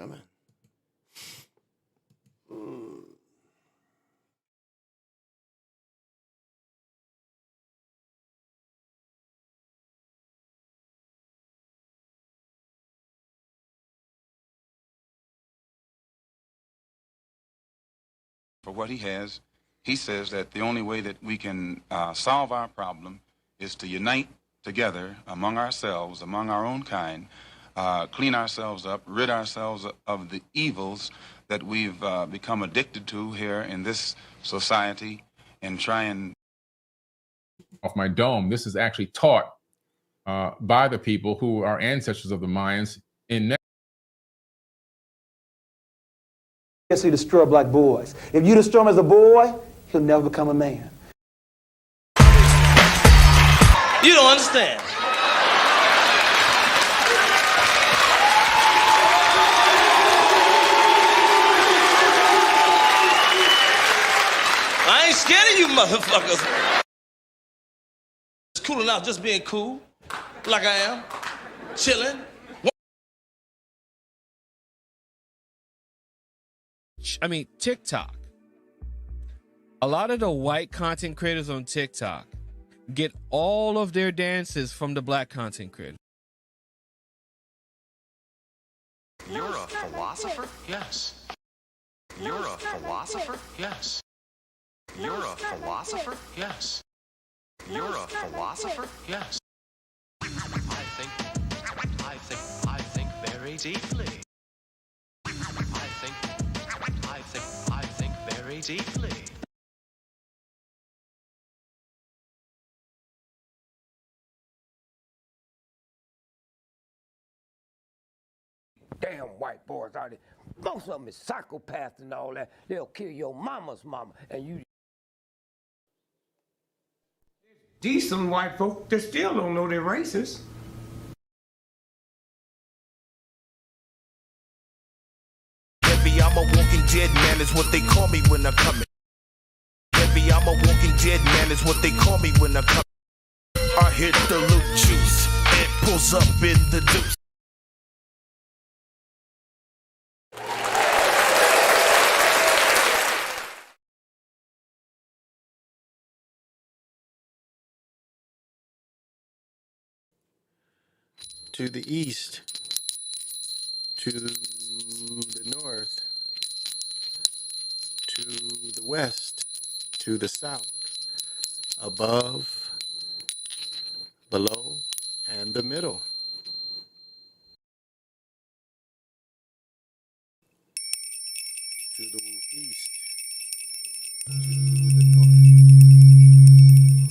gentlemen. For what he has, he says that the only way that we can solve our problem is to unite together among ourselves, among our own kind, clean ourselves up, rid ourselves of the evils that we've become addicted to here in this society, and try and... Off my dome, this is actually taught by the people who are ancestors of the Mayans in He destroy black boys. If you destroy him as a boy, he'll never become a man. You don't understand. I ain't scared of you motherfuckers. It's cool enough just being cool, like I am, chilling. I mean, TikTok. A lot of the white content creators on TikTok get all of their dances from the black content creators. You're a philosopher? Yes. You're a philosopher? Yes. You're a philosopher? Yes. You're a philosopher? Yes. I think very deeply. I think very deeply. Damn white boys out there. Most of them is psychopaths and all that. They'll kill your mama's mama and you. Decent white folk that still don't know they're racist. Baby, I'm a walking dead man is what they call me when I come in. Baby, I'm a walking dead man is what they call me when I come in. I hit the loot juice. It pulls up in the deuce. To the east, to the north, to the west, to the south, above, below, and the middle. To the east, to the north,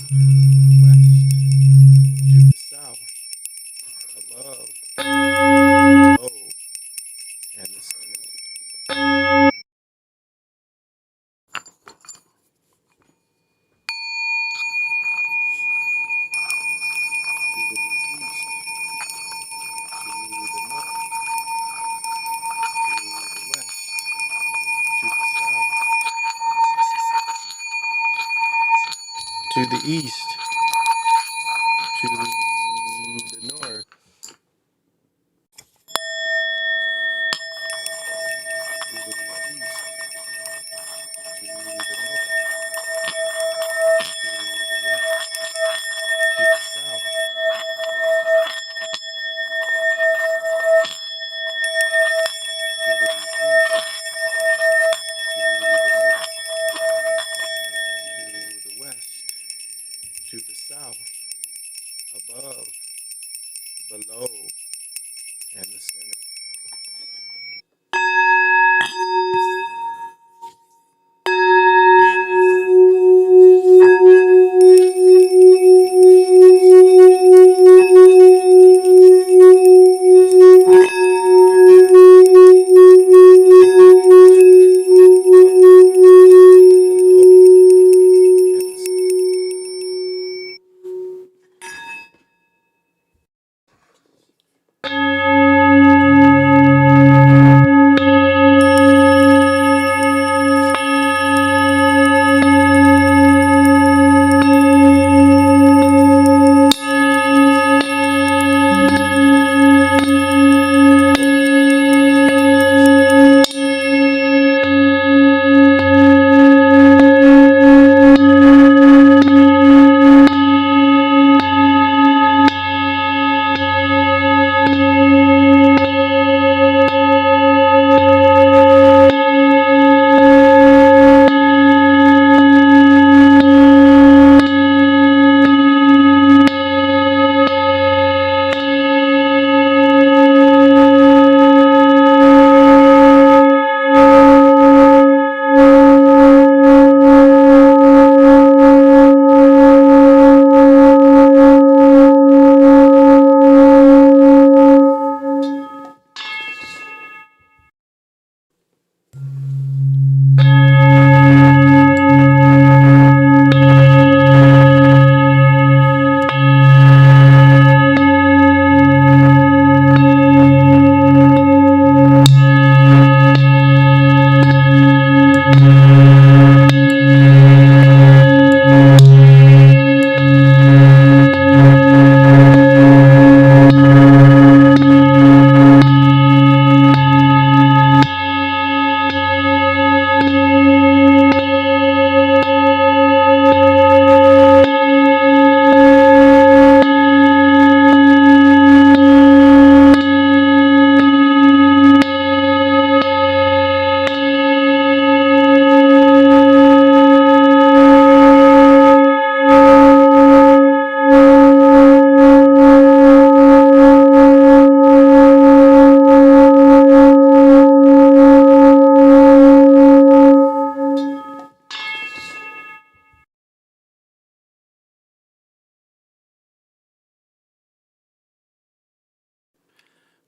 to the west, to the south, above, below, and the center. To the east, to the north, to the east, to the north, to the west, to the south, to the east, to the north, to the west, to the south, above, below, and the center.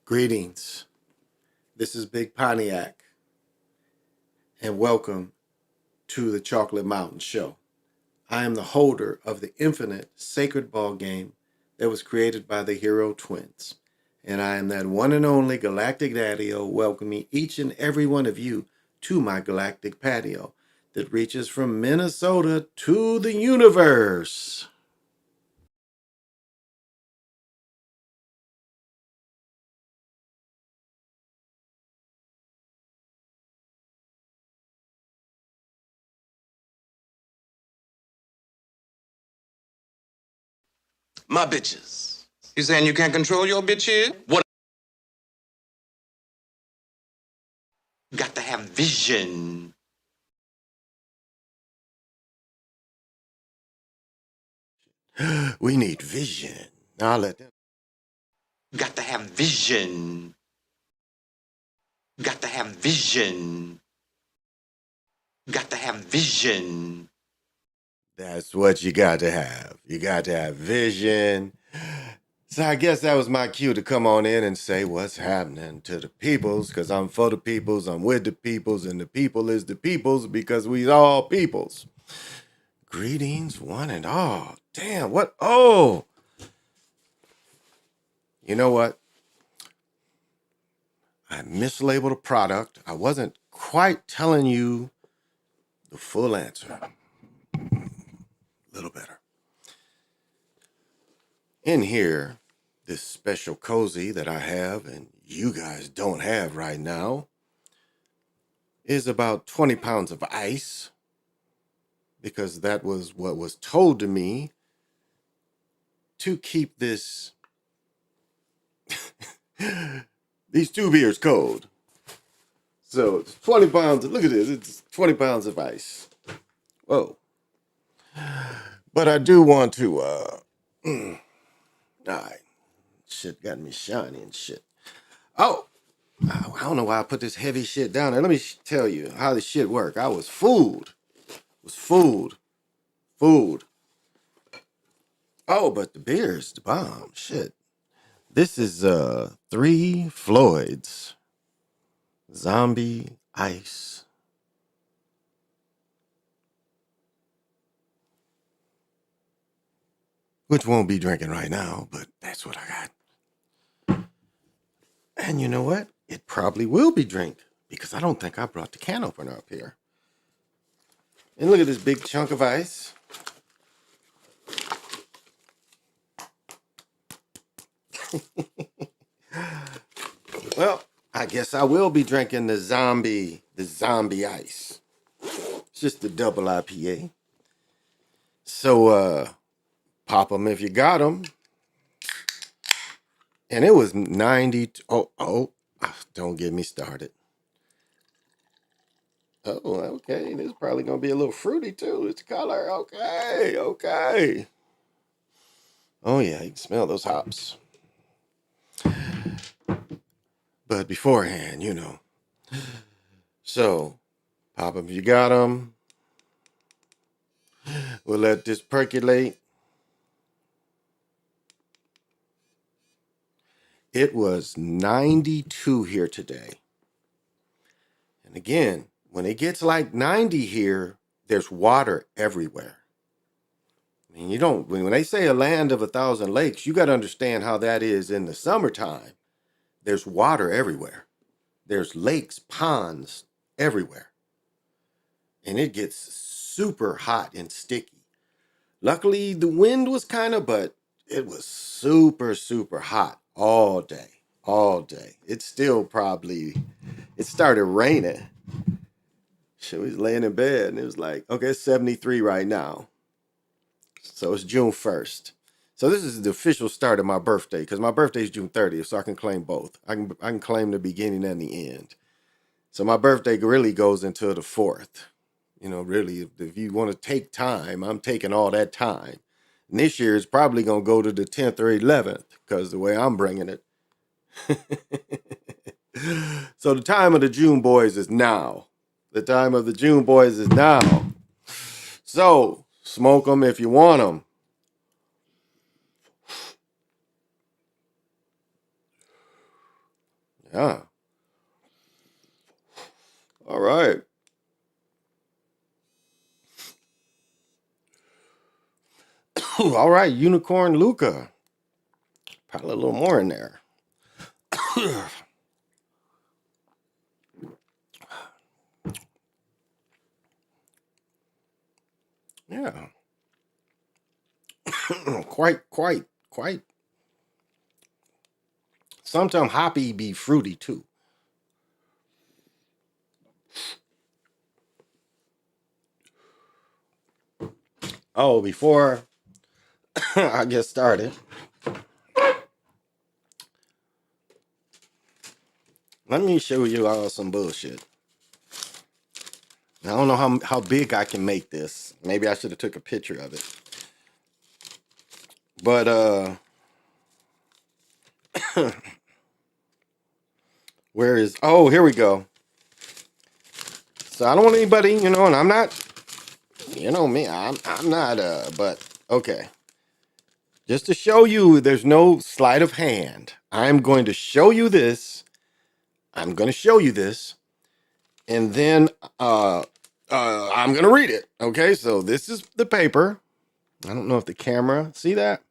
Greetings. This is Big Pontiac, and welcome to the Chocolate Mountain Show. I am the holder of the infinite sacred ball game that was created by the Hero Twins, and I am that one and only Galactic Daddy-O welcoming each and every one of you to my galactic patio that reaches from Minnesota to the universe. My bitches. You saying you can't control your bitches? What? You got to have vision. We need vision. I'll let them. You got to have vision. You got to have vision. You got to have vision. That's what you got to have. You got to have vision. So I guess that was my cue to come on in and say what's happening to the peoples, because I'm for the peoples, I'm with the peoples, and the people is the peoples because we all peoples. Greetings, one and all. Damn, what? Oh! You know what? I mislabeled a product. I wasn't quite telling you the full answer. A little better. In here, this special cozy that I have and you guys don't have right now is about 20 pounds of ice, because that was what was told to me to keep this these two beers cold. So it's 20 pounds. Look at this. It's 20 pounds of ice. Whoa. But I do want to all right. Shit got me shiny and shit. Oh, I don't know why I put this heavy shit down there. Let me tell you how this shit work. I was fooled. Fooled. Oh, but the beer is the bomb. Shit. This is 3 Floyd's Zombie Ice. Which won't be drinking right now, but that's what I got. And you know what? It probably will be drink, because I don't think I brought the can opener up here. And look at this big chunk of ice. Well, I guess I will be drinking the zombie ice. It's just a double IPA. So, pop them if you got them. And it was 90. Don't get me started. Oh, okay. This is probably going to be a little fruity too. It's color. Okay. Oh, yeah. You can smell those hops. But beforehand, you know. So, pop them if you got them. We'll let this percolate. It was 92 here today. And again, when it gets like 90 here, there's water everywhere. I mean, when they say a land of 1,000 lakes, you got to understand how that is in the summertime. There's water everywhere. There's lakes, ponds everywhere. And it gets super hot and sticky. Luckily, the wind was but it was super, super hot all day. It started raining. She was laying in bed and it was like, okay, it's 73 right now. So it's June 1st. So this is the official start of my birthday, because my birthday is June 30th, so I can claim both. I can claim the beginning and the end. So my birthday really goes until the 4th. You know, really, if you want to take time, I'm taking all that time. And this year is probably going to go to the 10th or 11th, because the way I'm bringing it. So the time of the June boys is now. So smoke them if you want them. Yeah. All right. All right, Unicorn Luca. Probably a little more in there. Yeah. quite. Sometimes hoppy be fruity too. Oh, before I get started, let me show you all some bullshit. I don't know how big I can make this. Maybe I should have took a picture of it. But where is, oh, here we go. So I don't want anybody, and I'm not, me, I'm not but okay. Just to show you there's no sleight of hand. I'm going to show you this. I'm going to show you this. And then I'm going to read it. Okay, so this is the paper. I don't know if the camera, see that?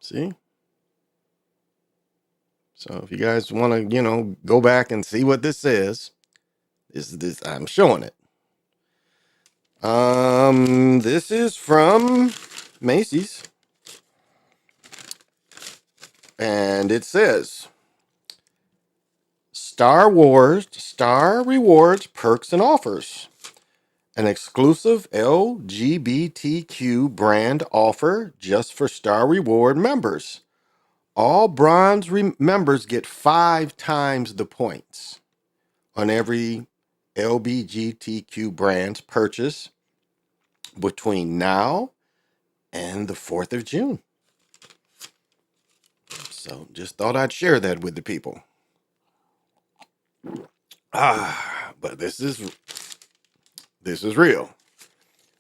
See? So if you guys want to, go back and see what this is, this I'm showing it. This is from Macy's. And it says Star Rewards Perks and Offers. An exclusive LGBTQ brand offer just for Star Reward members. All bronze members get 5 times the points on every LGBTQ brand's purchase between now and the 4th of June. So just thought I'd share that with the people. But this is real.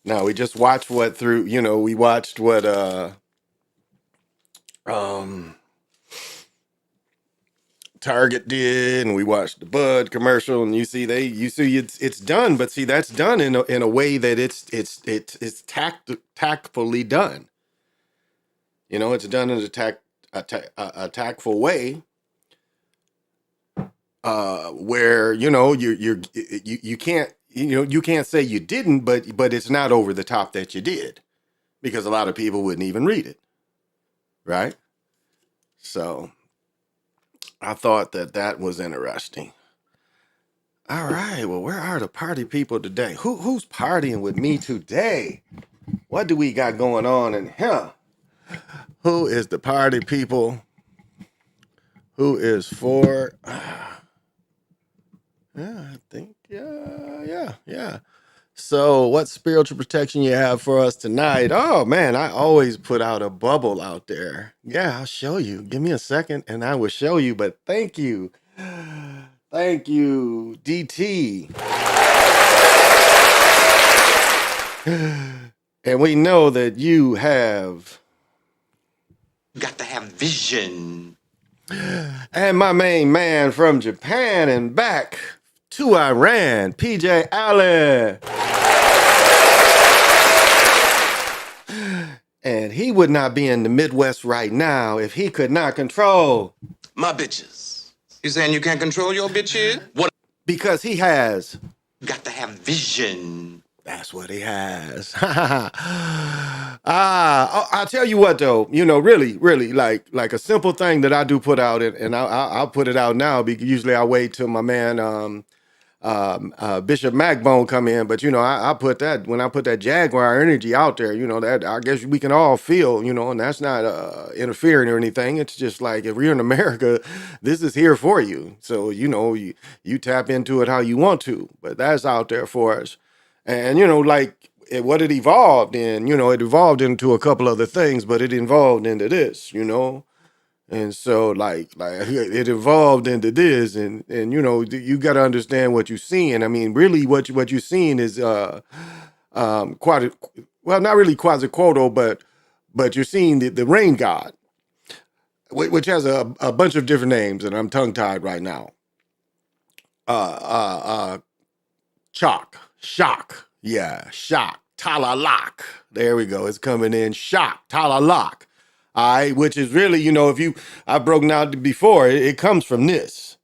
Now we just watched we watched what Target did, and we watched the Bud commercial, and you see it's done, but see that's done in a way that it's tactfully done. It's done in a tactful way, where you can't you can't say you didn't, but it's not over the top that you did, because a lot of people wouldn't even read it, right? So I thought that was interesting. All right. Well, where are the party people today? Who's partying with me today? What do we got going on in here? Who is the party people? Who is for? Yeah, I think yeah. So, what spiritual protection you have for us tonight? Oh man, I always put out a bubble out there. Yeah, I'll show you. Give me a second, and I will show you. But thank you. Thank you, DT. And we know that you have got to have vision. And my main man from Japan and back to Iran, PJ Allen. And he would not be in the Midwest right now if he could not control my bitches. You saying you can't control your bitches? What? Because he has got to have vision. That's what he has. I'll tell you what though, really like a simple thing that I do put out, and I'll put it out now, because usually I wait till my man Bishop Macbone come in, but I put that, when I put that Jaguar energy out there, that I guess we can all feel, and that's not interfering or anything. It's just like, if you're in America, this is here for you. So you tap into it how you want to, but that's out there for us. And what it evolved in, it evolved into a couple other things, but it evolved into this, and so like it evolved into this, and you got to understand what you're seeing. I mean, really, what you're seeing is not really Quetzalcoatl, but you're seeing the rain god. which has a bunch of different names, and I'm tongue tied right now. Chalk, shock, yeah, shock, talalak. There we go. It's coming in shock, talalak. All right, which is really, I've broken out before. It comes from this.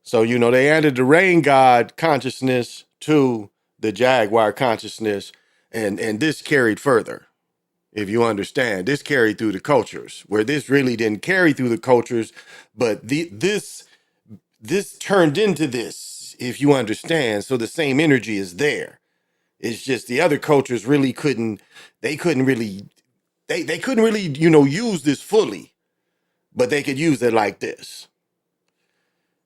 So they added the rain god consciousness to the jaguar consciousness, and this carried further. If you understand, this carried through the cultures, where this really didn't carry through the cultures, but this turned into this, if you understand. So the same energy is there. It's just the other cultures really they couldn't really use this fully, but they could use it like this.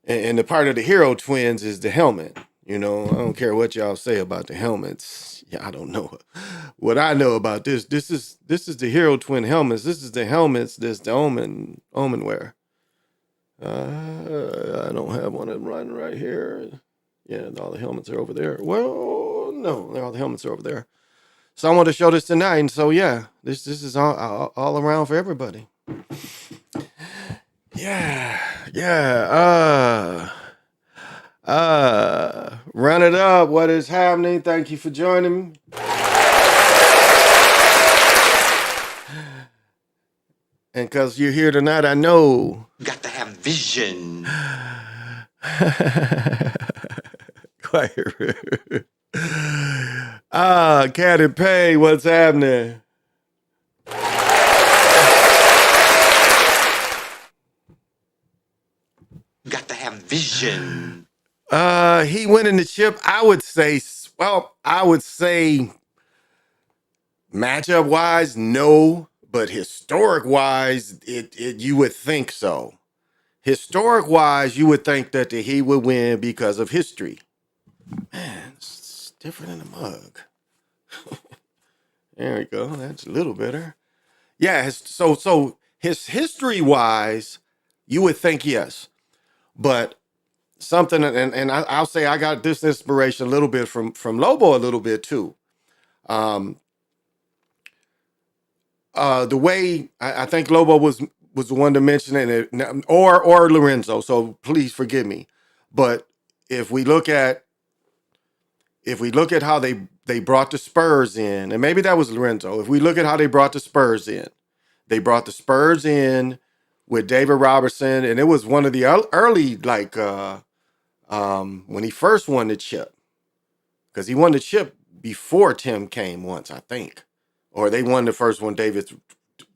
And the part of the hero twins is the helmet. I don't care what y'all say about the helmets. Yeah, I don't know. What I know about this is the hero twin helmets. This is the helmets that's the omen wear. I don't have one of them right here. Yeah, all the helmets are over there. Well, no, all the helmets are over there. So I want to show this tonight. And so yeah, this is all around for everybody. Yeah. Run it up. What is happening? Thank you for joining me. And because you're here tonight, I know. Got to have vision. Quiet. Cat and Pay, what's happening? Got to have vision. He winning the chip. I would say matchup wise, no, but historic wise, it you would think so. Historic wise, you would think that the Heat would win because of history. Man, it's different in the mug. There we go. That's a little better. Yeah, so his history wise, you would think yes. But something, and I'll say I got this inspiration a little bit from Lobo a little bit too. The way I think Lobo was the one to mention it, or Lorenzo. So please forgive me. But if we look at how they brought the Spurs in, and maybe that was Lorenzo. If we look at how they brought the Spurs in with David Robertson, and it was one of the early when he first won the chip, because he won the chip before Tim came once, I think, or they won the first one, David's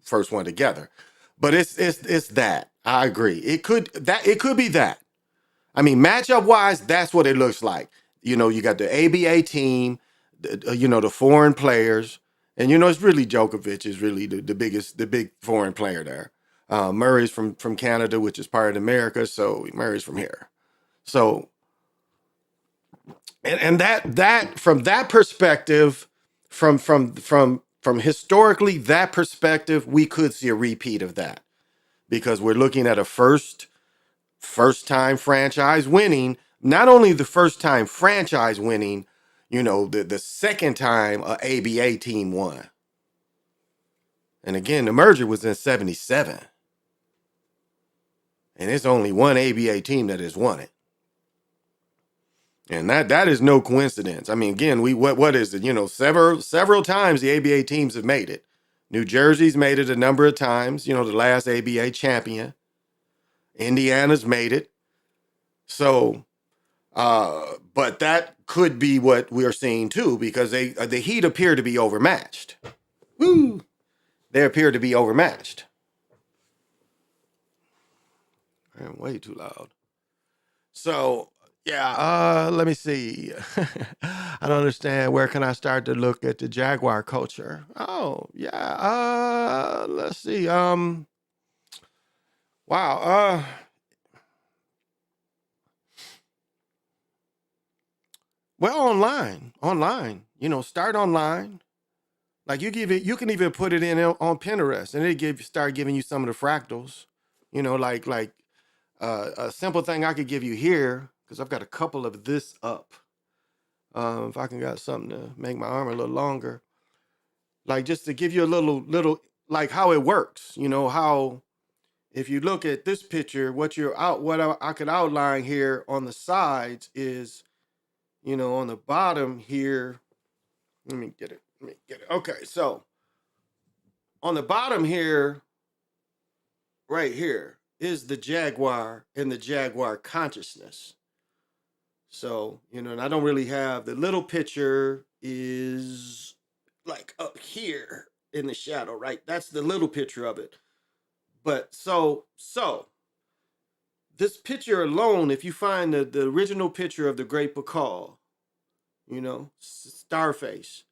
first one together. But it's that. I agree. It could be that. I mean, matchup wise, that's what it looks like. You got the ABA team, the foreign players, and it's really Djokovic is really the big foreign player there. Murray's from Canada, which is part of America, so Murray's from here. So, and that from that perspective, from historically that perspective, we could see a repeat of that, because we're looking at a first time franchise winning. Not only the first time franchise winning, the second time a ABA team won. And again, the merger was in 77. And it's only one ABA team that has won it. And that is no coincidence. I mean, again, what is it? Several times the ABA teams have made it. New Jersey's made it a number of times, the last ABA champion. Indiana's made it. So, but that could be what we're seeing too, because the Heat appear to be overmatched. Woo! They appear to be overmatched. I'm way too loud. So, yeah, let me see. I don't understand. Where can I start to look at the Jaguar culture? Oh, yeah. Let's see. Wow. Well, online. Start online. Like you can even put it in on Pinterest, and it start giving you some of the fractals. Like a simple thing I could give you here, because I've got a couple of this up. If I can got something to make my arm a little longer, like just to give you a little like how it works. How if you look at this picture, what I could outline here on the sides is, on the bottom here. Let me get it. Okay, so on the bottom here, right here, is the jaguar and the jaguar consciousness. So, and I don't really have the little picture is like up here in the shadow, right? That's the little picture of it. But so this picture alone, if you find the original picture of the great Bacall, Starface,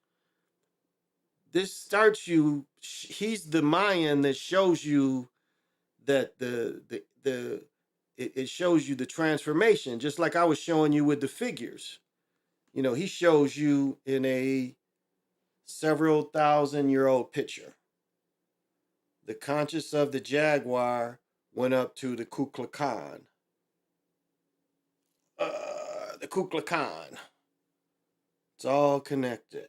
this starts you, he's the Mayan that shows you that it shows you the transformation, just like I was showing you with the figures. He shows you in a several thousand-year-old picture. The conscious of the jaguar went up to the Kukulkan. The Kukulkan. It's all connected.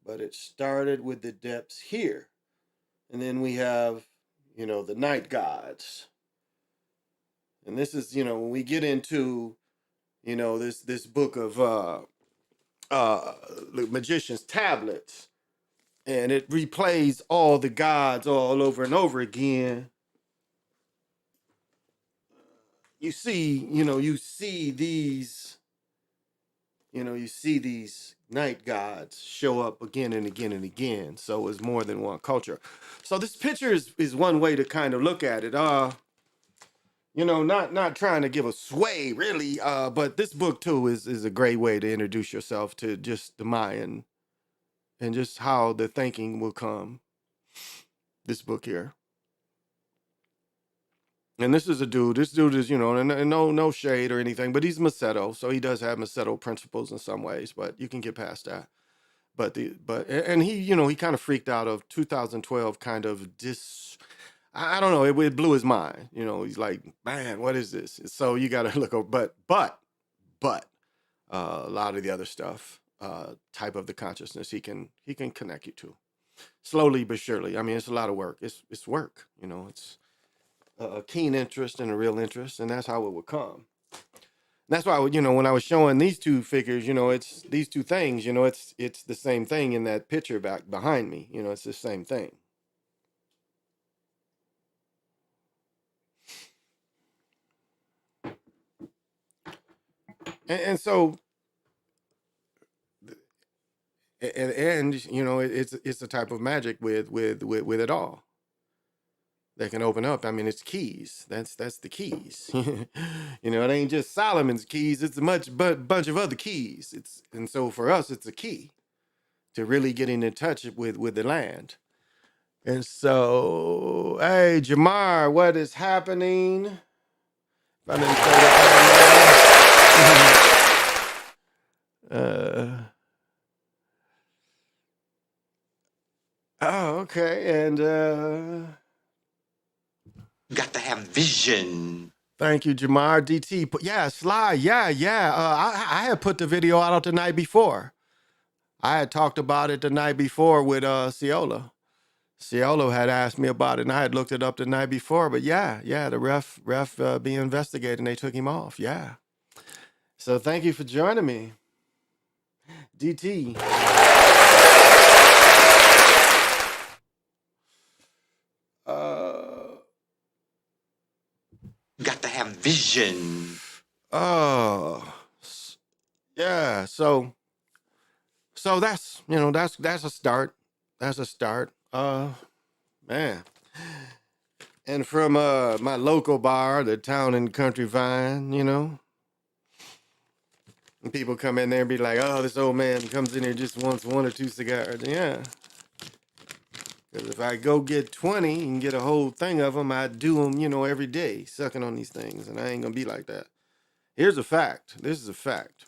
But it started with the depths here. And then we have, the night gods. And this is, when we get into, this book of the magician's tablets, and it replays all the gods all over and over again. You see these, you see these night gods show up again and again and again. So it's more than one culture. So this picture is one way to kind of look at it. Not trying to give a sway really, but this book too is a great way to introduce yourself to just the Mayan and just how the thinking will come. This book here. And this is a dude. This dude is, and no shade or anything, but he's Macedo, so he does have Macedo principles in some ways, but you can get past that. And he, he kind of freaked out of 2012 kind of I don't know, it blew his mind. He's like, man, what is this? So you got to look over, but a lot of the other stuff, type of the consciousness, he can connect you to slowly but surely. I mean, it's a lot of work. It's work. It's a keen interest and a real interest, and that's how it would come. That's why, when I was showing these two figures, it's these two things, it's the same thing in that picture back behind me. It's the same thing. And so, and it's a type of magic with it all that can open up. I mean, it's keys. That's the keys. It ain't just Solomon's keys. It's a bunch of other keys. And so for us, it's a key to really getting in touch with the land. And so, hey, Jamar, what is happening? If I didn't say that. Oh, okay. And got to have vision. Thank you, Jamar. DT. Yeah, Sly. Yeah. I had put the video out the night before. I had talked about it the night before with Ciolo. Ciolo had asked me about it, and I had looked it up the night before. But yeah, the ref being investigated, and they took him off. Yeah. So thank you for joining me, DT. Got to have vision. Oh, yeah. So that's that's a start. That's a start. Man. And from my local bar, the Town and Country Vine, and people come in there and be like, "Oh, this old man comes in here just wants 1 or 2 cigars." Yeah. Because if I go get 20 and get a whole thing of them, I do them, every day, sucking on these things, and I ain't gonna be like that. Here's a fact. This is a fact.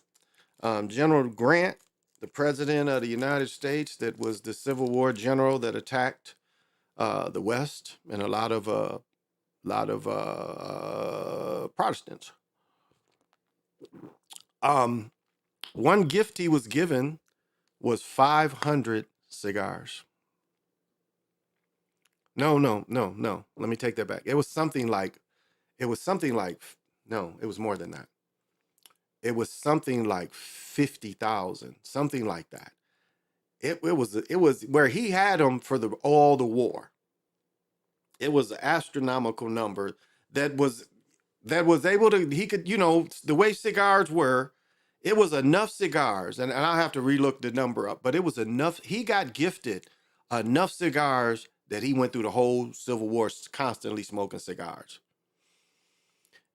General Grant, the president of the United States, that was the Civil War general that attacked the West and a lot of Protestants. One gift he was given was 500 cigars. No, no, no, no. Let me take that back. It was something like, no, it was more than that. It was something like 50,000, something like that. It was where he had them for all the war. It was an astronomical number that was able to, he could, the way cigars were, it was enough cigars, and I'll have to relook the number up, but it was enough. He got gifted enough cigars that he went through the whole Civil War constantly smoking cigars.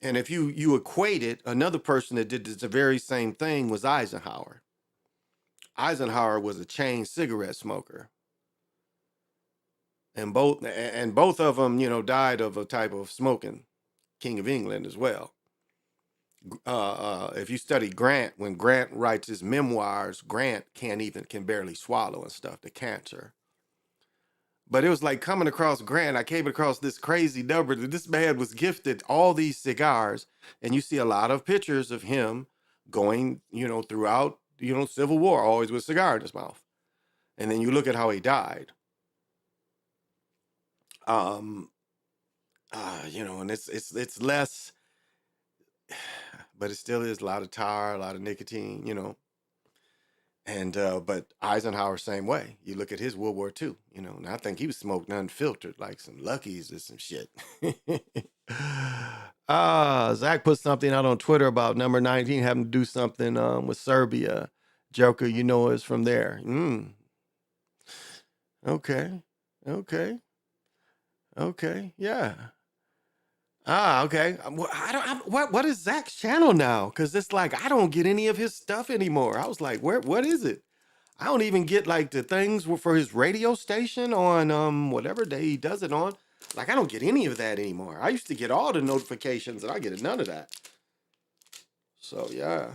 And if you equate it, another person that did the very same thing was Eisenhower. Eisenhower was a chain cigarette smoker. And both of them, died of a type of smoking. King of England as well. If you study Grant, when Grant writes his memoirs, Grant can barely swallow and stuff, the cancer. But it was like coming across Grant. I came across this crazy number that this man was gifted all these cigars, and you see a lot of pictures of him going, throughout, Civil War, always with a cigar in his mouth. And then you look at how he died. And it's less, but it still is a lot of tar, a lot of nicotine, And but Eisenhower, same way. You look at his World War II, and I think he was smoking unfiltered, like some Luckies or some shit. Zach put something out on Twitter about number 19 having to do something with Serbia. Joker, is from there. Okay. Yeah. Okay. What is Zach's channel now? Because it's like I don't get any of his stuff anymore. I was like, what is it? I don't even get like the things for his radio station on whatever day he does it on. Like I don't get any of that anymore. I used to get all the notifications, and I get none of that. So yeah.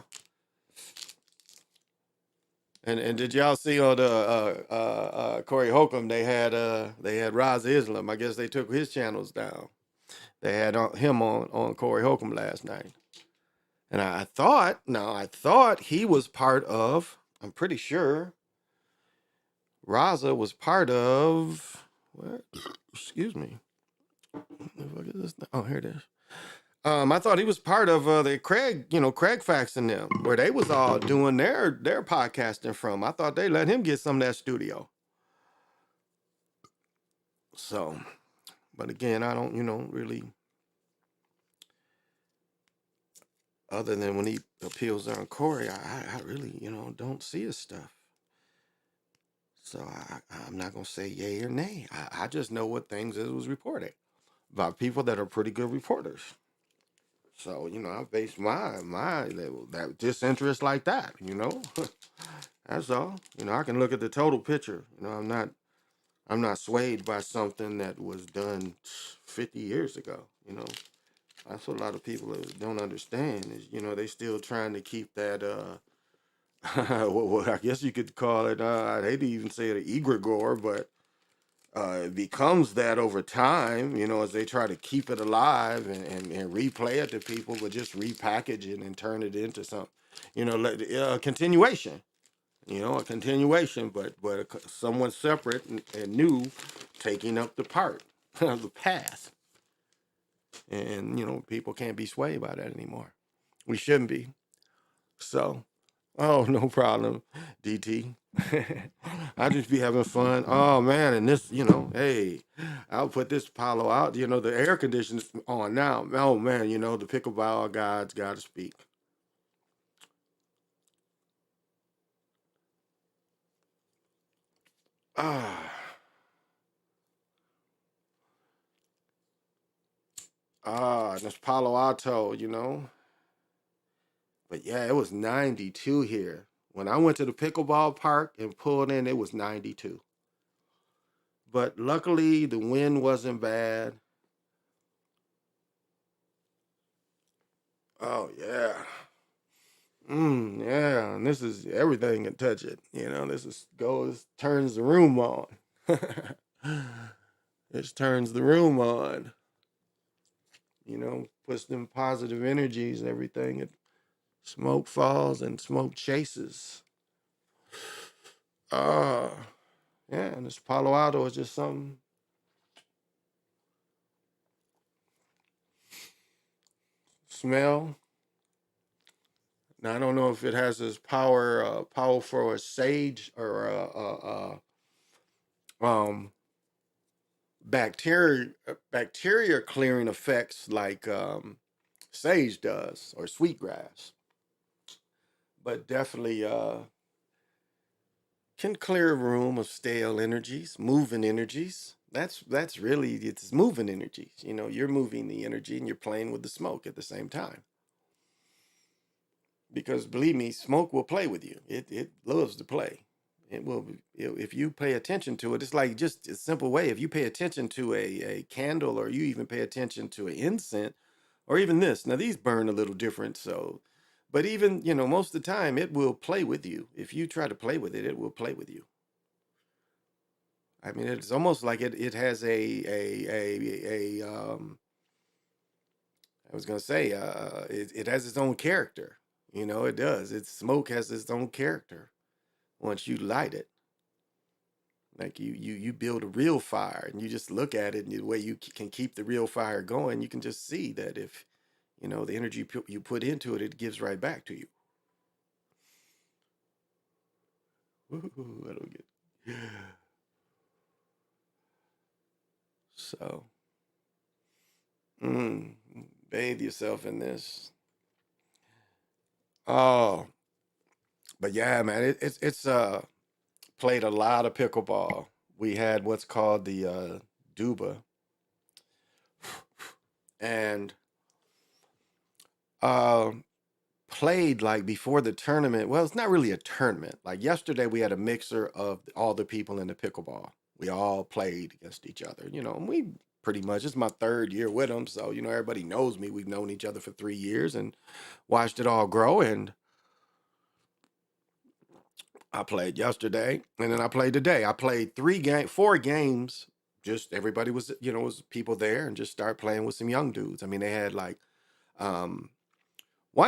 And did y'all see on the Corey Holcomb they had Raza Islam? I guess they took his channels down. They had him on Corey Holcomb last night. And I thought he was part of, I'm pretty sure Raza was part of, what? Excuse me. What is this? Oh, here it is. I thought he was part of the Craig Fax and them, where they was all doing their podcasting from. I thought they let him get some of that studio. So, but again, I don't, really, other than when he appeals on Corey, I really, don't see his stuff. So I'm not going to say yay or nay. I just know what things it was reported by people that are pretty good reporters. So, I base my that disinterest like that, That's all. I can look at the total picture. I'm not swayed by something that was done 50 years ago, That's what a lot of people don't understand is, they still trying to keep that what I guess you could call it, I'd hate to even say it an egregore, but it becomes that over time, as they try to keep it alive and replay it to people, but just repackage it and turn it into something, a continuation, a continuation, but someone separate and new taking up the part of the past. And, people can't be swayed by that anymore. We shouldn't be. So, oh, no problem, DT. I just be having fun. Oh man, and this, hey, I'll put this Palo out. The air conditioner's on now. Oh man, the pickleball gods gotta speak. This Palo Alto, But yeah, it was 92 here. When I went to the pickleball park and pulled in, it was 92. But luckily, the wind wasn't bad. Oh, yeah. Yeah, and this is everything can touch it. This turns the room on. This turns the room on. Puts them positive energies and everything. Smoke falls and smoke chases. Yeah, and this Palo Alto is just something smell. Now I don't know if it has as powerful as sage or bacteria clearing effects like sage does or sweetgrass, but definitely can clear a room of stale energies, moving energies. That's really, it's moving energies. You know, you're moving the energy and you're playing with the smoke at the same time. Because believe me, smoke will play with you. It loves to play. It will if you pay attention to it. It's like just a simple way. If you pay attention to a candle, or you even pay attention to an incense, or even this. Now these burn a little different, so but even, you know, most of the time it will play with you. If you try to play with it, it will play with you. I mean, it's almost like it has I was gonna say it has its own character. You know, it does. Its smoke has its own character once you light it. Like you build a real fire and you just look at it, and the way you can keep the real fire going, you can just see that if, you know, the energy you put into it, it gives right back to you. Ooh, I don't get. So, bathe yourself in this. Oh, but yeah, man, it's played a lot of pickleball. We had what's called the Duba, and played like before the tournament. Well, it's not really a tournament. Like yesterday, we had a mixer of all the people in the pickleball. We all played against each other, you know, and we pretty much, it's my third year with them. So, you know, everybody knows me. We've known each other for 3 years and watched it all grow. And I played yesterday and then I played today. I played 4 games. Just everybody was, you know, was people there, and just start playing with some young dudes. I mean, they had like, one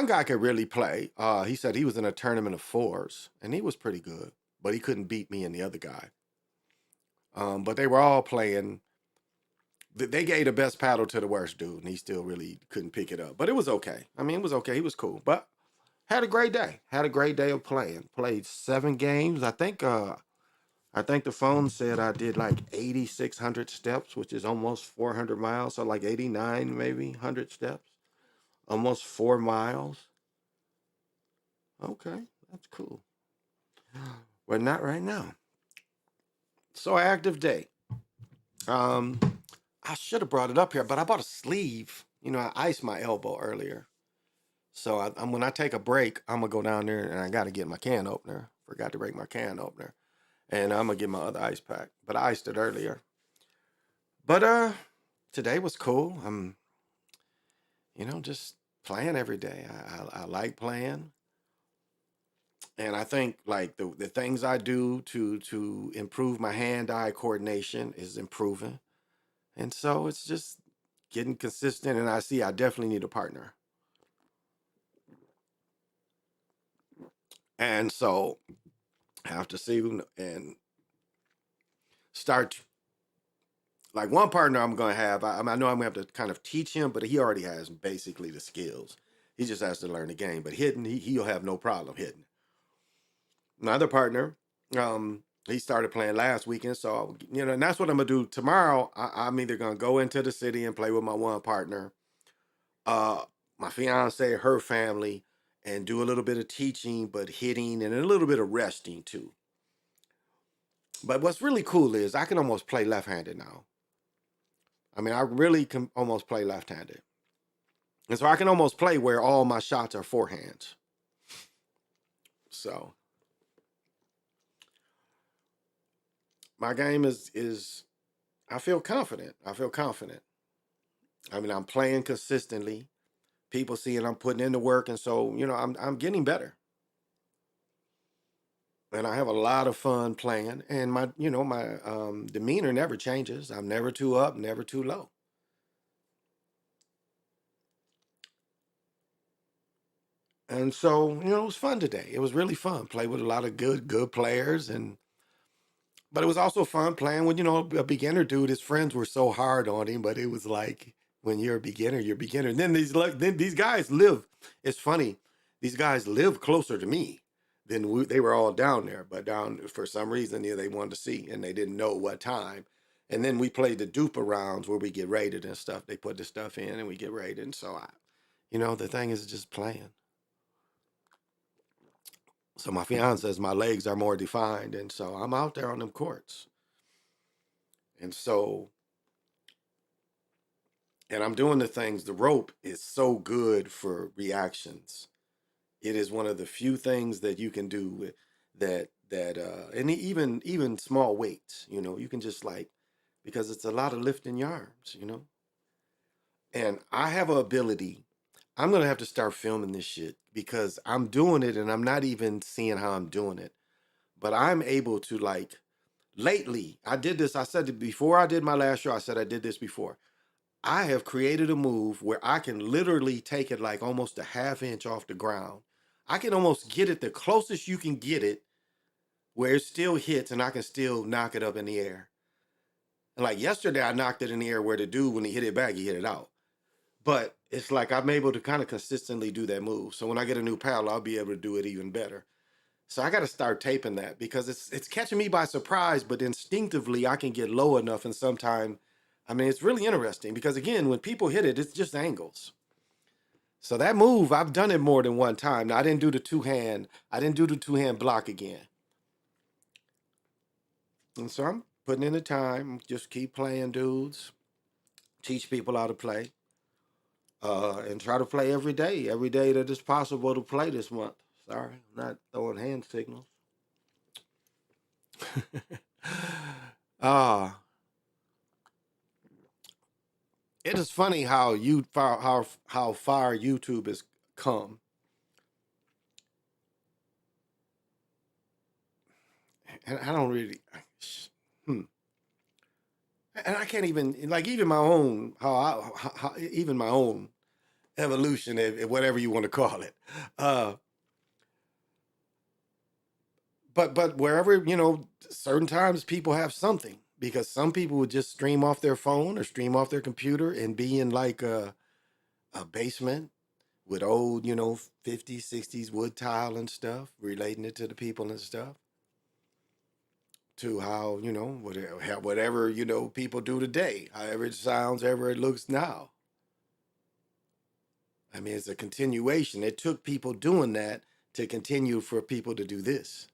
guy could really play. He said he was in a tournament of 4s and he was pretty good, but he couldn't beat me and the other guy. But they were all playing. They gave the best paddle to the worst dude, and he still really couldn't pick it up. But it was okay. I mean, it was okay. He was cool. But had a great day. Had a great day of playing. Played 7 games. I think the phone said I did like 8,600 steps, which is almost 400 miles. So like 89, maybe 100 steps. Almost 4 miles. Okay, that's cool. But not right now. So active day. I should have brought it up here, but I bought a sleeve. You know, I iced my elbow earlier. So when I take a break, I'm gonna go down there and I gotta get my can opener. Forgot to bring my can opener. And I'm gonna get my other ice pack. But I iced it earlier. But today was cool. I'm, you know, just playing every day. I like playing. And I think like the things I do to improve my hand-eye coordination is improving. And so it's just getting consistent. And I see I definitely need a partner. And so I have to see and start. Like one partner I'm going to have, I know I'm going to have to kind of teach him, but he already has basically the skills. He just has to learn the game. But hitting, he'll have no problem hitting. My other partner, he started playing last weekend. So, you know, and that's what I'm going to do tomorrow. I'm either going to go into the city and play with my one partner, my fiance, her family, and do a little bit of teaching, but hitting and a little bit of resting too. But what's really cool is I can almost play left-handed now. I mean, I really can almost play left-handed. And so I can almost play where all my shots are forehands. So my game is I feel confident. I feel confident. I mean, I'm playing consistently. People see it, I'm putting in the work, and so, you know, I'm getting better. And I have a lot of fun playing, and my, you know, my demeanor never changes. I'm never too up, never too low. And so, you know, it was fun today. It was really fun. Play with a lot of good players, but it was also fun playing with, you know, a beginner dude. His friends were so hard on him, but it was like when you're a beginner, you're a beginner. And then these guys live. It's funny. These guys live closer to me than they were all down there, but down for some reason, yeah, they wanted to see and they didn't know what time. And then we played the duper rounds where we get rated and stuff. They put the stuff in and we get rated. And so the thing is just playing. So my fiance says my legs are more defined, and so I'm out there on them courts. And so, and I'm doing the things. The rope is so good for reactions. It is one of the few things that you can do and even small weights, you can just because it's a lot of lifting your arms, And I have an ability. I'm going to have to start filming this shit because I'm doing it and I'm not even seeing how I'm doing it. But I'm able to lately, I did this. I said it before I did my last show. I said I did this before. I have created a move where I can literally take it almost a half inch off the ground. I can almost get it the closest you can get it where it still hits and I can still knock it up in the air. And yesterday, I knocked it in the air where the dude, when he hit it back, he hit it out. But it's I'm able to kind of consistently do that move. So when I get a new paddle, I'll be able to do it even better. So I got to start taping that because it's catching me by surprise, but instinctively I can get low enough. And sometimes, it's really interesting because again, when people hit it, it's just angles. So that move, I've done it more than one time. Now I didn't do the two-hand block again. And so I'm putting in the time, just keep playing, dudes. Teach people how to play. And try to play every day that it's possible to play this month. Sorry, I'm not throwing hand signals. It is funny how far YouTube has come. And I don't really, and I can't even even my own even my own evolution, whatever you want to call it. But wherever certain times people have something because some people would just stream off their phone or stream off their computer and be in a basement with old 50s, 60s wood tile and stuff, relating it to the people and stuff. To how, whatever, people do today, however it sounds, however it looks now. It's a continuation. It took people doing that to continue for people to do this.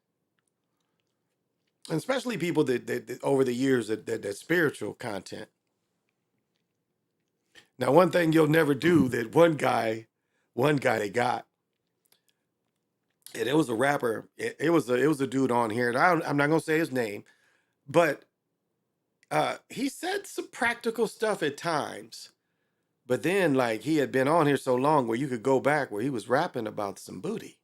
And especially people that over the years that spiritual content. Now, one thing you'll never do that one guy they got, and it was a rapper. It was a dude on here, and I'm not gonna say his name, but he said some practical stuff at times. But then, he had been on here so long where you could go back where he was rapping about some booty.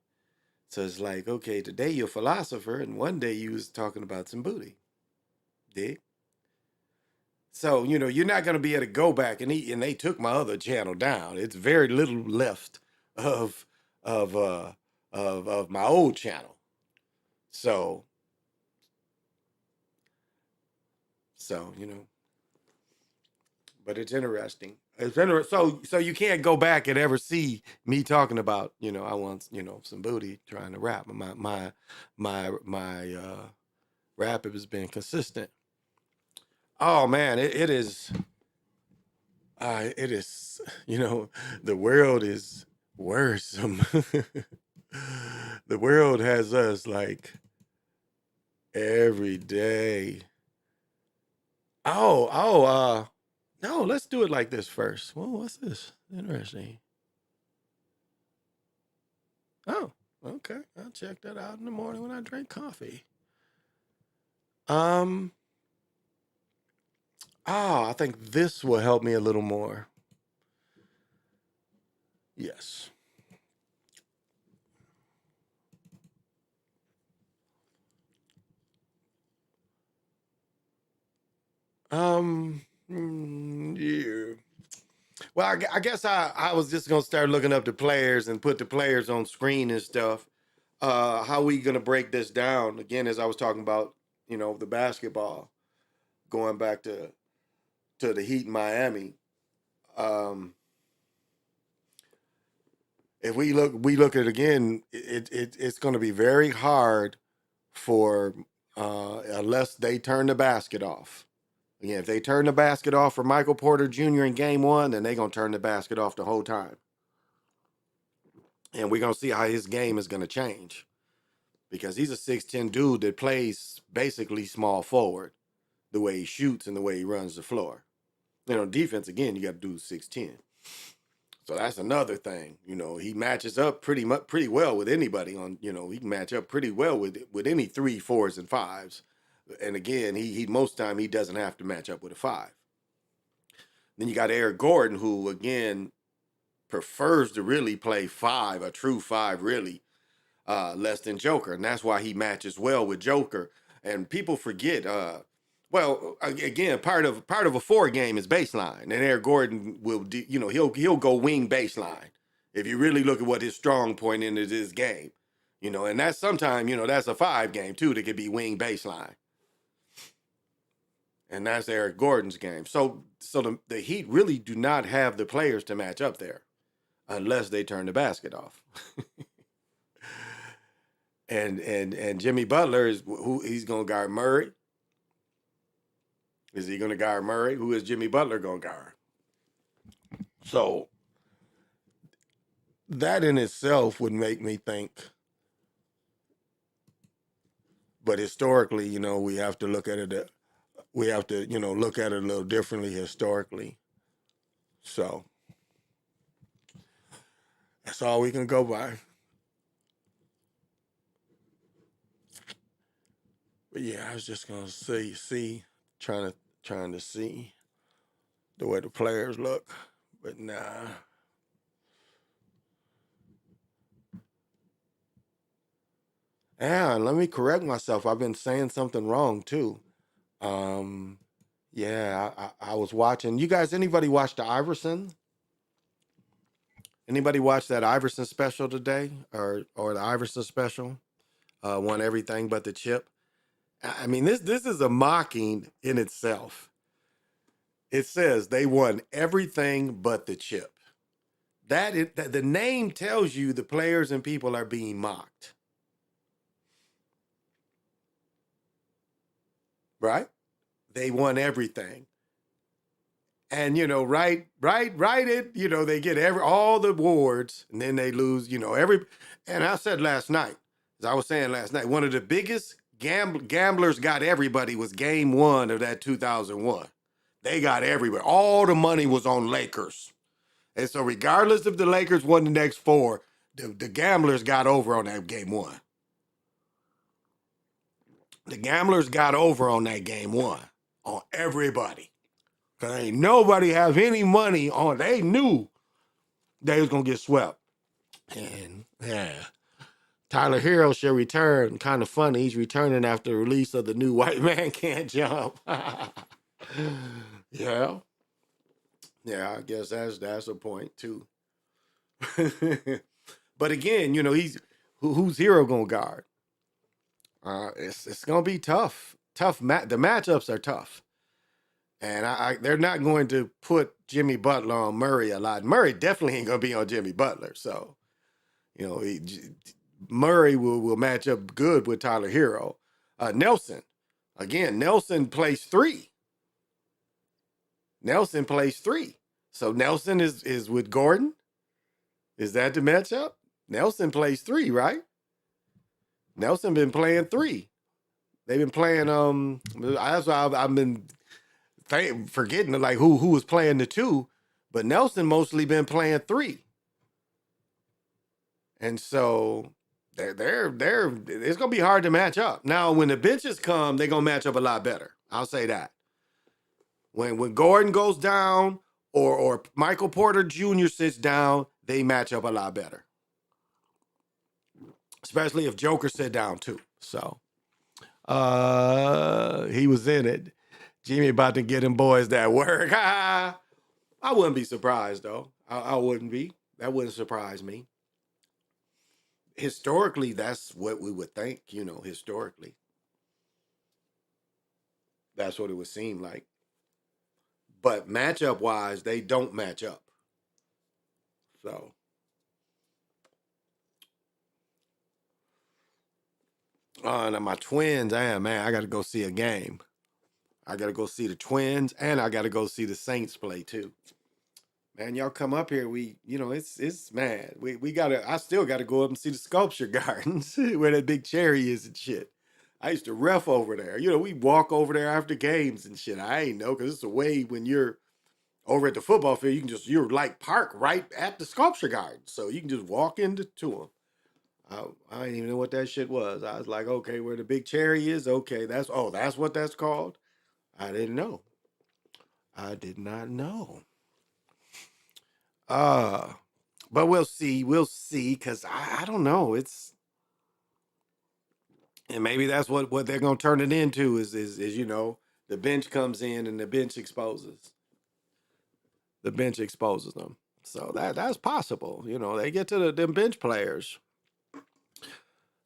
So it's okay, today you're a philosopher, and one day you was talking about some booty. Dig? So, you're not going to be able to go back, and they took my other channel down. It's very little left of my old channel. So, but it's interesting. So you can't go back and ever see me talking about, I want, some booty trying to rap. My rap has been consistent. Oh man, it is, the world is worrisome. The world has us every day. No, let's do it like this first. Well, what's this? Interesting. Oh, okay. I'll check that out in the morning when I drink coffee. I think this will help me a little more. Yes. Yeah. Well, I guess I was just gonna start looking up the players and put the players on screen and stuff. How we gonna break this down? Again, as I was talking about, the basketball, going back to the Heat in Miami. If we look at it again, it's going to be very hard for unless they turn the basket off. Again, if they turn the basket off for Michael Porter Jr. in game 1, then they're going to turn the basket off the whole time. And we're going to see how his game is going to change. Because he's a 6'10 dude that plays basically small forward, the way he shoots and the way he runs the floor. Defense, again, you got to do 6'10. So that's another thing. He matches up pretty well with anybody he can match up pretty well with any 3, 4s, and 5s. And again, he most time he doesn't have to match up with a 5. Then you got Eric Gordon, who again prefers to really play 5, a true 5 really, less than Joker. And that's why he matches well with Joker. And people forget, again, part of a 4 game is baseline. And Eric Gordon will do, he'll go wing baseline. If you really look at what his strong point in is his game. And that's sometimes, that's a 5 game too that could be wing baseline. And that's Eric Gordon's game. So the Heat really do not have the players to match up there unless they turn the basket off. And Jimmy Butler he's going to guard Murray. Is he going to guard Murray? Who is Jimmy Butler going to guard? So that in itself would make me think. But historically, we have to look at it. We have to, look at it a little differently historically. So that's all we can go by. But yeah, I was just gonna trying to see the way the players look, but nah. And let me correct myself. I've been saying something wrong too. Yeah, I was watching. You guys, anybody watch the Iverson? Anybody watch that Iverson special today, or the Iverson special? Won everything but the chip. I mean, this is a mocking in itself. It says they won everything but the chip. That the name tells you the players and people are being mocked. Right? They won everything. And, right it, they get all the awards and then they lose, and I said last night, as I was saying last night, one of the biggest gamblers got everybody was game 1 of that 2001. They got everybody. All the money was on Lakers. And so regardless if the Lakers won the next 4, the gamblers got over on that game 1. The gamblers got over on that game 1 on everybody. Because ain't nobody have any money on. They knew they was going to get swept. And yeah, Tyler Hero should return. Kind of funny. He's returning after the release of the new White Man Can't Jump. Yeah. Yeah, I guess that's a point too. But again, who's Hero going to guard? It's going to be tough. The matchups are tough. And they're not going to put Jimmy Butler on Murray a lot. Murray definitely ain't going to be on Jimmy Butler. So, Murray will match up good with Tyler Hero. Nelson plays 3. Nelson plays 3. So Nelson is with Gordon. Is that the matchup? Nelson plays 3, right? Nelson been playing 3. They've been playing. That's why I've been forgetting who was playing the 2, but Nelson mostly been playing 3. And so they're it's gonna be hard to match up. Now when the benches come, they're gonna match up a lot better. I'll say that. When Gordon goes down or Michael Porter Jr. sits down, they match up a lot better. Especially if Joker sit down too. So he was in it. Jimmy about to get them boys that work. I wouldn't be surprised, though. I wouldn't be. That wouldn't surprise me. Historically, that's what we would think, historically. That's what it would seem like. but matchup wise, they don't match up. So and my Twins, man, I got to go see a game. I got to go see the Twins, and I got to go see the Saints play too. Man, y'all come up here. It's man. We gotta. I still got to go up and see the Sculpture Gardens where that big cherry is and shit. I used to ref over there. We walk over there after games and shit. I ain't know because it's a way when you're over at the football field, you're like park right at the Sculpture Garden, so you can just walk into them. I didn't even know what that shit was. I was like, okay, where the big cherry is, okay, that's what that's called. I didn't know. I did not know. But we'll see, because I don't know. And maybe that's what they're gonna turn it into is the bench comes in and the bench exposes. The bench exposes them. So that's possible. They get to them bench players.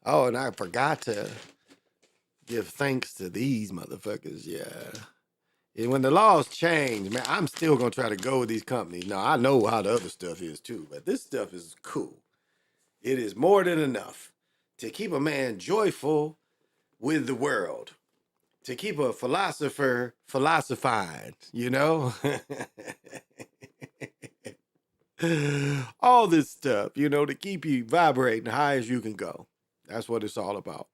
Oh, and I forgot to give thanks to these motherfuckers. Yeah. And when the laws change, man, I'm still going to try to go with these companies. Now, I know how the other stuff is too, but this stuff is cool. It is more than enough to keep a man joyful with the world, to keep a philosopher philosophized, all this stuff, to keep you vibrating high as you can go. That's what it's all about.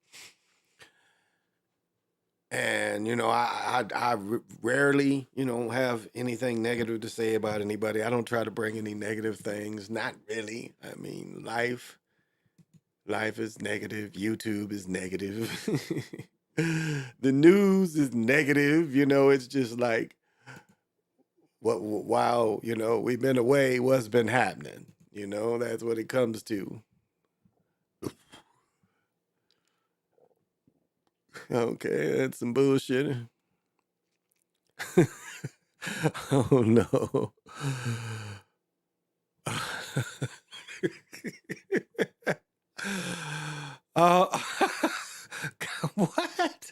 And, I rarely, have anything negative to say about anybody. I don't try to bring any negative things. Not really. I mean, life is negative. YouTube is negative. The news is negative. It's just like, while, we've been away, what's been happening? That's what it comes to. Okay, that's some bullshit. Oh no. What?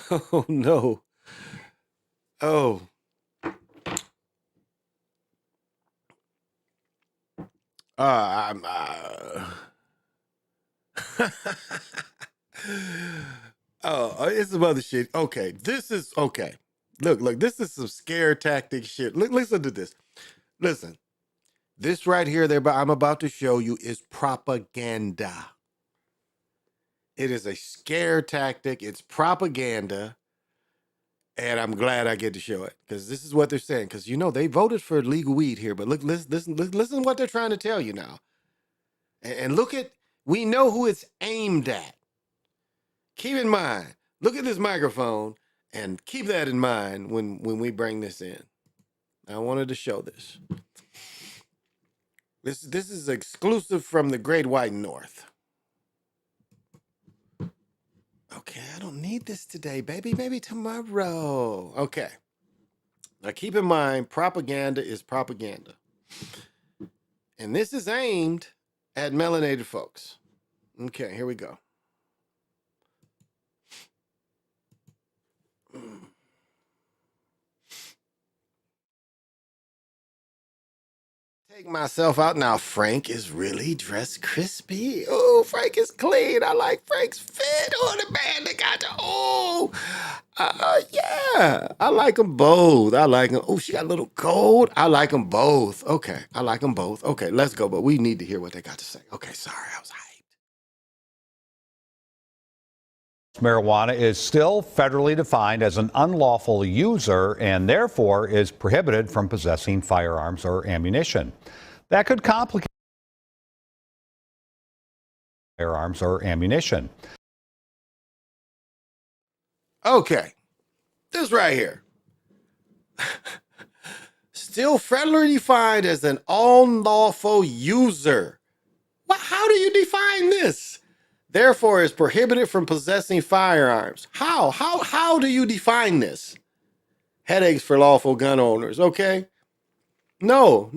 Oh no. Oh. I'm it's some other shit. Okay, this is okay. Look, this is some scare tactic shit. Listen to this. Listen, this right here, I'm about to show you is propaganda. It is a scare tactic. It's propaganda, and I'm glad I get to show it because this is what they're saying. Because they voted for legal weed here, but listen to what they're trying to tell you now. And look at, we know who it's aimed at. Keep in mind, look at this microphone and keep that in mind when we bring this in. I wanted to show this. This is exclusive from the Great White North. Okay, I don't need this today, baby. Maybe tomorrow. Okay. Now keep in mind, propaganda is propaganda. And this is aimed at melanated folks. Okay, here we go. Take myself out now. Frank is really dressed crispy. Oh, Frank is clean. I like Frank's fit. Oh, the man that got yeah. I like them both. I like them. Oh, she got a little gold. I like them both. Okay, I like them both. Okay, let's go. But we need to hear what they got to say. Okay, sorry, I was hyped. Marijuana is still federally defined as an unlawful user and therefore is prohibited from possessing firearms or ammunition. That could complicate firearms or ammunition. Okay, this right here. Still federally defined as an unlawful user. How do you define this? Therefore, is prohibited from possessing firearms. How do you define this? Headaches for lawful gun owners, okay? No.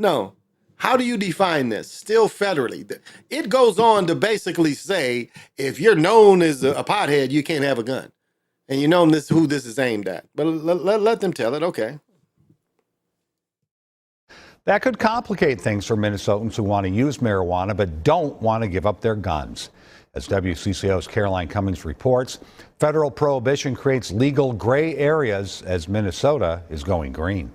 How do you define this? Still federally. It goes on to basically say, if you're known as a pothead, you can't have a gun. And you know who this is aimed at. But let them tell it. Okay. That could complicate things for Minnesotans who want to use marijuana but don't want to give up their guns. As WCCO's Caroline Cummings reports, federal prohibition creates legal gray areas as Minnesota is going green.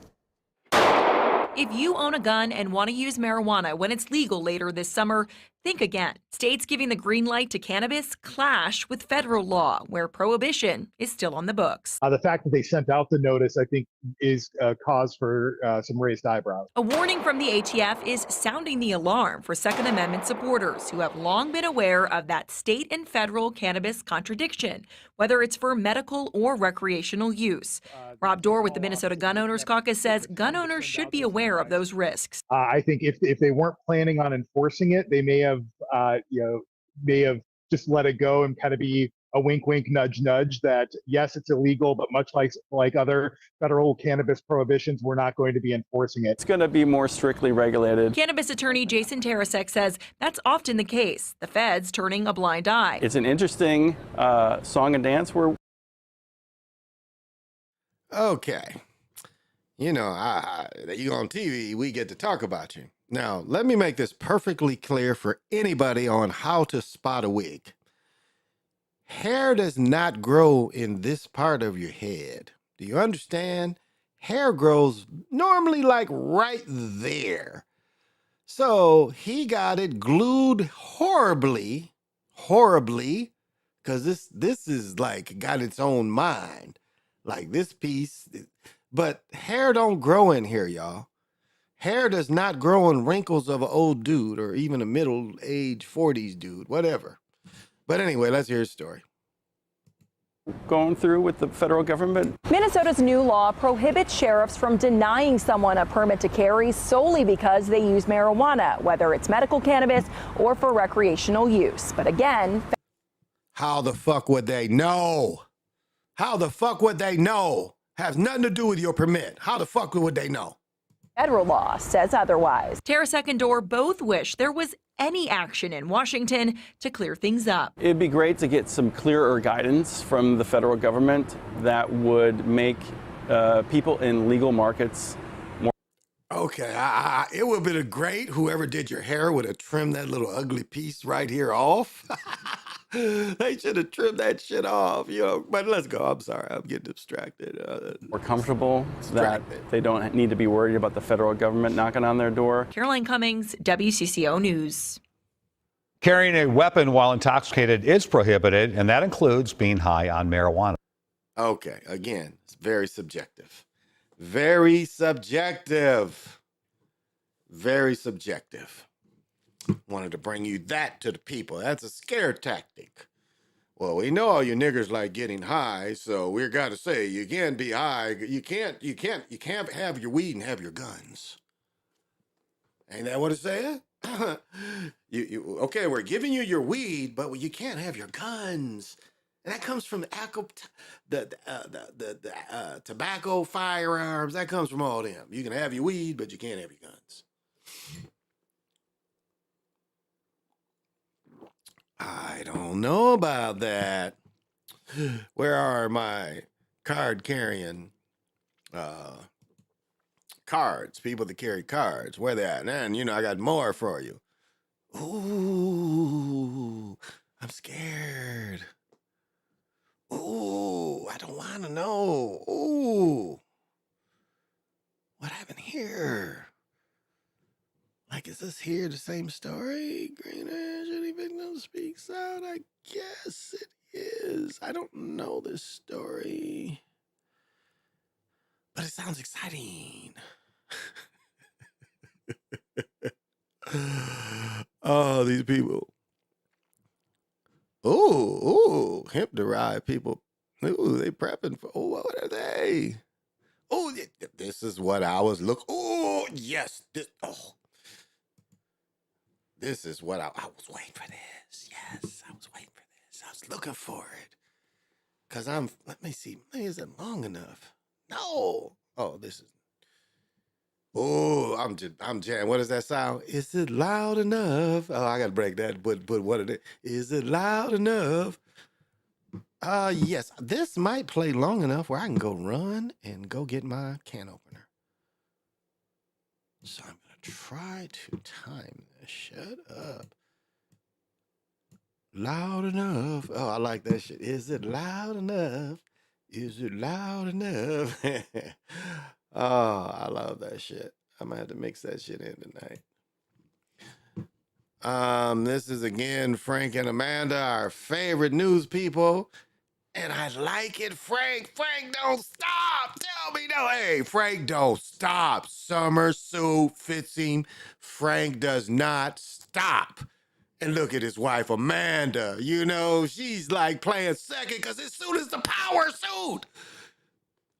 If you own a gun and want to use marijuana when it's legal later this summer, think again. States giving the green light to cannabis clash with federal law, where prohibition is still on the books. The fact that they sent out the notice, I think, is a cause for some raised eyebrows. A warning from the ATF is sounding the alarm for Second Amendment supporters who have long been aware of that state and federal cannabis contradiction, whether it's for medical or recreational use. Rob Dorr with the Minnesota Gun Owners Caucus says gun owners should be aware of those risks. I think if they weren't planning on enforcing it, they may have just let it go and kind of be a wink, wink, nudge, nudge that, yes, it's illegal, but much like other federal cannabis prohibitions, we're not going to be enforcing it. It's going to be more strictly regulated. Cannabis attorney Jason Tarasek says that's often the case, the feds turning a blind eye. It's an interesting song and dance where. Okay. You know, you on TV, we get to talk about you. Now, let me make this perfectly clear for anybody on how to spot a wig. Hair does not grow in this part of your head. Do you understand? Hair grows normally like right there. So he got it glued horribly, because this is like got its own mind. Like this piece, but hair don't grow in here, y'all. Hair does not grow in wrinkles of an old dude or even a middle-aged 40s dude, whatever. But anyway, let's hear his story. Going through with the federal government. Minnesota's new law prohibits sheriffs from denying someone a permit to carry solely because they use marijuana, whether it's medical cannabis or for recreational use. But again, how the fuck would they know? How the fuck would they know? Has nothing to do with your permit. How the fuck would they know? Federal law says otherwise. Tarasek and Dorr both wish there was any action in Washington to clear things up. It'd be great to get some clearer guidance from the federal government that would make people in legal markets more. Okay, it would have been great. Whoever did your hair would have trimmed that little ugly piece right here off. They should have trimmed that shit off, you know. But let's go. I'm sorry. I'm getting distracted. More comfortable that they don't need to be worried about the federal government knocking on their door. Caroline Cummings, WCCO News. Carrying a weapon while intoxicated is prohibited, and that includes being high on marijuana. Okay, again, it's very subjective. Very subjective. Very subjective. Wanted to bring you that to the people. That's a scare tactic. Well, we know all you niggers like getting high, so we're got to say you can't be high. You can't have your weed and have your guns. Ain't that what it said? Okay, we're giving you your weed, but you can't have your guns. And that comes from the tobacco, firearms. That comes from all them. You can have your weed, but you can't have your guns. I don't know about that. Where are my card-carrying cards? People that carry cards. Where they at? And, you know, I got more for you. Ooh, I'm scared. Ooh, I don't want to know. Ooh, what happened here? Like, is this here the same story? Green Edge, any victim speaks out? I guess it is. I don't know this story, but it sounds exciting. Oh, these people. Ooh, hemp-derived people. Ooh, they prepping for, oh, what are they? Oh, this is what I was looking. Oh, yes. This is what I was waiting for this. Yes, I was waiting for this. I was looking for it. Because let me see. Is it long enough? No. Oh, this is. Oh, I'm jamming. What does that sound? Is it loud enough? Oh, I got to break that. But what it is it loud enough? Yes, this might play long enough where I can go run and go get my can opener. So I'm going to try to time this. Shut up. Loud enough. Oh, I like that shit. Is it loud enough? Is it loud enough? Oh, I love that shit. I'm going to have to mix that shit in tonight. This is again Frank and Amanda, our favorite news people. And I like it, Frank. Frank, don't stop. Tell me no. Hey, Frank, don't stop. Summer suit fits him. Frank does not stop. And look at his wife, Amanda. You know, she's like playing second because his suit is the power suit.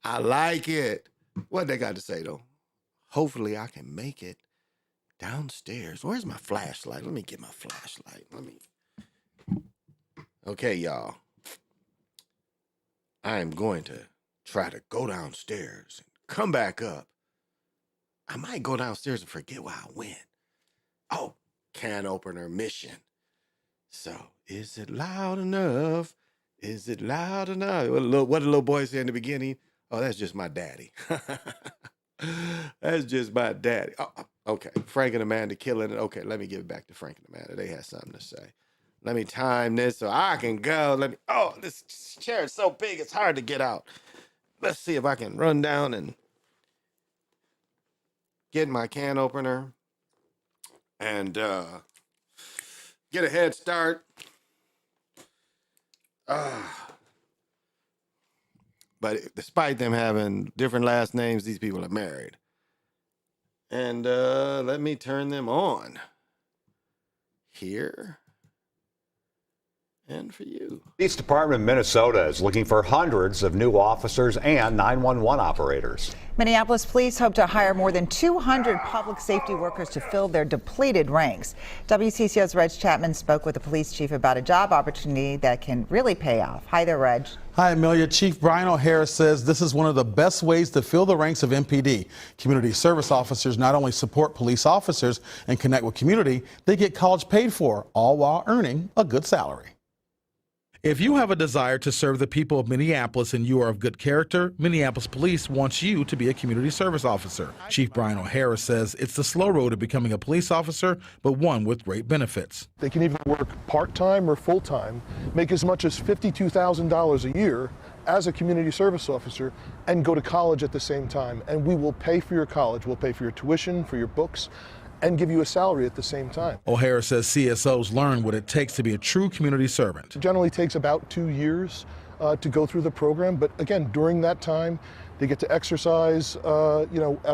I like it. What they got to say, though? Hopefully I can make it downstairs. Where's my flashlight? Let me get my flashlight. Okay, y'all. I am going to try to go downstairs and come back up. I might go downstairs and forget where I went. Oh, can opener mission. So, is it loud enough? Is it loud enough? What did little boy say in the beginning? Oh, that's just my daddy. That's just my daddy. Oh, okay, Frank and Amanda killing it. Okay, let me give it back to Frank and Amanda. They had something to say. Let me time this so I can go. This chair is so big, it's hard to get out. Let's see if I can run down and get my can opener and get a head start. But despite them having different last names, these people are married. And let me turn them on. Here. And for you. Police Department of Minnesota is looking for hundreds of new officers and 911 operators. Minneapolis police hope to hire more than 200 public safety workers to fill their depleted ranks. WCCO's Reg Chapman spoke with the police chief about a job opportunity that can really pay off. Hi there, Reg. Hi, Amelia. Chief Brian O'Hara says this is one of the best ways to fill the ranks of MPD. Community service officers not only support police officers and connect with community, they get college paid for, all while earning a good salary. If you have a desire to serve the people of Minneapolis and you are of good character, Minneapolis Police wants you to be a community service officer. Chief Brian O'Hara says it's the slow road to becoming a police officer, but one with great benefits. They can even work part-time or full-time, make as much as $52,000 a year as a community service officer, and go to college at the same time. And we will pay for your college. We'll pay for your tuition, for your books, and give you a salary at the same time. O'Hara says CSOs learn what it takes to be a true community servant. It generally takes about 2 years to go through the program, but again, during that time, they get to exercise, at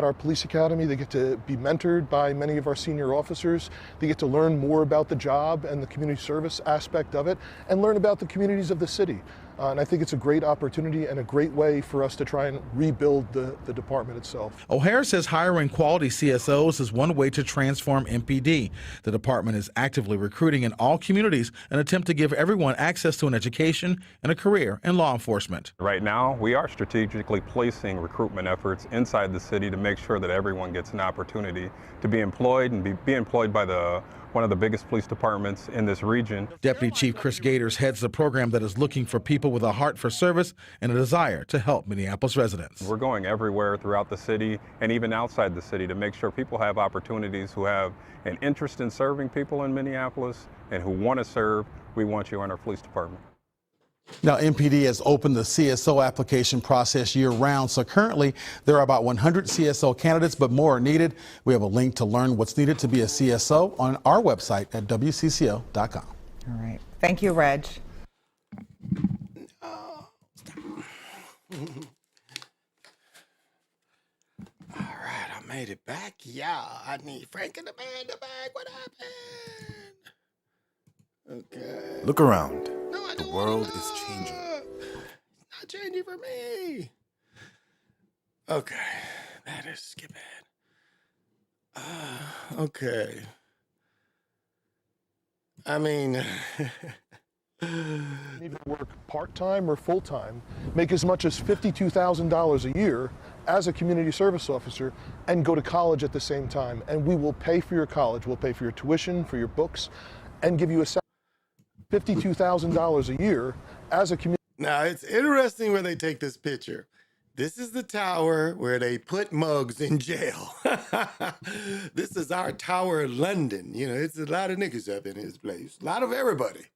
our police academy. They get to be mentored by many of our senior officers. They get to learn more about the job and the community service aspect of it, and learn about the communities of the city. And I think it's a great opportunity and a great way for us to try and rebuild the department itself. O'Hara says hiring quality CSOs is one way to transform MPD. The department is actively recruiting in all communities, an attempt to give everyone access to an education and a career in law enforcement. Right now, we are strategically placing recruitment efforts inside the city to make sure that everyone gets an opportunity to be employed and be employed by one of the biggest police departments in this region. Deputy Chief Chris Gators heads the program that is looking for people with a heart for service and a desire to help Minneapolis residents. We're going everywhere throughout the city and even outside the city to make sure people have opportunities who have an interest in serving people in Minneapolis and who want to serve. We want you in our police department. Now, MPD has opened the CSO application process year-round, so currently there are about 100 CSO candidates, but more are needed. We have a link to learn what's needed to be a CSO on our website at WCCO.com. All right. Thank you, Reg. All right, I made it back. Yeah, I need Frank and Amanda back. What happened? Okay. Look around. The world is changing. It's not changing for me. Okay. That is skip it. Okay. I mean, Even work part-time or full-time, make as much as $52,000 a year as a community service officer, and go to college at the same time. And we will pay for your college. We'll pay for your tuition, for your books, and give you a salary. $52,000 a year as a community. Now, it's interesting where they take this picture. This is the tower where they put mugs in jail. This is our Tower of London. You know, it's a lot of niggas up in his place. A lot of everybody.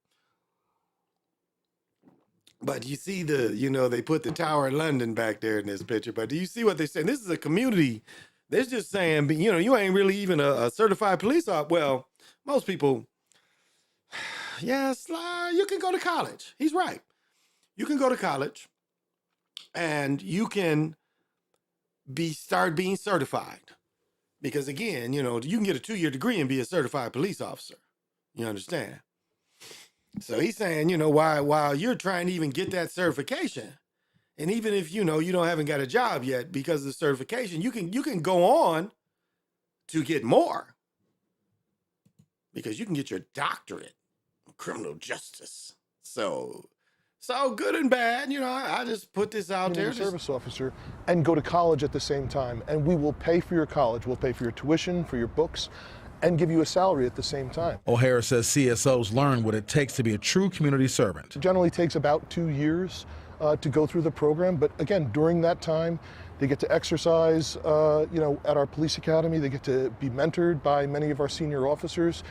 But you see they put the Tower of London back there in this picture. But do you see what they're saying? This is a community. They're just saying, you ain't really even a certified police officer. Well, most people, yes, you can go to college. He's right. You can go to college and you can start being certified. Because again, you can get a 2-year degree and be a certified police officer. You understand? So he's saying, while you're trying to even get that certification, and even if you haven't got a job yet because of the certification, you can go on to get more. Because you can get your doctorate in criminal justice. So good and bad, I just put this out there. Service officer and go to college at the same time. And we will pay for your college. We'll pay for your tuition, for your books, and give you a salary at the same time. O'Hara says CSOs learn what it takes to be a true community servant. It generally takes about 2 years to go through the program. But again, during that time, they get to exercise, at our police academy. They get to be mentored by many of our senior officers.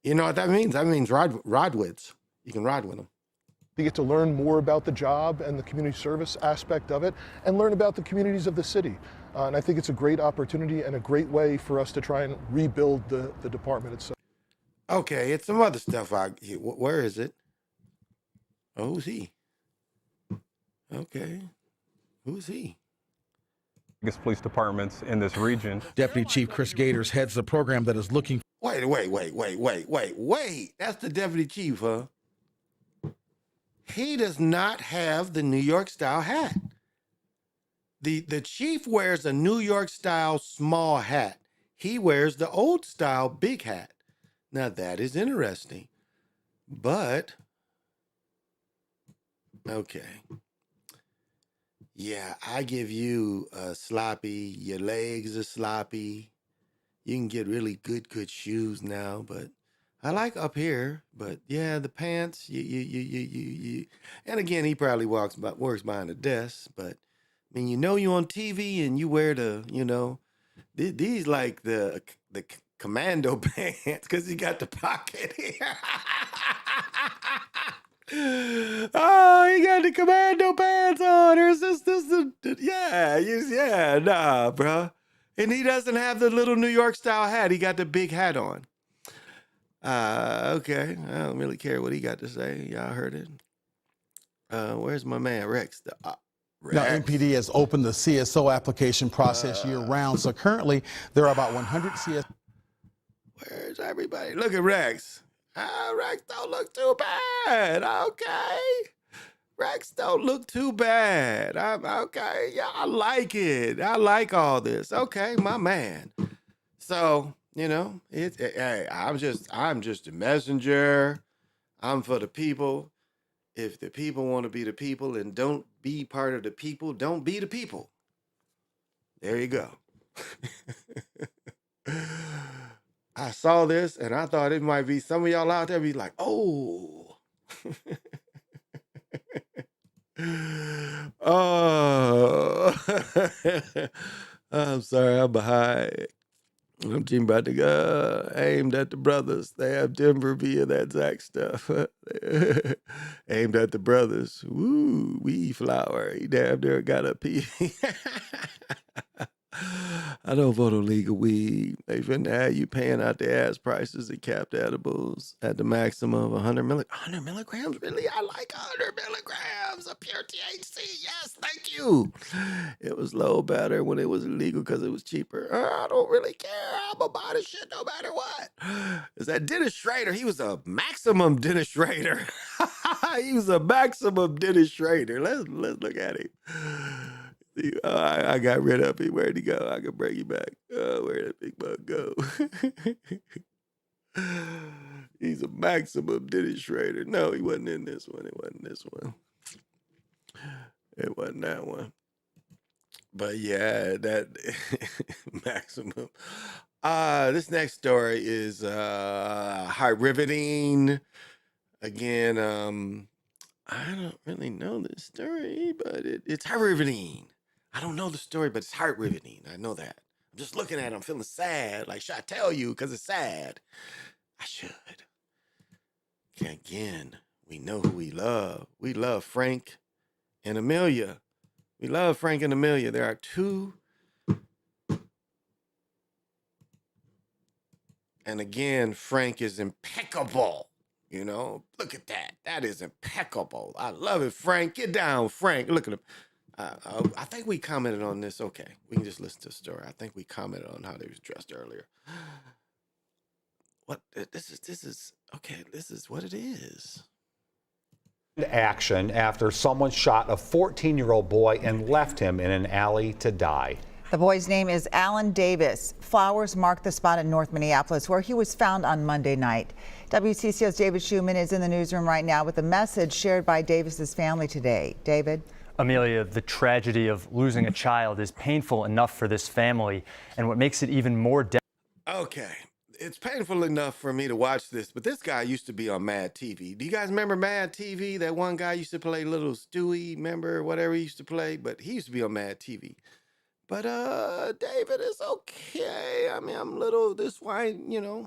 You know what that means? That means ride with. You can ride with them. They get to learn more about the job and the community service aspect of it and learn about the communities of the city. And I think it's a great opportunity and a great way for us to try and rebuild the department itself. Okay, it's some other stuff. Where is it? Oh, who's he? Okay. Who's he? Biggest police departments in this region. Deputy Chief Chris Gators heads the program that is looking. Wait. That's the deputy chief, huh? He does not have the New York style hat. The chief wears a New York style small hat. He wears the old style big hat. Now that is interesting. But, okay. Yeah, I give you a sloppy, your legs are sloppy. You can get really good shoes now, but I like up here, but yeah, the pants, you. And again, he probably works behind a desk, but I mean, you on TV and you wear these like the commando pants because he got the pocket here. Oh, he got the commando pants on. There's nah, bro. And he doesn't have the little New York style hat. He got the big hat on. Okay. I don't really care what he got to say. Y'all heard it. Where's my man Rex? Rex. Now, MPD has opened the CSO application process year-round. So currently, there are about 100 CSOs. Where's everybody? Look at Rex. Rex don't look too bad. Okay. Rex don't look too bad. I'm okay. Yeah, I like it. I like all this. Okay, my man. So, hey, I'm just a messenger. I'm for the people. If the people want to be the people and don't be part of the people, don't be the people. There you go. I saw this and I thought it might be some of y'all out there be like, oh. Oh. I'm sorry, I'm behind. I'm team about to go aimed at the brothers. They have Denver via that Zach stuff. Aimed at the brothers. Woo, weed flower. He damn near got a pee. I don't vote on legal weed. They finna have you paying out the ass prices and capped edibles at the maximum of 100 milligrams. Really? I like 100 milligrams of pure THC. Yes, thank you. It was low better when it was illegal because it was cheaper. I don't really care. I'm gonna buy this shit no matter what. Is that Dennis Schrader? He was a maximum Dennis Schrader. He was a maximum Dennis Schrader. Let's look at him. I got rid of him. Where'd he go? I can bring him back. Where'd that big bug go? He's a maximum Dennis Schrader. No, he wasn't in this one. It wasn't this one. It wasn't that one. But yeah, that maximum. This next story is high riveting. Again, I don't really know this story, but it's heart-riveting. I don't know the story, but it's heart-riveting. I know that. I'm just looking at it. I'm feeling sad. Like, should I tell you? Because it's sad. I should. Okay, again, we know who we love. We love Frank and Amelia. We love Frank and Amelia. There are two. And again, Frank is impeccable. You know, look at that. That is impeccable. I love it, Frank. Get down, Frank. Look at him. I think we commented on this. Okay, we can just listen to the story. I think we commented on how they was dressed earlier. What this is okay. This is what it is. Action after someone shot a 14-year-old boy and left him in an alley to die. The boy's name is Alan Davis. Flowers mark the spot in North Minneapolis where he was found on Monday night. WCCO's David Schuman is in the newsroom right now with a message shared by Davis's family today. David? Amelia, the tragedy of losing a child is painful enough for this family, and what makes it even more Okay, it's painful enough for me to watch this, but this guy used to be on Mad TV. Do you guys remember Mad TV? That one guy used to play Little Stewie, remember whatever he used to play? But he used to be on Mad TV. But David is okay. I mean, I'm little this wine, you know.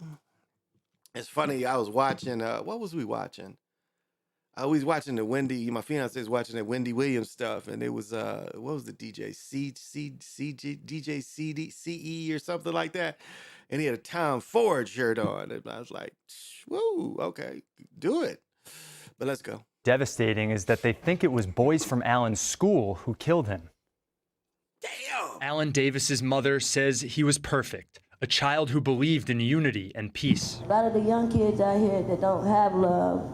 It's funny. I was watching. What was we watching? I was watching the Wendy. My fiance was watching the Wendy Williams stuff, and it was what was the DJ DJ CE or something like that, and he had a Tom Ford shirt on, and I was like, "Woo, okay, do it." But let's go. devastating is that they think it was boys from Alan's school who killed him. Alan Davis's mother says he was perfect, a child who believed in unity and peace. A lot of the young kids out here that don't have love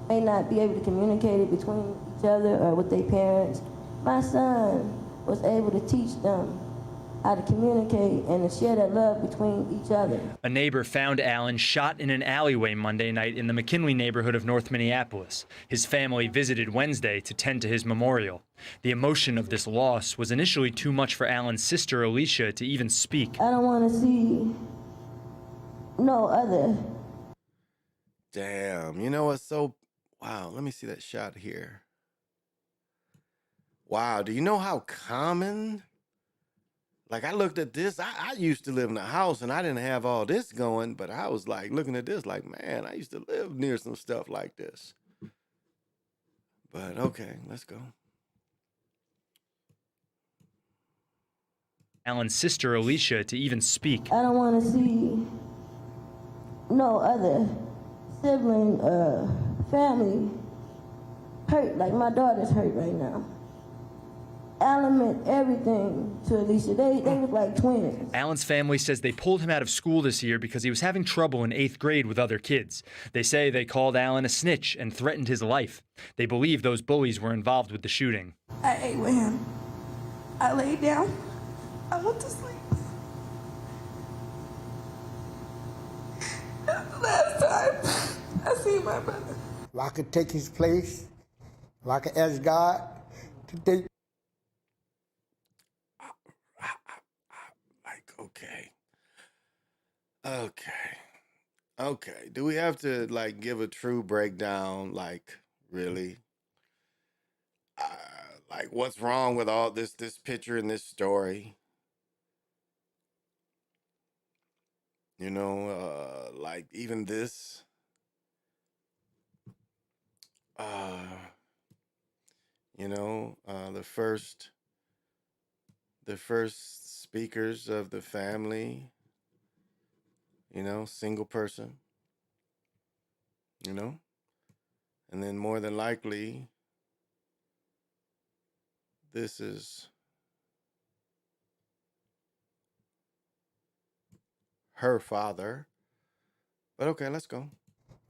may not be able to communicate it between each other or with their parents. My son was able to teach them how to communicate and to share that love between each other. A neighbor found Alan shot in an alleyway Monday night in the McKinley neighborhood of North Minneapolis. His family visited Wednesday to tend to his memorial. The emotion of this loss was initially too much for Alan's sister Alicia to even speak. I don't want to see no other. Damn, you know what's so, wow, let me see that shot here. Wow, do you know how common? Like, I looked at this, I used to live in a house and I didn't have all this going, but I was like looking at this like, man, I used to live near some stuff like this. But okay, let's go. Alan's sister Alicia to even speak. I don't want to see no other sibling or family hurt like my daughter's hurt right now. Alan meant everything to Alicia. They look like twins. Alan's family says they pulled him out of school this year because he was having trouble in 8th grade with other kids. They say they called Alan a snitch and threatened his life. They believe those bullies were involved with the shooting. I ate with him. I laid down. I went to sleep. That's the last time I see my brother. If I could take his place, if I could ask God to take. Okay. Do we have to like give a true breakdown? Like, really? Like, what's wrong with all this picture and this story? You know, like even this. You know, the first speakers of the family. You know, single person, you know, and then more than likely, this is her father. But okay, let's go.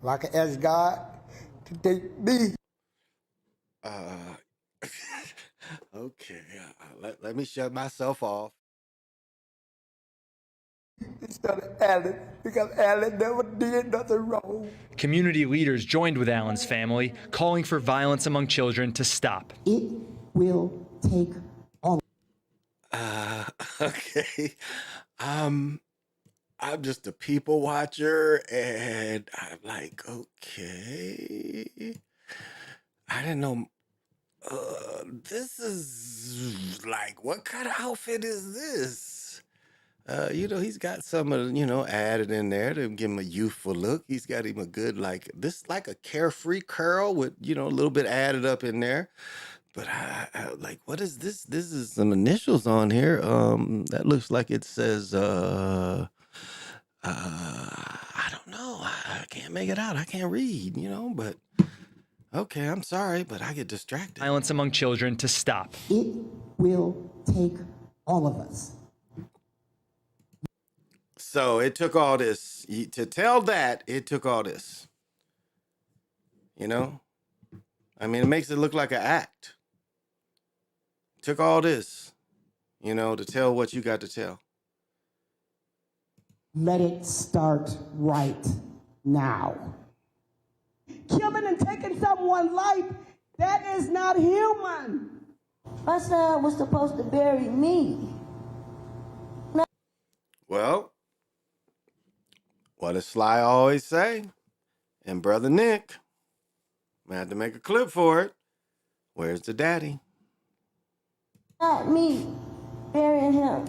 If I could ask God to take me. Okay, let me shut myself off. Instead of Alan, because Alan never did nothing wrong. Community leaders joined with Alan's family, calling for violence among children to stop. It will take all. Okay. I'm just a people watcher, and I'm like, okay. I didn't know. This is like, what kind of outfit is this? He's got some of, added in there to give him a youthful look. He's got him a good, like a carefree curl with, a little bit added up in there. But like, what is this? This is some initials on here. That looks like it says, I don't know. I can't make it out. I can't read, but okay, I'm sorry, but I get distracted. Violence among children to stop. It will take all of us. So it took all this. To tell that, it took all this. I mean, it makes it look like an act. Took all this, to tell what you got to tell. Let it start right now. Killing and taking someone's life, that is not human. My son was supposed to bury me. Well, what does Sly always say? And Brother Nick, I had to make a clip for it. Where's the daddy? Not me burying him.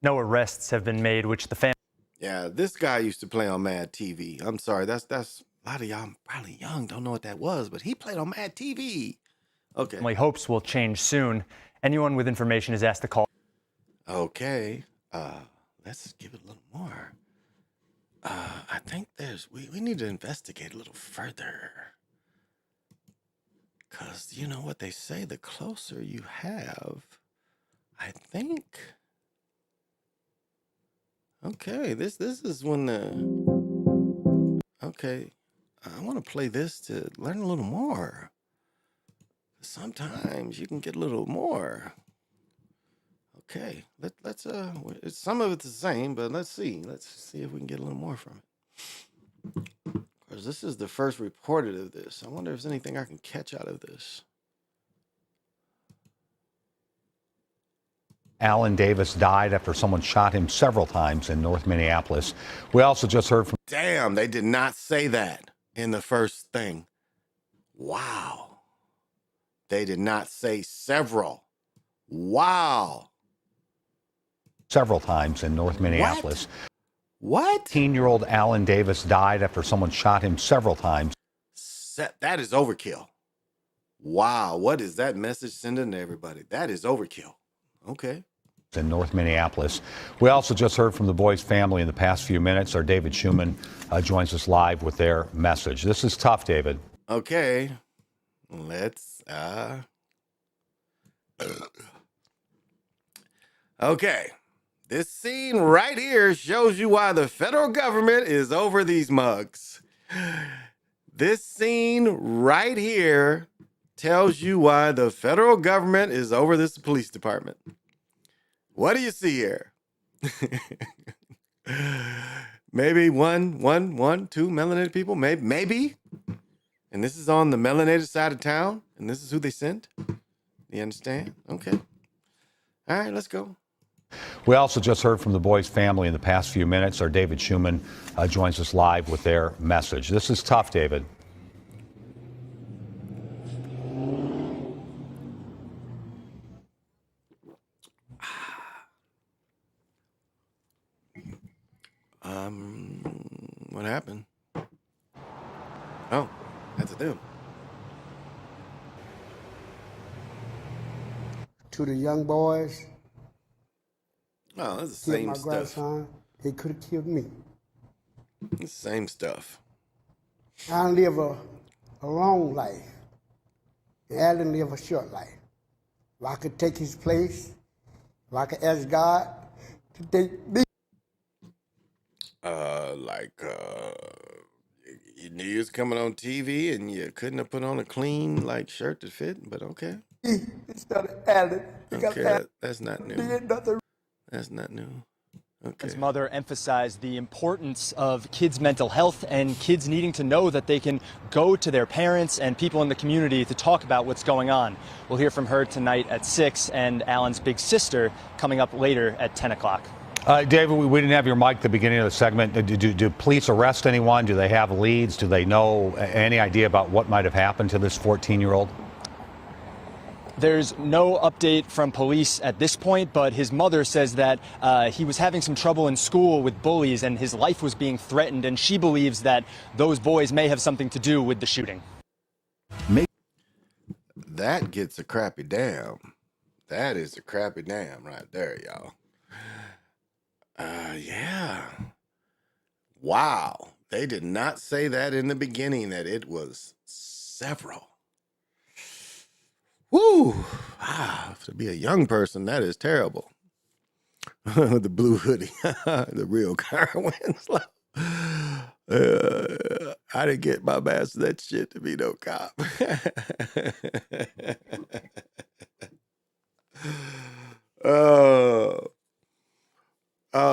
No arrests have been made, which the family. Yeah, this guy used to play on Mad TV. I'm sorry, that's a lot of y'all probably young, don't know what that was, but he played on Mad TV. Okay. Family hopes will change soon. Anyone with information is asked to call. Okay. Let's give it a little more. I think we need to investigate a little further. Because you know what they say, the closer you have, I think. Okay, this is when okay, I want to play this to learn a little more. Sometimes you can get a little more. Okay, let's some of it's the same, but let's see if we can get a little more from it. Because this is the first reported of this. I wonder if there's anything I can catch out of this. Alan Davis died after someone shot him several times in North Minneapolis. We also just heard from. Damn, they did not say that in the first thing. Wow. They did not say several. Wow. Several times in North Minneapolis. What? 18-year-old Alan Davis died after someone shot him several times. That is overkill. Wow. What is that message sending to everybody? That is overkill. Okay. In North Minneapolis. We also just heard from the boy's family in the past few minutes. Our David Schumann joins us live with their message. This is tough, David. Okay. Let's, okay. This scene right here shows you why the federal government is over these mugs. This scene right here tells you why the federal government is over this police department. What do you see here? Maybe one, two melanated people, maybe. And this is on the melanated side of town, and this is who they sent. You understand? Okay. All right, let's go. We also just heard from the boy's family in the past few minutes. Our David Schumann joins us live with their message. This is tough, David. What happened? Oh, that's them. To the young boys, Oh, that's the killed same my stuff. grandson, they could have killed me. It's the same stuff. I live a long life. Alan live a short life. If I could take his place, if I could ask God to take me. You knew you was coming on TV and you couldn't have put on a clean shirt to fit, but okay. Instead of Alan, Okay, that's not new. That's not new. Okay. His mother emphasized the importance of kids' mental health and kids needing to know that they can go to their parents and people in the community to talk about what's going on. We'll hear from her tonight at 6 and Alan's big sister coming up later at 10 o'clock. David, we didn't have your mic at the beginning of the segment. Do police arrest anyone? Do they have leads? Do they know any idea about what might have happened to this 14-year-old? There's no update from police at this point, but his mother says that he was having some trouble in school with bullies and his life was being threatened, and she believes that those boys may have something to do with the shooting. That gets a crappy damn. That is a crappy damn right there, y'all. Yeah. Wow. They did not say that in the beginning, that it was several. Woo! To be a young person, that is terrible. The blue hoodie, the real car Winslow. I didn't get my master that shit to be no cop.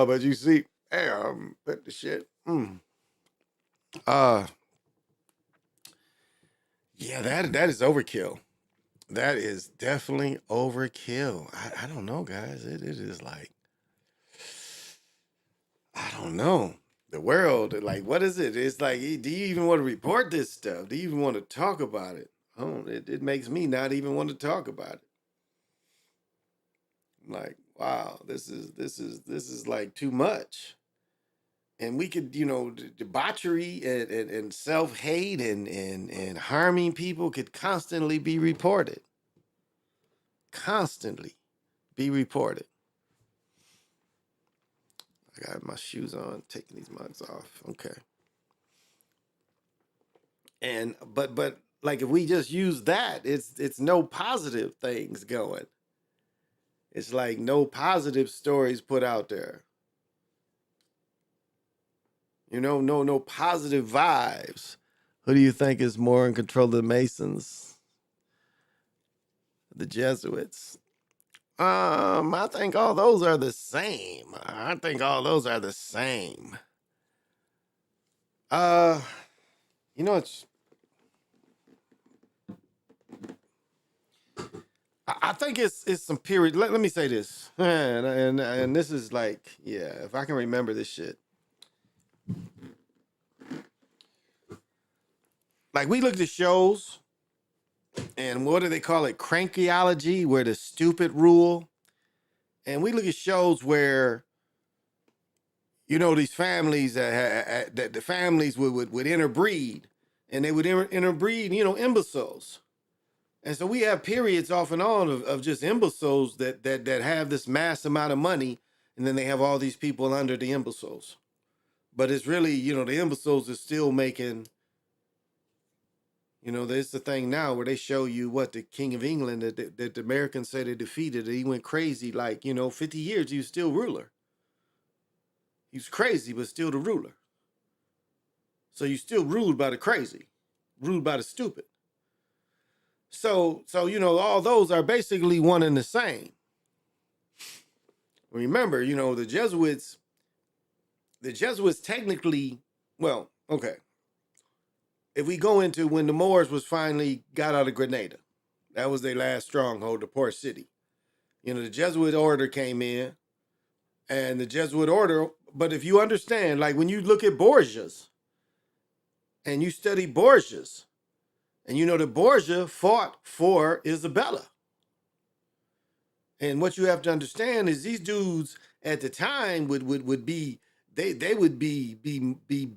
But you see, put the shit. Yeah, that is overkill. That is definitely overkill. I don't know, guys. It is like, I don't know. The world, like, what is it? It's like, do you even want to report this stuff? Do you even want to talk about it? It makes me not even want to talk about it. I'm like, wow, this is like too much. And we could, debauchery and self-hate and harming people could constantly be reported. Constantly be reported. I got my shoes on, taking these mugs off. Okay. And but like, if we just use that, it's no positive things going. It's like no positive stories put out there. No positive vibes. Who do you think is more in control of the Masons? The Jesuits? I think all those are the same. It's. I think it's some period. Let me say this, and this is like, yeah, if I can remember this shit. Like, we look at shows, and what do they call it? Crankyology, where the stupid rule. And we look at shows where, these families that the families would interbreed, and they would interbreed, imbeciles. And so we have periods off and on of just imbeciles that have this mass amount of money, and then they have all these people under the imbeciles. But it's really, the imbeciles is still making, there's the thing now where they show you what the King of England that the Americans say they defeated, that he went crazy, like, 50 years, he was still ruler. He was crazy, but still the ruler. So you still ruled by the crazy, ruled by the stupid. So all those are basically one and the same. Remember, the Jesuits technically, well, okay. If we go into when the Moors was finally got out of Grenada, that was their last stronghold, the port city. The Jesuit order came in, and the Jesuit order, but if you understand, like when you look at Borgias, and you study Borgias, and that Borgia fought for Isabella. And what you have to understand is these dudes at the time would be, they would be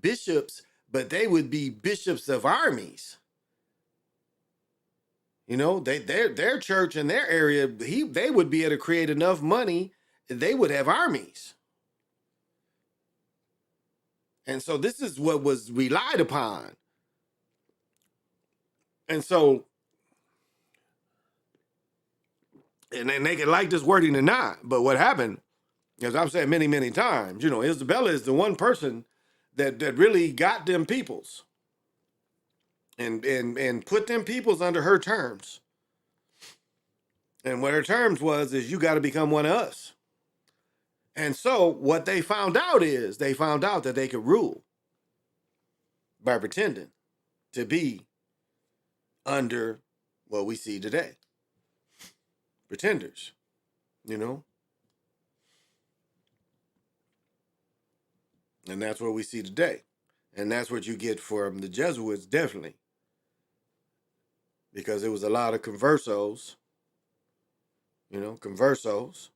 bishops, but they would be bishops of armies. Their church in their area, they would be able to create enough money, they would have armies. And so this is what was relied upon. And so, and then they can like this wording or not, but what happened, as I've said many, many times, Isabella is the one person that really got them peoples and put them peoples under her terms. And what her terms is you got to become one of us. And so what they found out that they could rule by pretending to be under what we see today. Pretenders, And that's what we see today. And that's what you get from the Jesuits, definitely. Because it was a lot of conversos, conversos,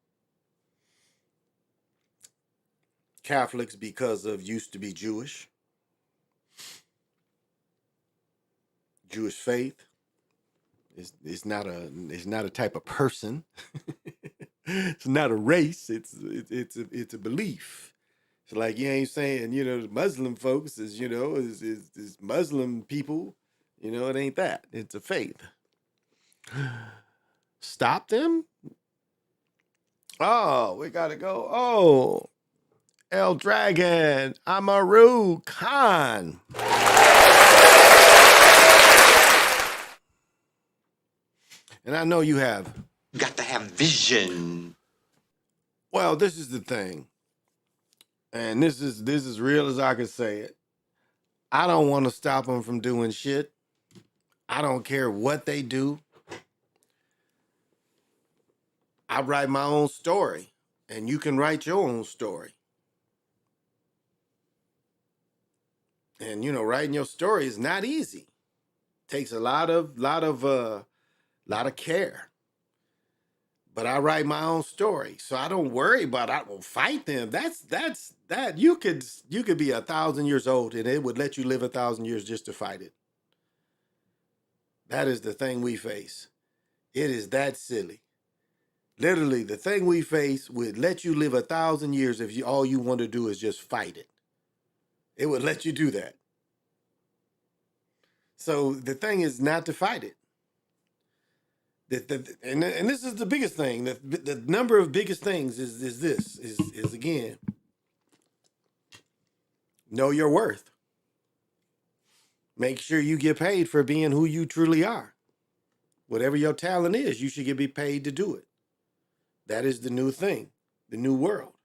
Catholics because of used to be Jewish faith. It's not a type of person. It's not a race. It's a belief. It's like you ain't saying the Muslim folks is Muslim people. It ain't that. It's a faith. Stop them? Oh, we gotta go. Oh, El Dragon, Amaru Khan. And I know you have. Got to have vision. Well, this is the thing. And this is real as I can say it. I don't want to stop them from doing shit. I don't care what they do. I write my own story, and you can write your own story. And writing your story is not easy. Takes a lot of care. But I write my own story, so I don't worry about I will fight them. That's you could be 1,000 years old and it would let you live 1,000 years just to fight it. That is the thing we face. It is that silly. Literally, the thing we face would let you live 1,000 years if all you want to do is just fight it. It would let you do that. So the thing is not to fight it. And this is the biggest thing. The number of biggest things is again, know your worth. Make sure you get paid for being who you truly are. Whatever your talent is, you should be paid to do it. That is the new thing, the new world.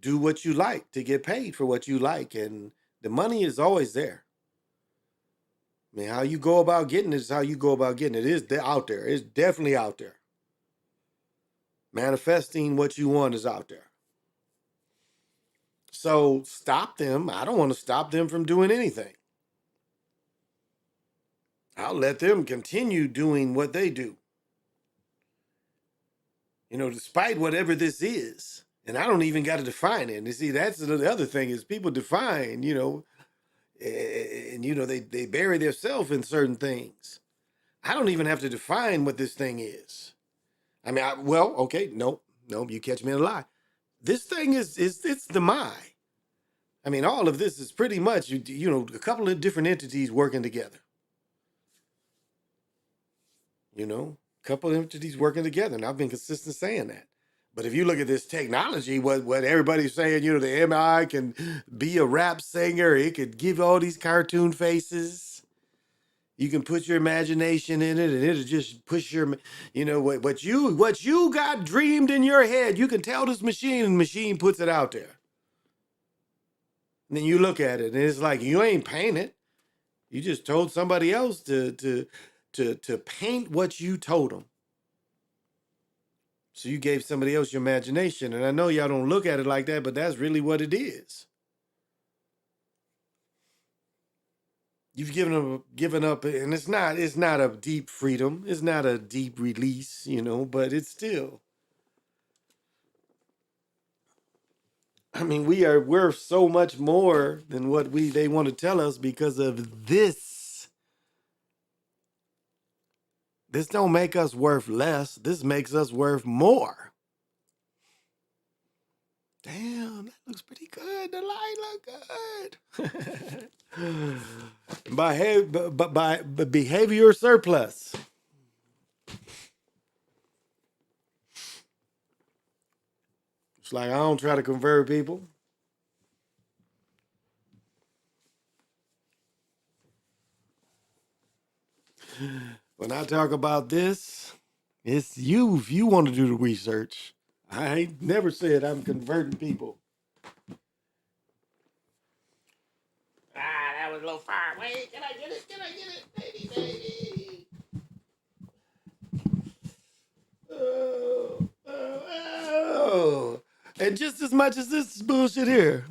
Do what you like to get paid for what you like, and the money is always there. I mean, how you go about getting it is how you go about getting it. It is out there. It's definitely out there. Manifesting what you want is out there. So stop them. I don't want to stop them from doing anything. I'll let them continue doing what they do. Despite whatever this is. And I don't even got to define it. And see, that's the other thing is people define, and they bury themselves in certain things. I don't even have to define what this thing is. I mean, okay, nope, you catch me in a lie. This thing it's the mind. I mean, all of this is pretty much, a couple of different entities working together. A couple of entities working together. And I've been consistent saying that. But if you look at this technology, what everybody's saying, the MI can be a rap singer. It could give all these cartoon faces. You can put your imagination in it, and it'll just push your, what you got dreamed in your head. You can tell this machine, and the machine puts it out there. And then you look at it, and it's like you ain't paint it. You just told somebody else to paint what you told them. So you gave somebody else your imagination. And I know y'all don't look at it like that, but that's really what it is. You've given up, and it's not a deep freedom. It's not a deep release, but it's still. I mean, we're so much more than what they want to tell us because of this. This don't make us worth less. This makes us worth more. Damn, that looks pretty good. The light look good. by behavior surplus. It's like I don't try to convert people. When I talk about this, it's you if you want to do the research. I ain't never said I'm converting people. That was a little far away. Can I get it? Baby. Oh. And just as much as this bullshit here.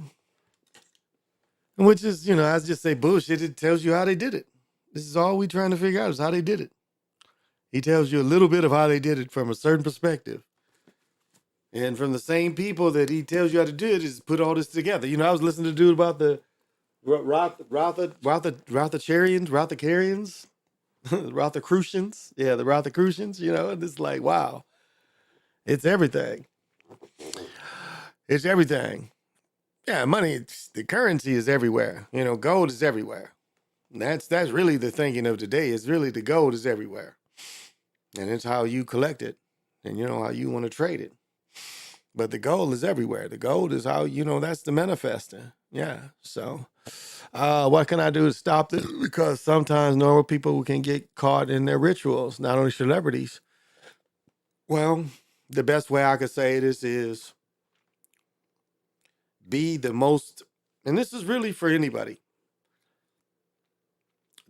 which is, I just say bullshit. It tells you how they did it. This is all we trying to figure out is how they did it. He tells you a little bit of how they did it from a certain perspective. And from the same people that he tells you how to do it is put all this together. I was listening to a dude about the Rothacharians, Rothrocrucians. Yeah, the Rothrocrucians, and it's like, wow, it's everything. It's everything. Yeah, money, the currency is everywhere. Gold is everywhere. And that's really the thinking of today. Is really the gold is everywhere. And it's how you collect it and how you want to trade it. But the gold is everywhere. The gold is how, that's the manifesting. Yeah. So what can I do to stop this? Because sometimes normal people can get caught in their rituals, not only celebrities. Well, the best way I could say this is be the most, and this is really for anybody,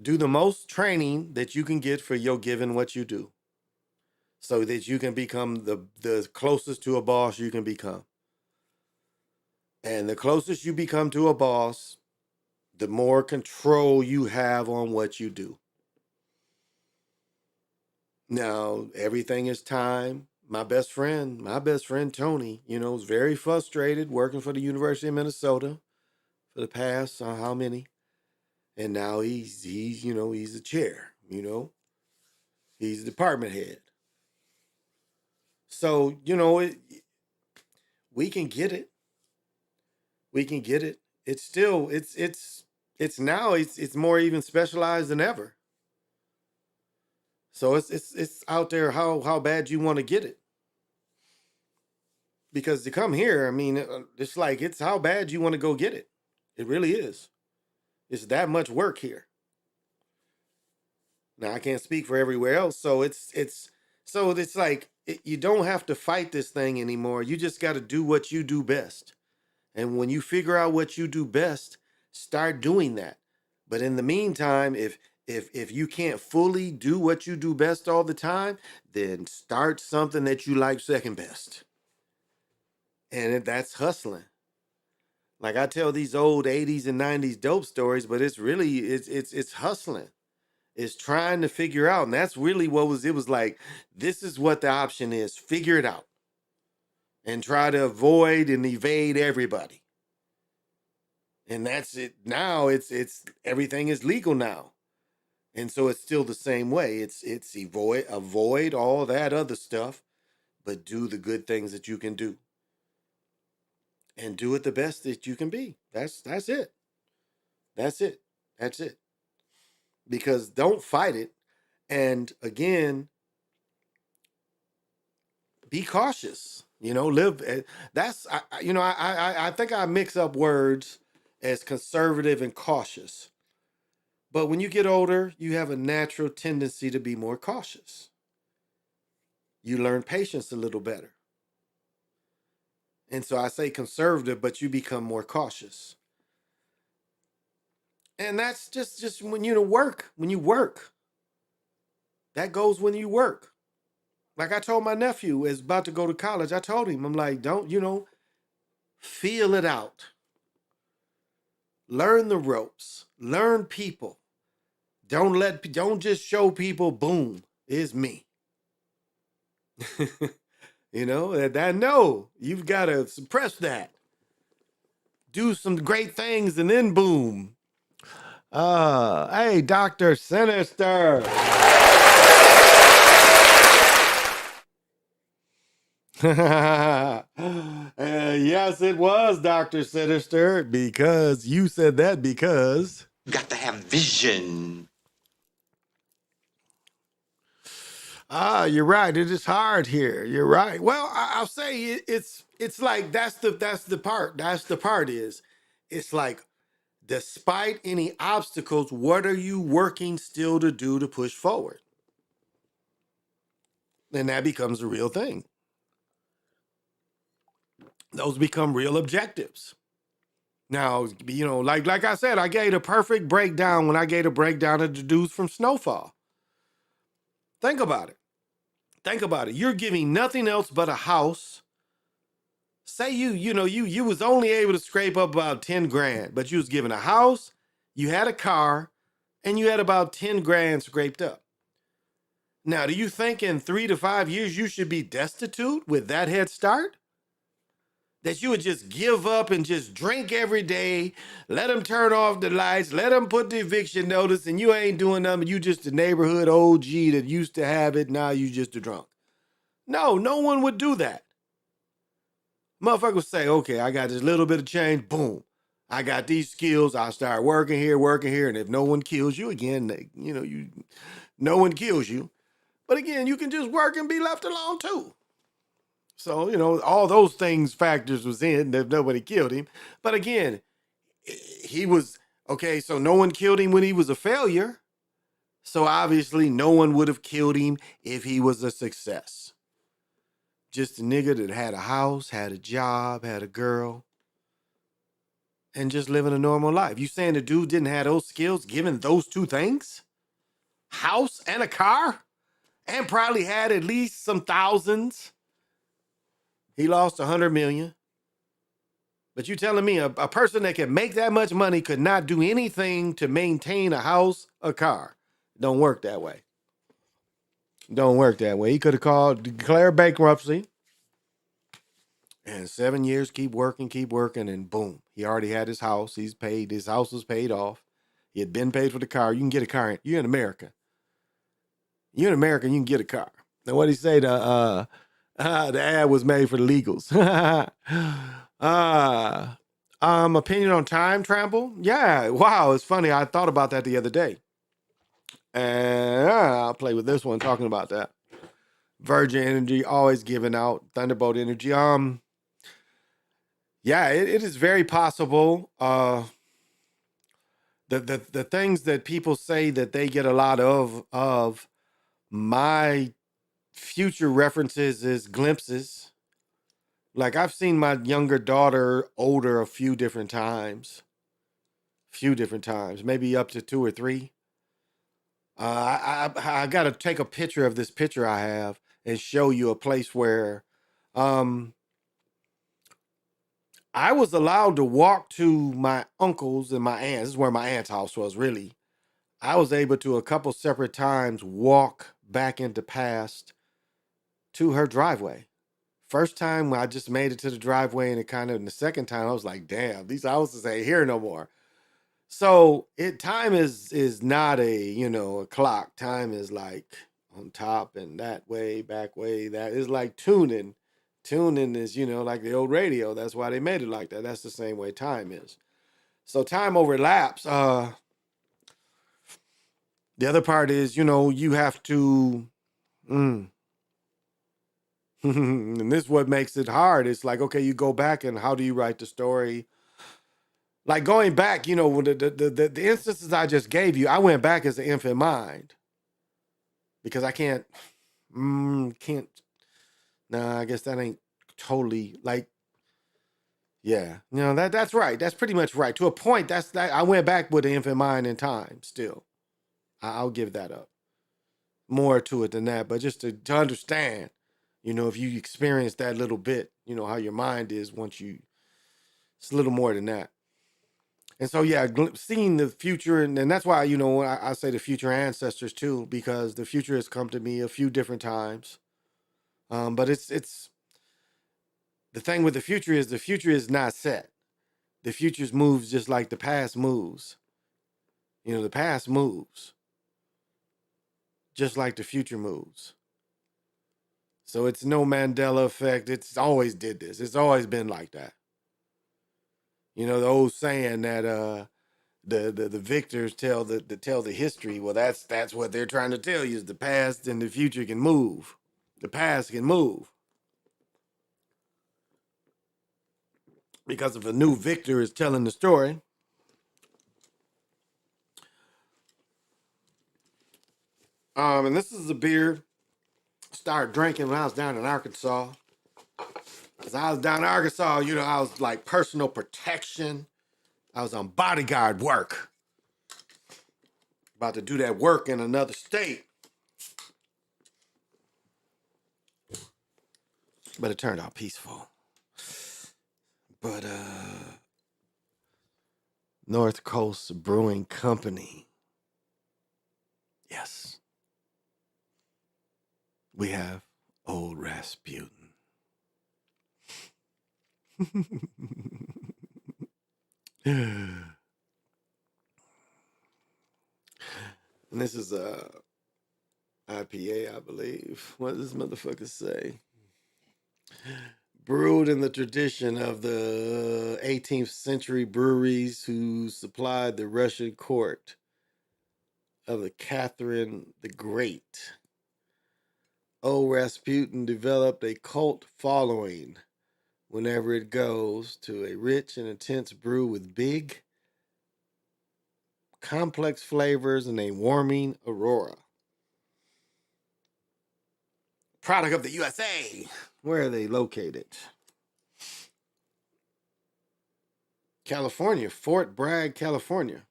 do the most training that you can get for your given what you do so that you can become the closest to a boss you can become. And the closest you become to a boss, the more control you have on what you do. Now, everything is time. My best friend Tony, was very frustrated working for the University of Minnesota for the past how many? And now he's a chair, he's a department head. So, we can get it. We can get it. It's still, it's now, it's more even specialized than ever. So it's out there how bad you want to get it. Because to come here, I mean, it's like, it's how bad you want to go get it. It really is. It's that much work here. Now I can't speak for everywhere else, so it's like you don't have to fight this thing anymore. You just got to do what you do best. And when you figure out what you do best, start doing that. But in the meantime, if you can't fully do what you do best all the time, then start something that you like second best. And that's hustling. Like I tell these old 80s and 90s dope stories, but it's really it's hustling. It's trying to figure out. And that's really it was like, this is what the option is. Figure it out. And try to avoid and evade everybody. And that's it. Now it's everything is legal now. And so it's still the same way. It's avoid all that other stuff, but do the good things that you can do. And do it the best that you can be. That's it. That's it. That's it. Because don't fight it. And again, be cautious. Live. That's I think I mix up words as conservative and cautious. But when you get older, you have a natural tendency to be more cautious. You learn patience a little better. And so I say conservative, but you become more cautious. And that's just when you work. When you work. That goes when you work. Like I told my nephew is about to go to college. I told him, I'm like, don't, feel it out. Learn the ropes. Learn people. Don't just show people, boom, it's me. No, you've got to suppress that. Do some great things and then boom. Hey, Dr. Sinister. Yes, it was Dr. Sinister, because you said that because... You got to have vision. You're right. It is hard here. You're right. Well, I'll say it's like that's the part. That's the part is it's like, despite any obstacles, what are you working still to do to push forward? And that becomes a real thing. Those become real objectives. Now, like I said, I gave a perfect breakdown when I gave a breakdown of the dudes from Snowfall. Think about it. Think about it. You're giving nothing else but a house, say you was only able to scrape up about 10 grand, but you was given a house, you had a car, and you had about 10 grand scraped up. Now, do you think in 3 to 5 years you should be destitute with that head start? That you would just give up and just drink every day, let them turn off the lights, let them put the eviction notice, and you ain't doing nothing. You just a neighborhood OG that used to have it. Now you just a drunk. No, no one would do that. Motherfucker would say, okay, I got this little bit of change. Boom. I got these skills. I'll start working here. And if no one kills you, again, no one kills you. But again, you can just work and be left alone too. So, all those things factors was in if nobody killed him. But again, he was, okay, so no one killed him when he was a failure. So obviously no one would have killed him if he was a success. Just a nigga that had a house, had a job, had a girl, and just living a normal life. You saying the dude didn't have those skills given those two things? House and a car? And probably had at least some thousands. He lost 100 million. But you telling me a person that can make that much money could not do anything to maintain a house, a car? Don't work that way. Don't work that way. He could have declared bankruptcy. And 7 years, keep working, and boom. He already had his house. He's paid. His house was paid off. He had been paid for the car. You can get a car. You're in America. You're in America, you can get a car. Now, what did he say? The ad was made for the legals. Opinion on time travel? Yeah, wow, it's funny. I thought about that the other day. And I'll play with this one talking about that. Virgin Energy always giving out Thunderbolt Energy. Yeah, it is very possible. The things that people say that they get a lot of my future references is glimpses. Like I've seen my younger daughter older a few different times, maybe up to 2 or 3. I got to take a picture of this picture I have and show you a place where I was allowed to walk to my uncles and my aunts. This is where my aunt's house was really. I was able to a couple separate times walk back into past to her driveway. First time I just made it to the driveway and the second time I was like, damn, these houses ain't here no more. So time is not a clock. Time is like on top and that way, back way. That is like tuning. Tuning is, like the old radio. That's why they made it like that. That's the same way time is. So time overlaps. The other part is, you have to, and this is what makes it hard. It's like, okay, you go back and how do you write the story? Like going back, the instances I just gave you, I went back as an infant mind because I can't, nah, I guess that ain't totally like, yeah, that's right. That's pretty much right. To a point, I went back with the infant mind in time still. I'll give that up. More to it than that, but just to understand, if you experience that little bit, how your mind is it's a little more than that. And so, yeah, seeing the future, and that's why, I say the future ancestors too, because the future has come to me a few different times. But it's the thing with the future is not set. The future moves just like the past moves. The past moves just like the future moves. So it's no Mandela effect. It's always did this. It's always been like that. The old saying that the victors tell the history. Well, that's what they're trying to tell you is the past and the future can move. The past can move. Because if a new victor is telling the story, and this is a beer I started drinking when I was down in Arkansas. As I was down in Arkansas, I was like personal protection. I was on bodyguard work. About to do that work in another state. But it turned out peaceful. But North Coast Brewing Company. Yes. We have Old Rasputin. And this is a IPA, I believe. What does this motherfucker say? Brewed in the tradition of the 18th century breweries who supplied the Russian court of the Catherine the Great. Old Rasputin developed a cult following whenever it goes to a rich and intense brew with big, complex flavors and a warming aurora. Product of the USA. Where are they located? California, Fort Bragg, California.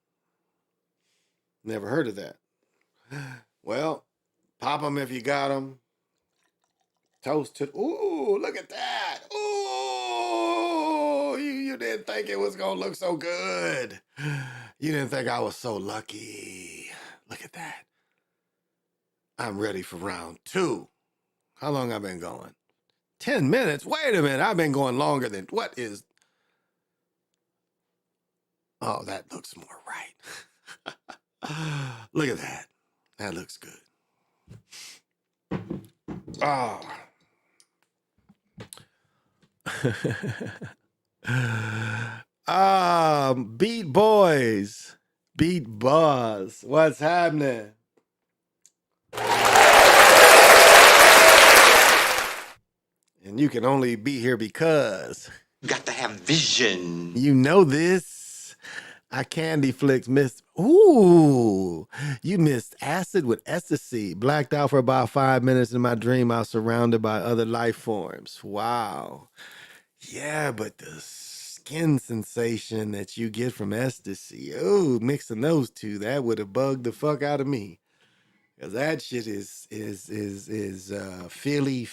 Never heard of that. Well, pop them if you got them. Toast to. Ooh, look at that. Ooh, you didn't think it was going to look so good. You didn't think I was so lucky. Look at that. I'm ready for round 2. How long have I been going? 10 minutes? Wait a minute. I've been going longer than. What is. Oh, that looks more right. Look at that. That looks good. Oh. Beat Boys. Beat Buzz. What's happening? And you can only be here because Got to have vision. you know this. I Candy Flicks missed. Ooh, you missed Acid with Ecstasy. Blacked out for about 5 minutes in my dream. I was surrounded by other life forms. Wow. Yeah, but the skin sensation that you get from ecstasy, oh, mixing those two, that would have bugged the fuck out of me. Cause that shit is Philly.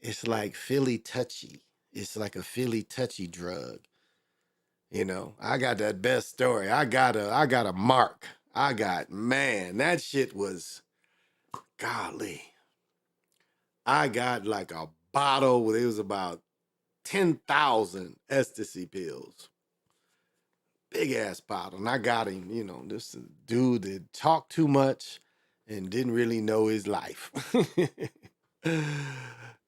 It's like Philly touchy. It's like a Philly touchy drug. You know, I got that best story. I got a mark. Man, that shit was golly. I got like a bottle where it was about 10,000 ecstasy pills. Big ass bottle. And I got him, you know, this dude that talked too much and didn't really know his life.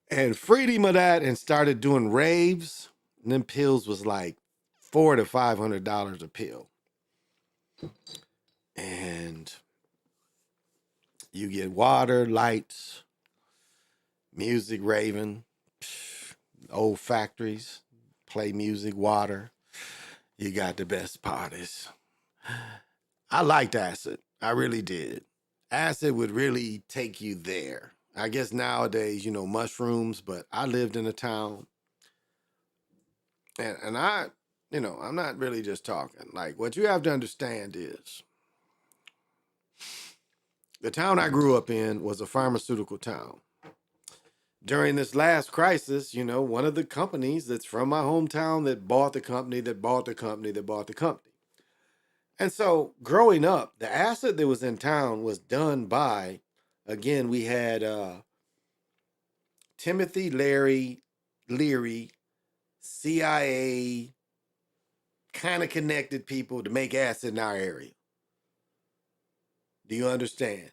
And freed him of that and started doing raves. And them pills was like $400 to $500 a pill. And you get water, lights, music, raving, old factories, play music, water. You got the best parties. I liked acid. I really did. Acid would really take you there. I guess nowadays, you know, mushrooms, but I lived in a town and I, you know, I'm not really just talking. Like, what you have to understand is the town I grew up in was a pharmaceutical town. During this last crisis, you know, one of the companies that's from my hometown that bought the company, that bought the company, that bought the company. And so growing up, the acid that was in town was done by, again, we had Timothy Leary, CIA, kind of connected people to make acid in our area. Do you understand?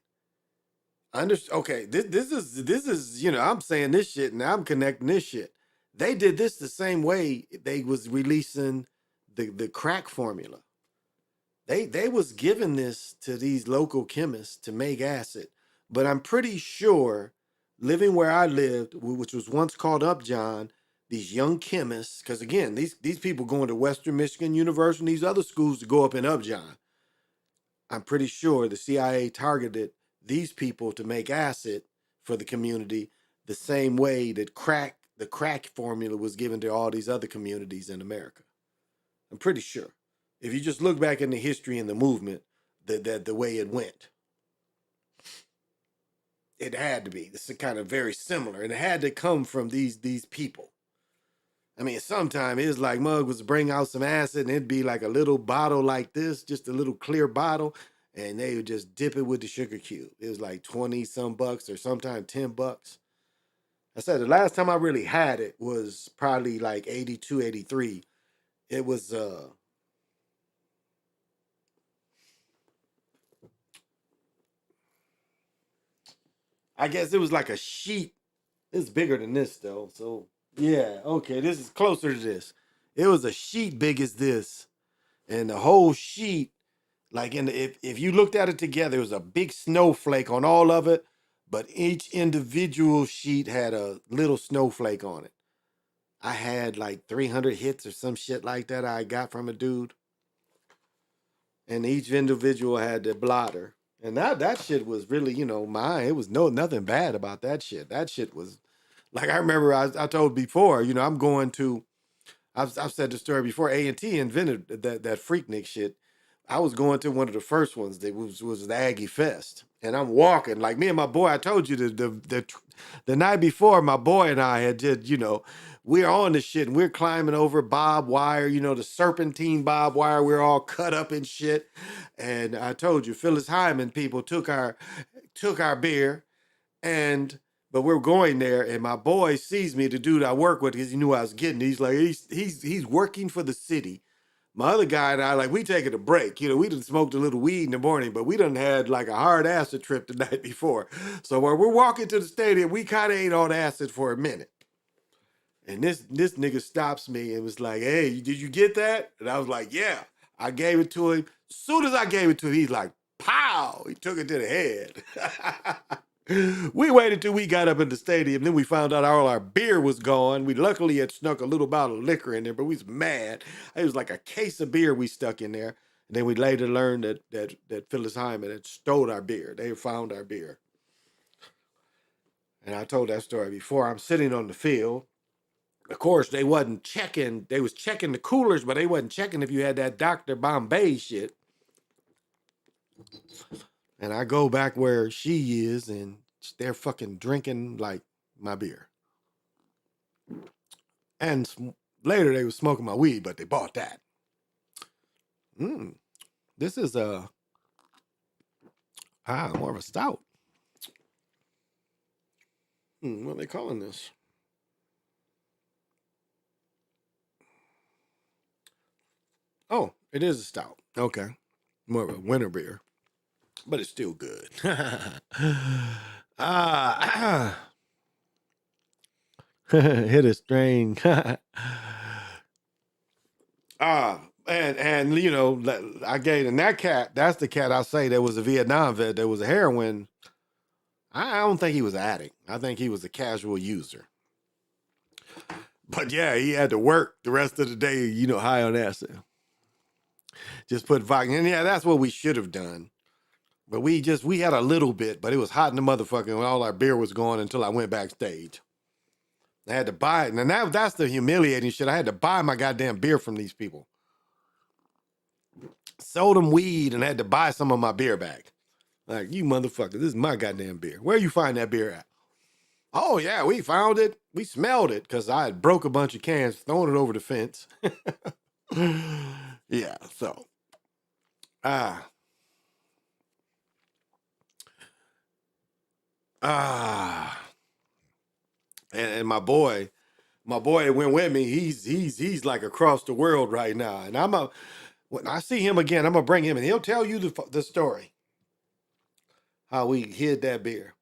Okay, this is, you know, I'm saying this shit and I'm connecting this shit. They did this the same way they was releasing the crack formula. They was giving this to these local chemists to make acid. But I'm pretty sure living where I lived, which was once called Upjohn, these young chemists, because again, these people going to Western Michigan University and these other schools to go up in Upjohn. I'm pretty sure the CIA targeted these people to make acid for the community the same way that the crack formula was given to all these other communities in America. I'm pretty sure. If you just look back in the history and the movement, the way it went. It had to be. This is kind of very similar, and it had to come from these people. I mean, sometimes it's like Mug was bring out some acid, and it'd be like a little bottle like this, just a little clear bottle, and they would just dip it with the sugar cube. It was like 20 some bucks, or sometimes $10. I said the last time I really had it was probably like 82, 83. It was I guess it was like a sheet. It's bigger than this though. So yeah, okay, this is closer to this. It was a sheet big as this, and the whole sheet, like if you looked at it together, it was a big snowflake on all of it, but each individual sheet had a little snowflake on it. I had like 300 hits or some shit like that I got from a dude. And each individual had their blotter. And that shit was really, mine. It was nothing bad about that shit. That shit was like I remember I told before, I'm going to I've said the story before. A&T invented that Freaknik shit. I was going to one of the first ones that was the Aggie Fest, and I'm walking like me and my boy. I told you the night before, my boy and I had did we're on the shit and we're climbing over barbed wire, the serpentine barbed wire. We're all cut up and shit, and I told you Phyllis Hyman people took our beer, and but we're going there, and my boy sees me, the dude I work with, because he knew I was getting. He's like, he's working for the city. My other guy and I, like, we taking a break. We done smoked a little weed in the morning, but we done had like a hard acid trip the night before. So when we're walking to the stadium, we kind of ate on acid for a minute. And this nigga stops me and was like, "Hey, did you get that?" And I was like, "Yeah." I gave it to him. Soon as I gave it to him, he's like, "Pow!" He took it to the head. We waited till we got up in the stadium. Then we found out all our beer was gone. We luckily had snuck a little bottle of liquor in there, but we was mad. It was like a case of beer we stuck in there. And then we later learned that Phyllis Hyman had stole our beer. They found our beer. And I told that story before. I'm sitting on the field. Of course, they wasn't checking. They was checking the coolers, but they wasn't checking if you had that Dr. Bombay shit. And I go back where she is, and they're fucking drinking like my beer. And later they was smoking my weed, but they bought that. This is more of a stout. What are they calling this? Oh, it is a stout. Okay. More of a winter beer, but it's still good. Hit a string. And I gave, and that cat, that's the cat I say that was a Vietnam vet, that was a heroin. I don't think he was an addict. I think he was a casual user. But yeah, he had to work the rest of the day, high on acid. Just put vodka. And yeah, that's what we should have done. But we had a little bit, but it was hot in the motherfucking when all our beer was gone until I went backstage. I had to buy it. And that's the humiliating shit. I had to buy my goddamn beer from these people. Sold them weed and had to buy some of my beer back. Like, you motherfucker, this is my goddamn beer. Where you find that beer at? Oh, yeah, we found it. We smelled it because I had broke a bunch of cans, thrown it over the fence. Yeah, so. And my boy that went with me, he's like across the world right now. And when I see him again, I'm gonna bring him and he'll tell you the story. How we hid that beer.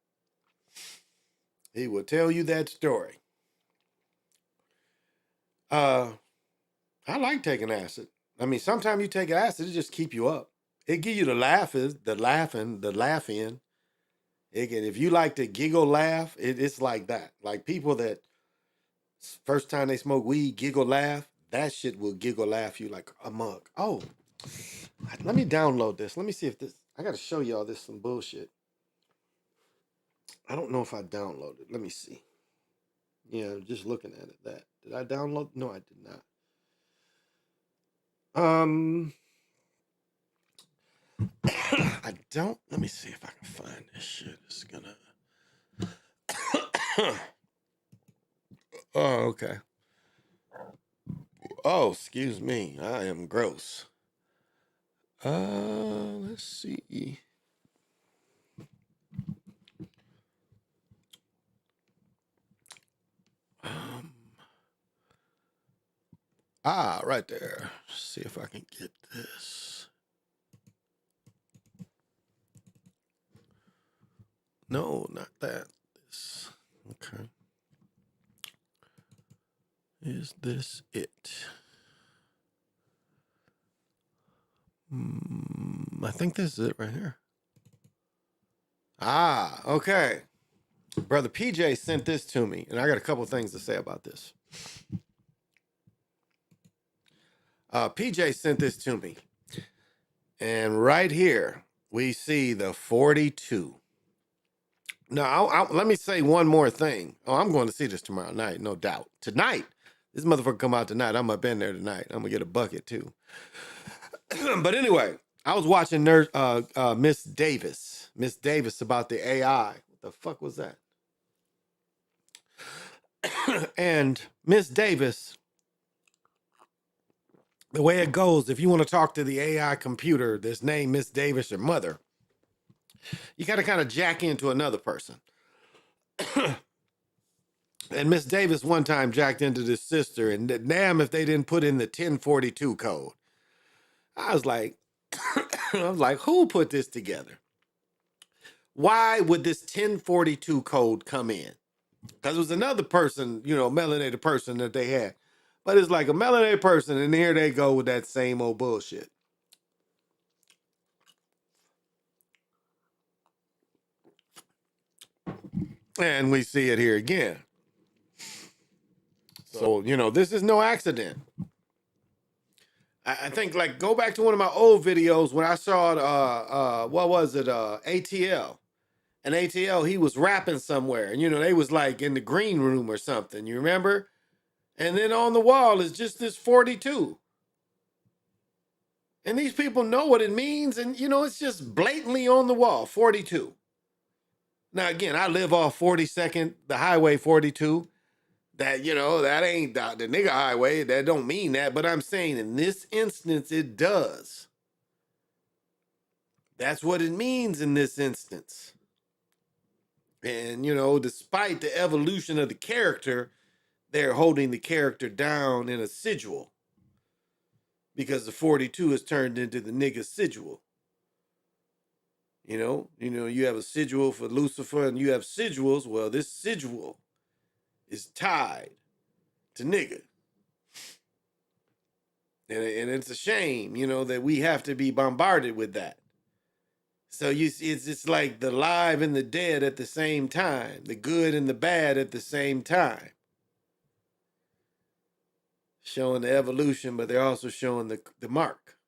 He will tell you that story. I like taking acid. I mean, sometimes you take acid, it just keep you up. It give you the laughing. If you like to giggle laugh, it's like that. Like people that first time they smoke weed, giggle laugh, that shit will giggle laugh you like a mug. Oh, let me download this. Let me see if this, I gotta show y'all this some bullshit. I don't know if I downloaded. Let me see. Yeah, just looking at it. Did I download? No, I did not. I don't. Let me see if I can find this shit. It's gonna. Oh, okay. Oh, excuse me. I am gross. Let's see. Right there. See if I can get this. No, not that. This. Okay. Is this it? I think this is it right here. Okay. Brother PJ sent this to me, and I got a couple things to say about this. PJ sent this to me, and right here we see the 42. Now, let me say one more thing. Oh, I'm going to see this tomorrow night, no doubt. Tonight, this motherfucker come out tonight. I'm up in there tonight. I'm gonna get a bucket too. But anyway, I was watching Miss Davis about the AI. What the fuck was that? And Miss Davis, the way it goes, if you want to talk to the AI computer that's named Miss Davis, your mother, you got to kind of jack into another person. And Miss Davis one time jacked into this sister, and damn if they didn't put in the 1042 code. I was like, who put this together? Why would this 1042 code come in? Because it was another person, melanated person that they had. But it's like a melanated person, and here they go with that same old bullshit. And we see it here again. So, this is no accident. I think, go back to one of my old videos when I saw, what was it, ATL. And ATL, he was rapping somewhere. And, they was in the green room or something. You remember? And then on the wall is just this 42. And these people know what it means. And, it's just blatantly on the wall, 42. Now, again, I live off 42nd, the highway 42. That, that ain't the nigga highway. That don't mean that. But I'm saying in this instance, it does. That's what it means in this instance. And, despite the evolution of the character, they're holding the character down in a sigil. Because the 42 has turned into the nigga sigil. You have a sigil for Lucifer and you have sigils. Well, this sigil is tied to nigga. And it's a shame, that we have to be bombarded with that. So it's like the live and the dead at the same time, the good and the bad at the same time. Showing the evolution, but they're also showing the mark.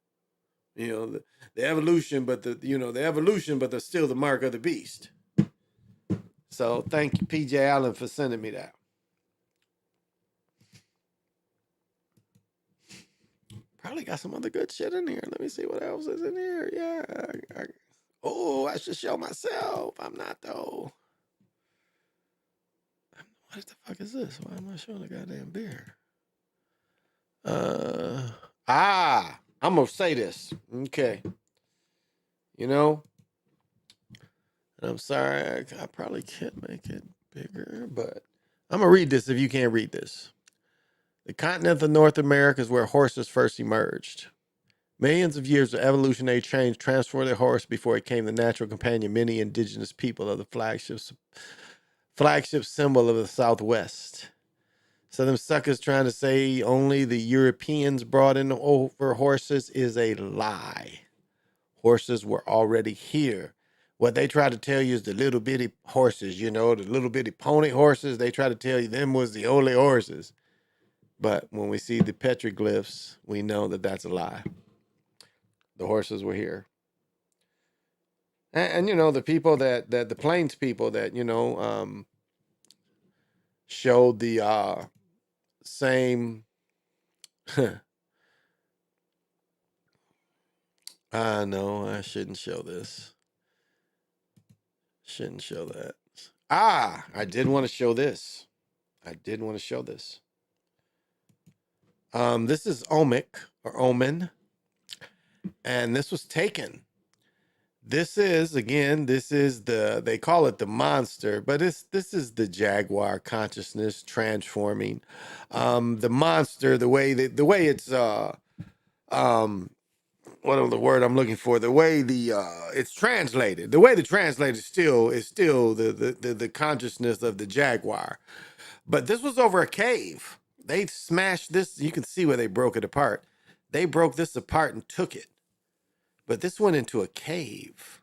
The evolution, but the evolution, but there's still the mark of the beast. So thank you, PJ Allen, for sending me that. Probably got some other good shit in here. Let me see what else is in here. Yeah. I should show myself. I'm not though. What the fuck is this? Why am I showing a goddamn beer? I'm gonna say this. Okay. I'm sorry, I probably can't make it bigger, but I'm gonna read this if you can't read this. The continent of North America is where horses first emerged. Millions of years of evolutionary change transformed the horse before it became the natural companion of many indigenous people of the flagship symbol of the Southwest. So them suckers trying to say only the Europeans brought in over horses is a lie. Horses were already here. What they try to tell you is the little bitty horses, the little bitty pony horses, they try to tell you them was the only horses. But when we see the petroglyphs, we know that that's a lie. The horses were here. And the people that the plains people that, showed the same, I know I shouldn't show this. Shouldn't show that. I did want to show this. This is Omen, and this was taken. This is they call it the monster, but this is the Jaguar consciousness transforming. The monster, the way it's what are the word I'm looking for? The way it's translated. The way the translated is still the consciousness of the Jaguar. But this was over a cave. They smashed this. You can see where they broke it apart. They broke this apart and took it. But this went into a cave.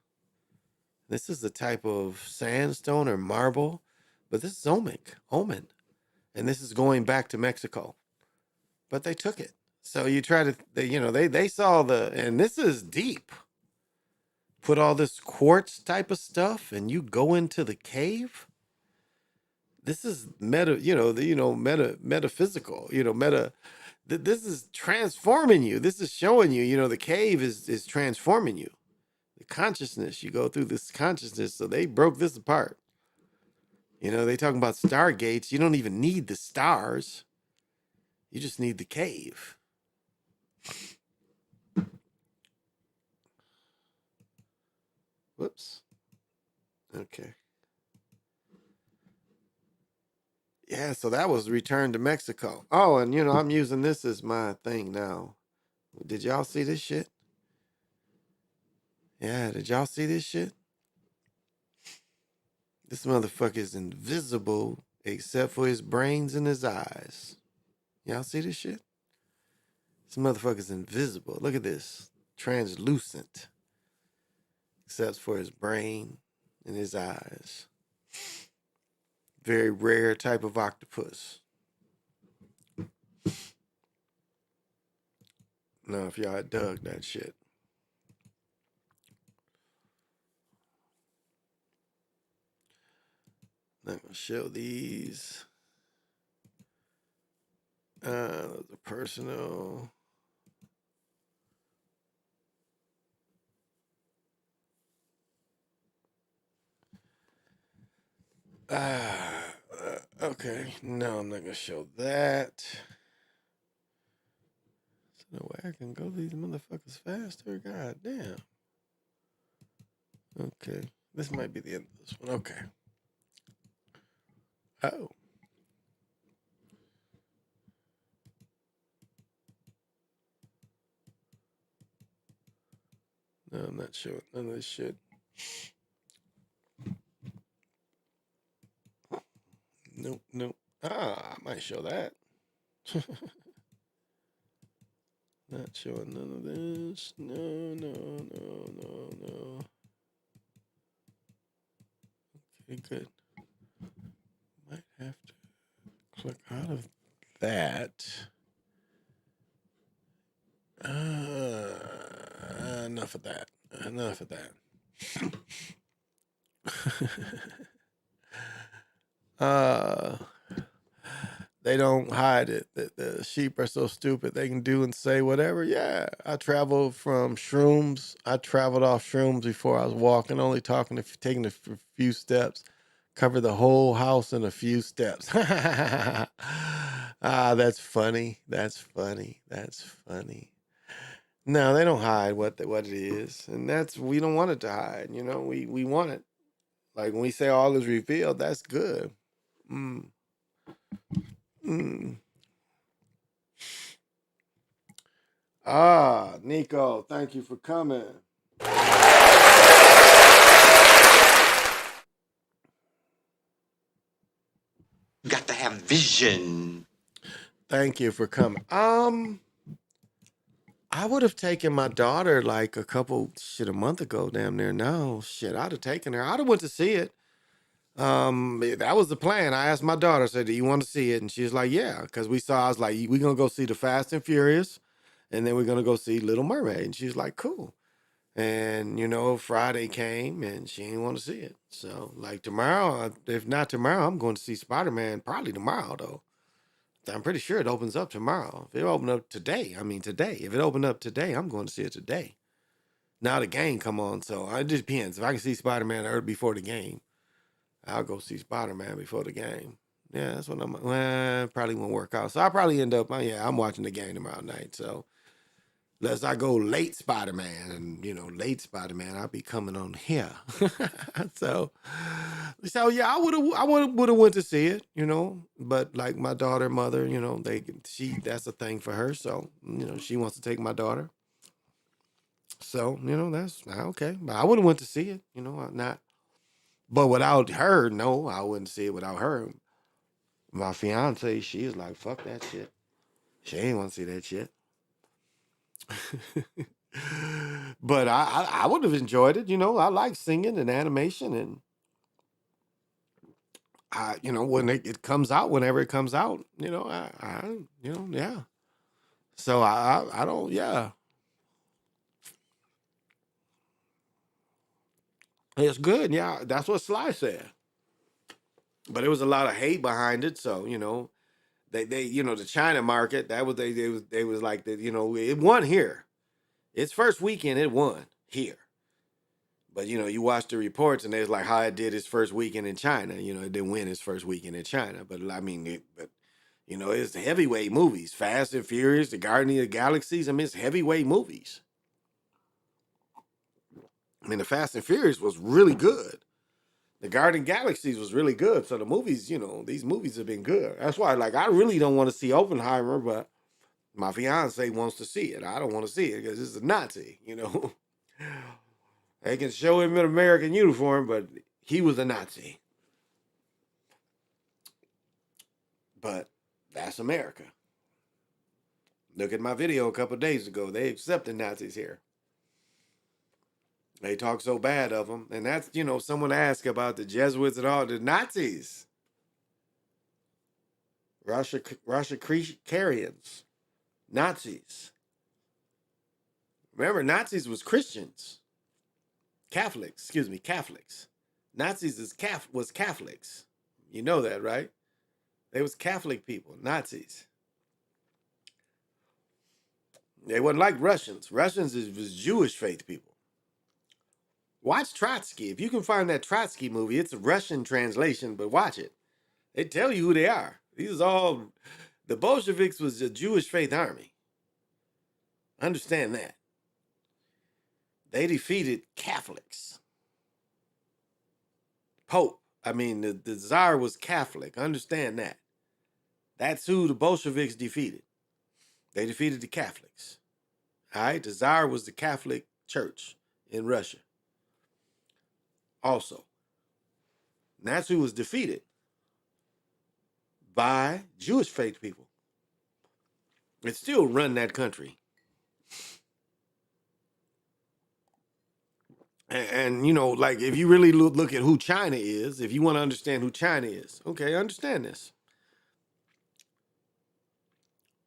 This is the type of sandstone or marble, but this is Omen. And this is going back to Mexico. But they took it. So you try to, they saw and this is deep. Put all this quartz type of stuff and you go into the cave. This is metaphysical, this is transforming you. This is showing you, the cave is transforming you. The consciousness, you go through this consciousness. So they broke this apart. They talking about stargates. You don't even need the stars. You just need the cave. Whoops. Okay. Yeah, so that was Return to Mexico. Oh, and I'm using this as my thing now. Did y'all see this shit? Yeah, did y'all see this shit? This motherfucker's invisible except for his brains and his eyes. Y'all see this shit? This motherfucker's invisible. Look at this. Translucent. Except for his brain and his eyes. Very rare type of octopus. Now, if y'all dug that shit. I'm gonna show these. The personal. Okay. No, I'm not gonna show that. There's no way I can go these motherfuckers faster. God damn. Okay. This might be the end of this one. Okay. Oh. No, I'm not showing none of this shit. Nope. I might show that. Not showing none of this. No. Okay, good. Might have to click out of that. Enough of that. They don't hide it. The sheep are so stupid they can do and say whatever. Yeah, I traveled from shrooms. I traveled off shrooms before I was walking, only taking a few steps. Covered the whole house in a few steps. That's funny. No, they don't hide what it is, and we don't want it to hide. We want it. Like when we say all is revealed, that's good. Nico, thank you for coming. Got to have vision. Thank you for coming. I would have taken my daughter like a month ago, damn near now. Shit, I'd have taken her. I'd have went to see it. That was the plan. I asked my daughter, I said, do you want to see it? And she was like, yeah, because I was like, we're going to go see the Fast and Furious, and then we're going to go see Little Mermaid. And she was like, cool. And, Friday came, and she didn't want to see it. So, like tomorrow, if not tomorrow, I'm going to see Spider-Man probably tomorrow, though. I'm pretty sure it opens up tomorrow. If it opened up today, today. If it opened up today, I'm going to see it today. Now the game come on, so it just depends. If I can see Spider-Man early before the game, I'll go see Spider-Man before the game. Yeah, that's what well, probably won't work out. So I'll probably end up, I'm watching the game tomorrow night. So unless I go late Spider-Man and, late Spider-Man, I'll be coming on here. so yeah, I would have went to see it, but like my daughter, mother, that's a thing for her. So, she wants to take my daughter. So, that's okay. But I would have went to see it, not, but without her, no, I wouldn't see it without her. My fiance, she is like, fuck that shit. She ain't want to see that shit. But I would have enjoyed it. I like singing and animation, and when it comes out, whenever it comes out, yeah. So I don't, yeah. It's good, yeah. That's what Sly said. But there was a lot of hate behind it, so they the China market, that was they was like that, it won here. Its first weekend, it won here. But you watch the reports and it's like how it did its first weekend in China. It didn't win its first weekend in China. But I mean, it's heavyweight movies. Fast and Furious, The Guardian of the Galaxies. I mean, it's heavyweight movies. I mean, the Fast and Furious was really good. The Guardian Galaxies was really good. So the movies, these movies have been good. That's why, like, I really don't want to see Oppenheimer, but my fiance wants to see it. I don't want to see it because it's a Nazi, They can show him in American uniform, but he was a Nazi. But that's America. Look at my video a couple of days ago. They accepted Nazis here. They talk so bad of them. And that's, someone asked about the Jesuits and all the Nazis. Rashicarians. Nazis. Remember, Nazis was Christians. Catholics. Nazis was Catholics. You know that, right? They was Catholic people, Nazis. They wasn't like Russians. Russians was Jewish faith people. Watch Trotsky. If you can find that Trotsky movie, it's a Russian translation, but watch it. They tell you who they are. The Bolsheviks was a Jewish faith army. Understand that. They defeated Catholics. The Tsar was Catholic. Understand that. That's who the Bolsheviks defeated. They defeated the Catholics. All right? The Tsar was the Catholic Church in Russia. Also. And that's who was defeated by Jewish faith people. It still run that country. And like, if you really look at who China is, if you want to understand who China is, okay, understand this.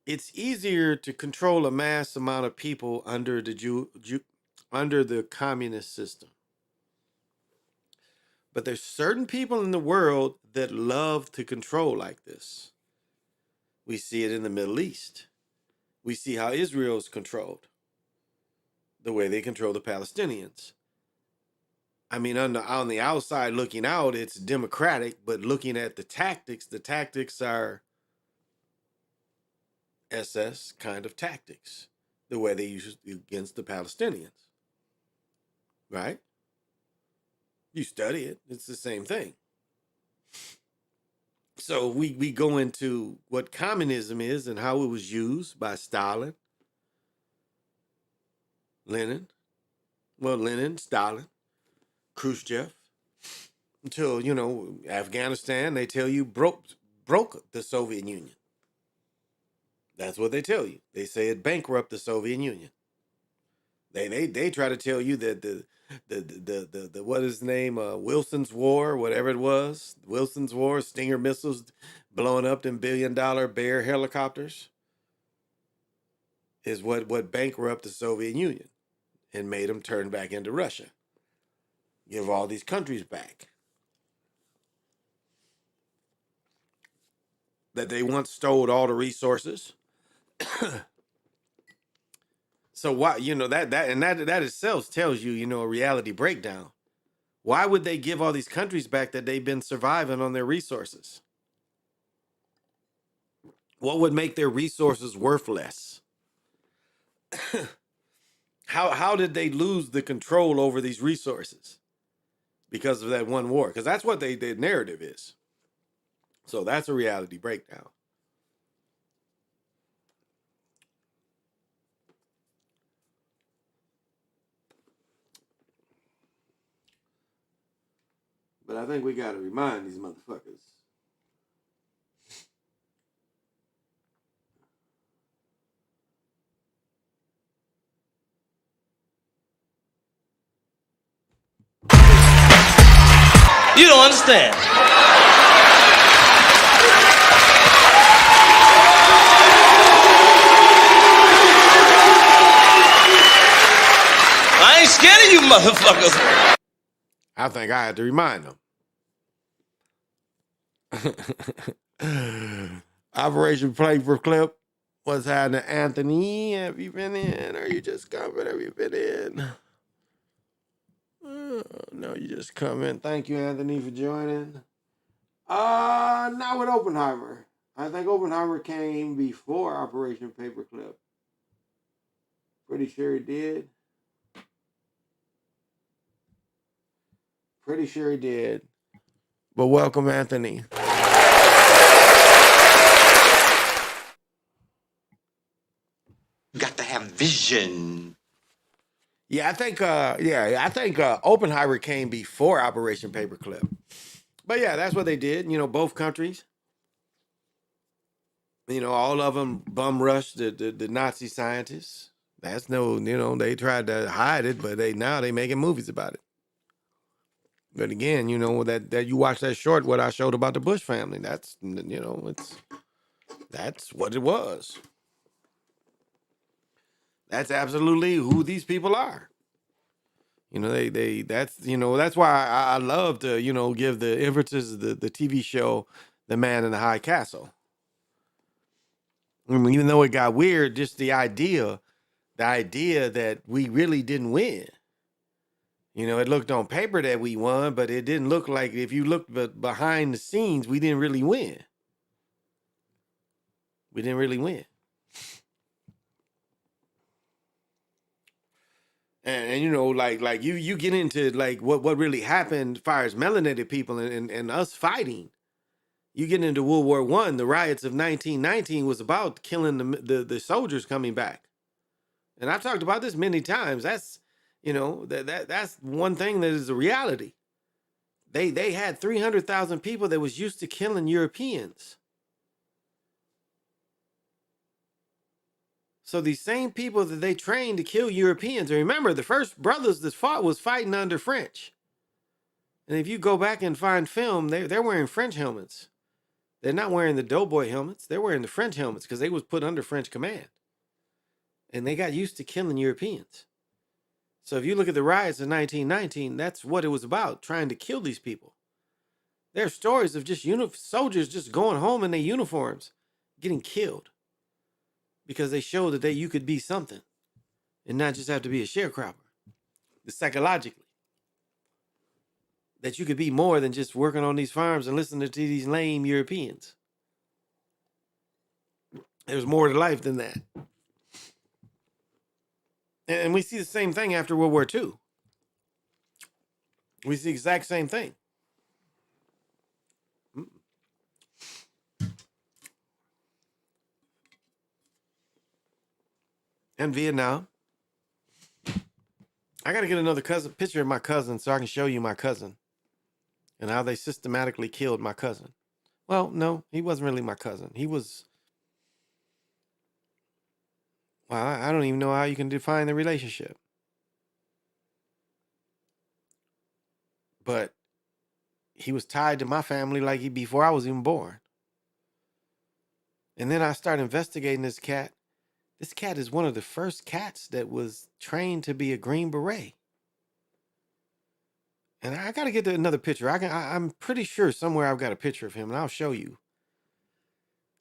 It's easier to control a mass amount of people under the communist system. But there's certain people in the world that love to control like this. We see it in the Middle East. We see how Israel is controlled. The way they control the Palestinians. I mean, on the outside looking out, it's democratic, but looking at the tactics are SS kind of tactics, the way they use against the Palestinians, right? You study it, it's the same thing. So we go into what communism is and how it was used by Stalin, Stalin, Khrushchev, until, Afghanistan, they tell you broke the Soviet Union. That's what they tell you. They say it bankrupted the Soviet Union. They try to tell you that the what is his name, Wilson's War, whatever it was, Wilson's War, Stinger missiles blowing up them $1 billion Bear helicopters, is what bankrupted the Soviet Union and made them turn back into Russia. Give all these countries back that they once stole all the resources. So why, that itself tells you, a reality breakdown. Why would they give all these countries back that they've been surviving on their resources? What would make their resources worth less? How did they lose the control over these resources? Because of that one war. Because that's what their narrative is. So that's a reality breakdown. But I think we got to remind these motherfuckers. You don't understand. I ain't scared of you motherfuckers. I think I had to remind them. Operation Paperclip. What's happening, Anthony? Have you been in? Or you just coming? Have you been in? No, you just come in. Thank you, Anthony, for joining. Not with Oppenheimer. I think Oppenheimer came before Operation Paperclip. Pretty sure he did. Pretty sure he did. But welcome, Anthony. Got to have vision. Yeah, I think Oppenheimer came before Operation Paperclip. But yeah, that's what they did. You know, both countries. You know, all of them bum rushed the Nazi scientists. That's no, you know, they tried to hide it, but now they making movies about it. But again, you know, that you watch that short, what I showed about the Bush family, that's, you know, that's what it was. That's absolutely who these people are. You know, that's why I love to, you know, give the emphasis of the TV show, The Man in the High Castle. I mean, even though it got weird, just the idea that we really didn't win. You know, it looked on paper that we won, but it didn't look like, if you looked behind the scenes, we didn't really win. We didn't really win. And you know, like you get into like what really happened as far as melanated people and us fighting. You get into World War I, the riots of 1919 was about killing the soldiers coming back. And I've talked about this many times. That's, you know, that's one thing that is a reality. They had 300,000 people that was used to killing Europeans. So these same people that they trained to kill Europeans, and remember, the first brothers that fought was fighting under French. And if you go back and find film, they're wearing French helmets. They're not wearing the doughboy helmets. They're wearing the French helmets because they was put under French command. And they got used to killing Europeans. So if you look at the riots of 1919, that's what it was about, trying to kill these people. There are stories of just soldiers just going home in their uniforms, getting killed. Because they showed that you could be something and not just have to be a sharecropper. Psychologically. That you could be more than just working on these farms and listening to these lame Europeans. There's more to life than that. And we see the same thing after World War II. We see the exact same thing. And Vietnam. I got to get another picture of my cousin so I can show you my cousin and how they systematically killed my cousin. Well, no, he wasn't really my cousin. He was, well, I don't even know how you can define the relationship. But he was tied to my family like before I was even born. And then I started investigating this cat. This cat is one of the first cats that was trained to be a Green Beret. And I got to get another picture. I'm pretty sure somewhere I've got a picture of him, and I'll show you.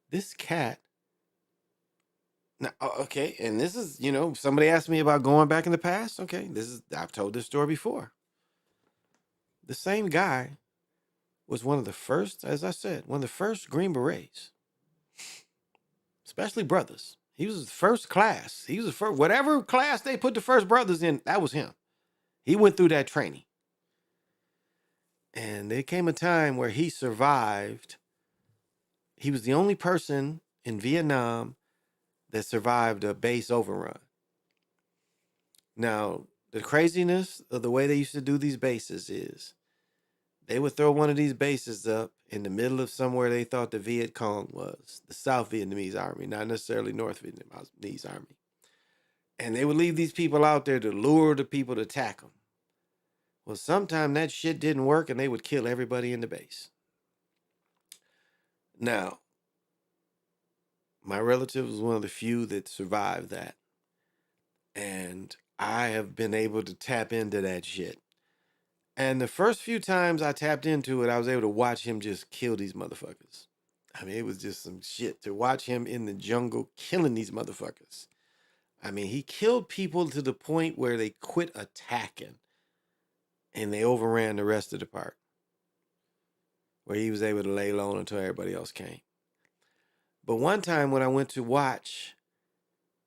This cat. Now, okay, and this is, you know, somebody asked me about going back in the past. Okay, I've told this story before. the same guy was one of the first, as I said, one of the first Green Berets, especially brothers. He was the first class. He was the first, whatever class they put the first brothers in, that was him. He went through that training. And there came a time where he survived. He was the only person in Vietnam that survived a base overrun. Now, the craziness of the way they used to do these bases is they would throw one of these bases up in the middle of somewhere they thought the Viet Cong was, the South Vietnamese army, not necessarily North Vietnamese army. And they would leave these people out there to lure the people to attack them. Well, sometime that shit didn't work and they would kill everybody in the base. Now, my relative was one of the few that survived that. And I have been able to tap into that shit. And the first few times I tapped into it, I was able to watch him just kill these motherfuckers. I mean, it was just some shit to watch him in the jungle killing these motherfuckers. I mean, he killed people to the point where they quit attacking and they overran the rest of the park, where he was able to lay low until everybody else came. But one time when I went to watch,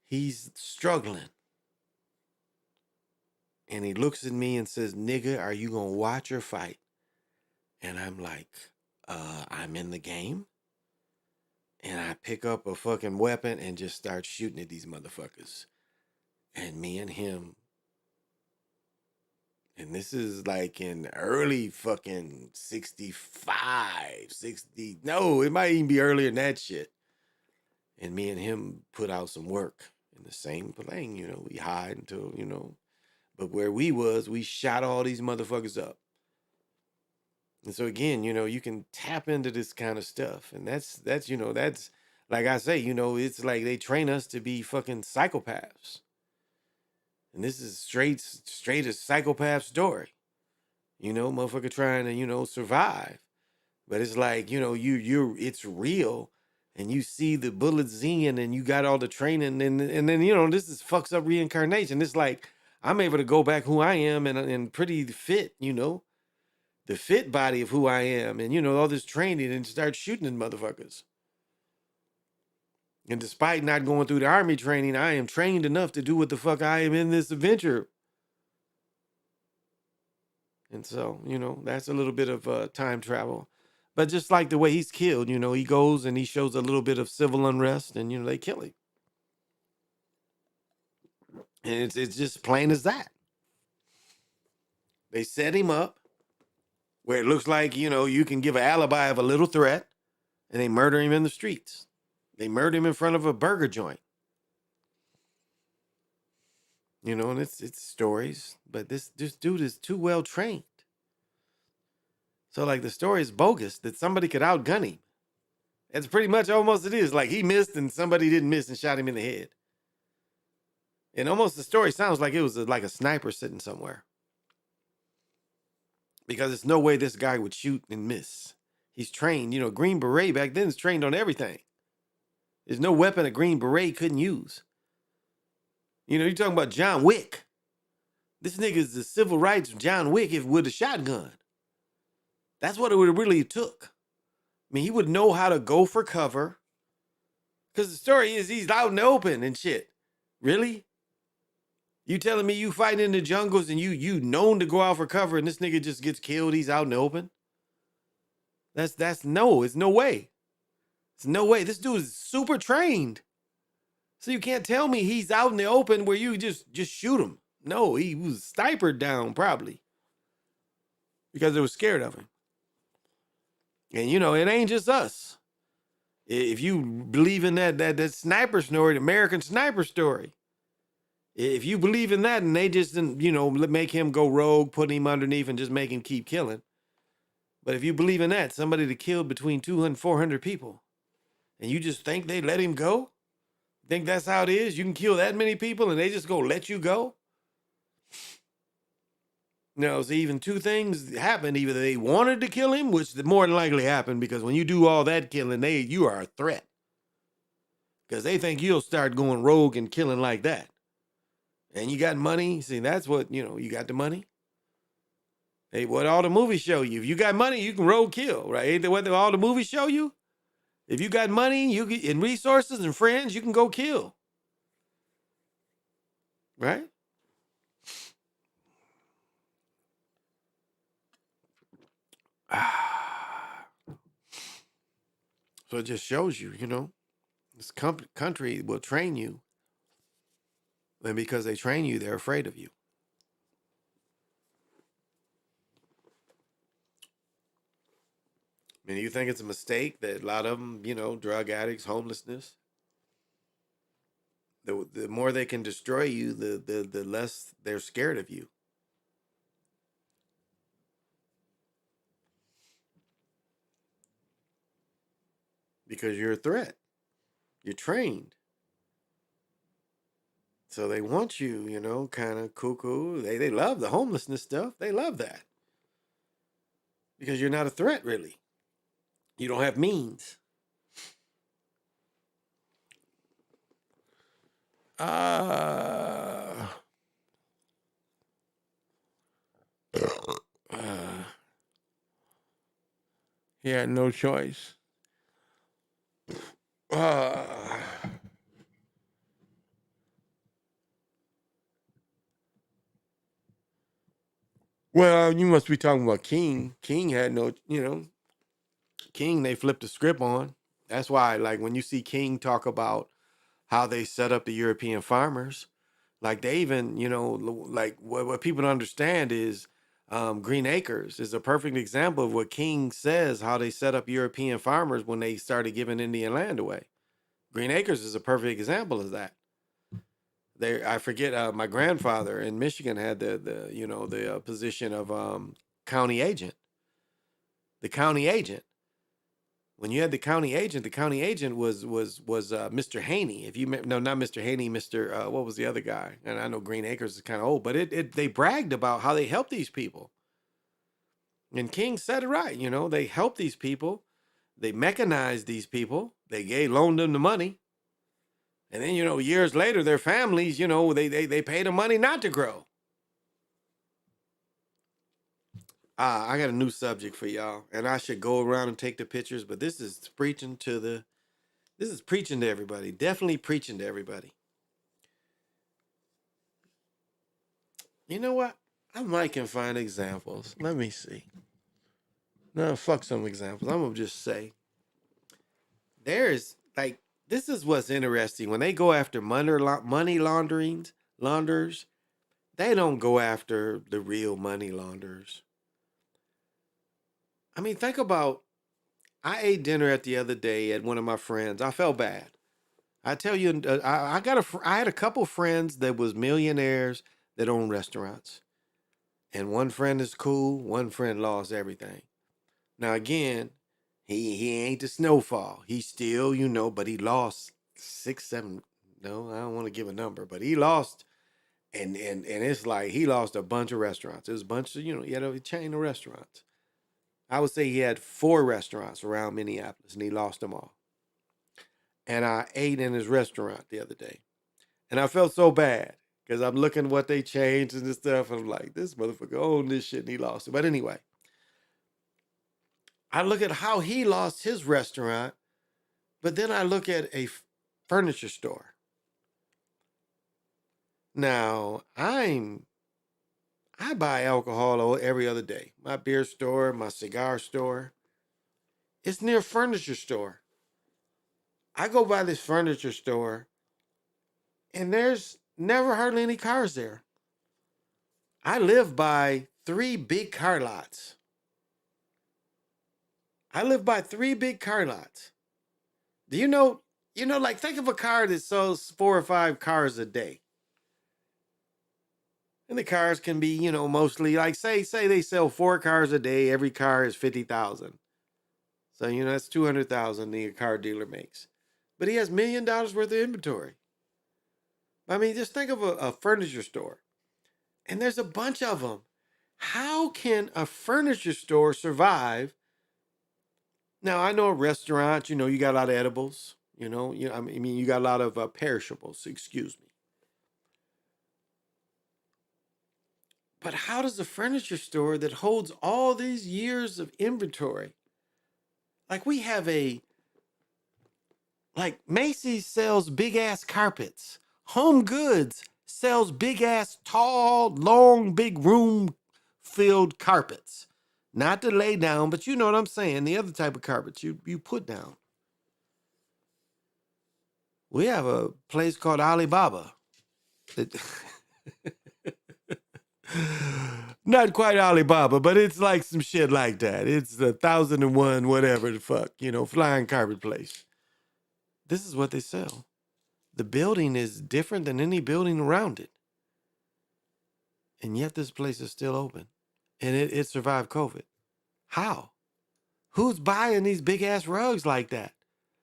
he's struggling. And he looks at me and says, "Nigga, are you going to watch or fight?" And I'm like, I'm in the game. And I pick up a fucking weapon and just start shooting at these motherfuckers. And me and him, and this is like in early fucking 65, 60, no, it might even be earlier than that shit. And me and him put out some work in the same plane, you know, we hide until, you know, but where we was, we shot all these motherfuckers up. And so again, you know, you can tap into this kind of stuff. And that's, you know, that's, like I say, you know, it's like they train us to be fucking psychopaths. And this is straight a psychopath story. You know, motherfucker trying to, you know, survive. But it's like, you know, it's real. And you see the bullets zinging and you got all the training. And then, you know, this is fucks up reincarnation. It's like, I'm able to go back who I am and pretty fit, you know. The fit body of who I am, and you know, all this training, and start shooting at motherfuckers. And despite not going through the army training, I am trained enough to do what the fuck I am in this adventure. And so, you know, that's a little bit of time travel. But just like the way he's killed, you know, he goes and he shows a little bit of civil unrest, and you know, they kill him. And it's just plain as that. They set him up where it looks like, you know, you can give an alibi of a little threat, and they murder him in the streets. They murder him in front of a burger joint. You know, and it's stories, but this dude is too well trained. So like the story is bogus that somebody could outgun him. That's pretty much almost it is. Like he missed and somebody didn't miss and shot him in the head. And almost the story sounds like it was like a sniper sitting somewhere. Because there's no way this guy would shoot and miss. He's trained, you know, Green Beret back then is trained on everything. There's no weapon a Green Beret couldn't use. You know, you're talking about John Wick. This nigga is the civil rights John Wick with a shotgun. That's what it really took. I mean, he would know how to go for cover. Because the story is he's out in the open and shit. Really? You telling me you fighting in the jungles and you known to go out for cover and this nigga just gets killed, he's out in the open? It's no way. It's no way. This dude is super trained. So you can't tell me he's out in the open where you just shoot him. No, he was snipered down probably. Because they were scared of him. And you know, it ain't just us. If you believe in that sniper story, the American sniper story, if you believe in that and they just didn't, you know, make him go rogue, put him underneath and just make him keep killing. But if you believe in that, somebody that killed between 200 and 400 people, and you just think they let him go? Think that's how it is? You can kill that many people and they just go let you go? No, so even two things happened. Either they wanted to kill him, which more than likely happened, because when you do all that killing, you are a threat. Because they think you'll start going rogue and killing like that. And you got money. See, that's what, you know, you got the money. Hey, what all the movies show you? If you got money, you can roll kill, right? Ain't that what all the movies show you? If you got money, and resources and friends, you can go kill. Right? So it just shows you, this country will train you. And because they train you, they're afraid of you. I mean, you think it's a mistake that a lot of them, drug addicts, homelessness, the more they can destroy you, the less they're scared of you. Because you're a threat. You're trained. So they want you, kind of cuckoo. They love the homelessness stuff. They love that. Because you're not a threat, really. You don't have means. He had no choice. Well, you must be talking about King. King had no, King, they flipped the script on. That's why, like, when you see King talk about how they set up the European farmers, like they even, like what people don't understand is Green Acres is a perfect example of what King says, how they set up European farmers when they started giving Indian land away. Green Acres is a perfect example of that. I forget, my grandfather in Michigan had the position of county agent. The county agent. When you had the county agent was Mr. Haney. If you no, not Mr. Haney, Mr. What was the other guy? And I know Green Acres is kind of old, but they bragged about how they helped these people. And King said it right. They helped these people, they mechanized these people, they loaned them the money, and then years later their families, they pay the money not to grow. I got a new subject for y'all, and I should go around and take the pictures, but this is preaching to everybody. Definitely preaching to everybody. You know what? I might can find examples. Let me see. No, fuck some examples. I'm gonna just say there's like this is what's interesting. When they go after money launderers, they don't go after the real money launderers. I mean, think about. I ate dinner at the other day at one of my friends. I felt bad. I tell you, I had a couple friends that was millionaires that own restaurants, and one friend is cool. One friend lost everything. Now again, he ain't the snowfall. He still, but he lost 6, 7. No, I don't want to give a number, but he lost, and it's like he lost a bunch of restaurants. It was a bunch of, he had a chain of restaurants. I would say he had 4 restaurants around Minneapolis, and he lost them all. And I ate in his restaurant the other day, and I felt so bad because I'm looking what they changed and this stuff, and I'm like, this motherfucker owned this shit, and he lost it. But anyway, I look at how he lost his restaurant, but then I look at a furniture store. Now, I buy alcohol every other day. My beer store, my cigar store. It's near a furniture store. I go by this furniture store, and there's never hardly any cars there. I live by 3 big car lots. Do you know, like think of a car that sells 4 or 5 cars a day. And the cars can be, mostly like say they sell 4 cars a day, every car is 50,000. So, that's 200,000 the car dealer makes. But he has $1 million worth of inventory. I mean, just think of a furniture store. And there's a bunch of them. How can a furniture store survive? Now, I know a restaurant, you got a lot of edibles, I mean, you got a lot of perishables, excuse me. But how does a furniture store that holds all these years of inventory, like we have like Macy's sells big ass carpets, Home Goods sells big ass, tall, long, big room filled carpets. Not to lay down, but you know what I'm saying, the other type of carpets you put down. We have a place called Alibaba. Not quite Alibaba, but it's like some shit like that. It's 1001, whatever the fuck, flying carpet place. This is what they sell. The building is different than any building around it. And yet this place is still open. And it survived COVID. How? Who's buying these big ass rugs like that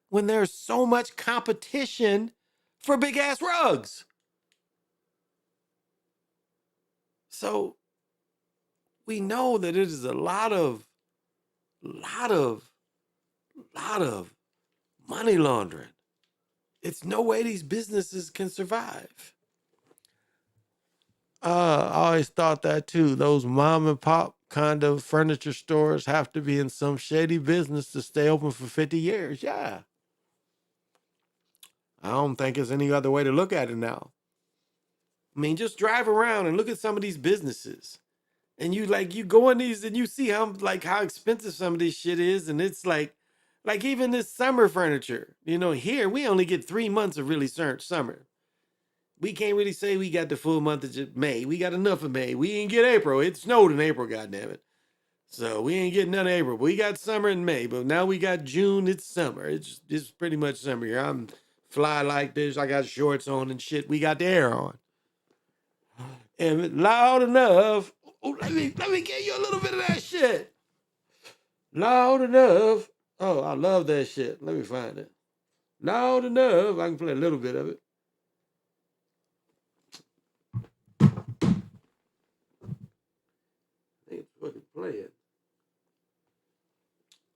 when there's so much competition for big ass rugs? So we know that it is a lot of money laundering. It's no way these businesses can survive. I always thought that too. Those mom and pop kind of furniture stores have to be in some shady business to stay open for 50 years. Yeah. I don't think there's any other way to look at it now. I mean, just drive around and look at some of these businesses. And you go in these and you see how expensive some of this shit is. And it's like even this summer furniture, here we only get 3 months of really summer. We can't really say we got the full month of May. We got enough of May. We ain't get April. It snowed in April, goddammit. So we ain't getting none of April. We got summer in May, but now we got June. It's summer. It's pretty much summer here. I'm fly like this. I got shorts on and shit. We got the air on. And loud enough. Oh, let me give you a little bit of that shit. Loud enough. Oh, I love that shit. Let me find it. Loud enough. I can play a little bit of it. I think it's fucking play it.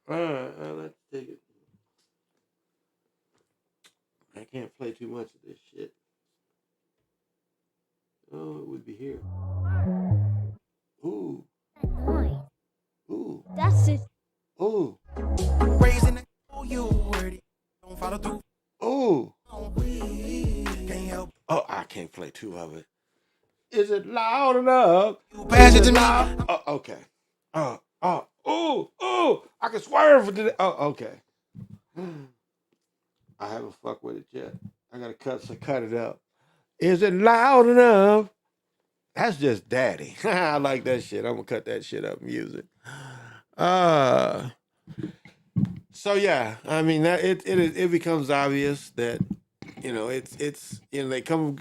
All right, let's take it. I can't play too much of this shit. Oh, it would be here. Ooh. Ooh. That's it. Ooh. Raising the you already don't follow through. Ooh. Can't help. Oh, I can't play two of it. Is it loud enough? Pass it to me. Oh, okay. Ooh. I can swerve for today. Oh, okay. I haven't fucked with it yet. I gotta cut it up. Is it loud enough? That's just daddy. I like that shit. I'm gonna cut that shit up and use it. So yeah, I mean that it becomes obvious that it's they come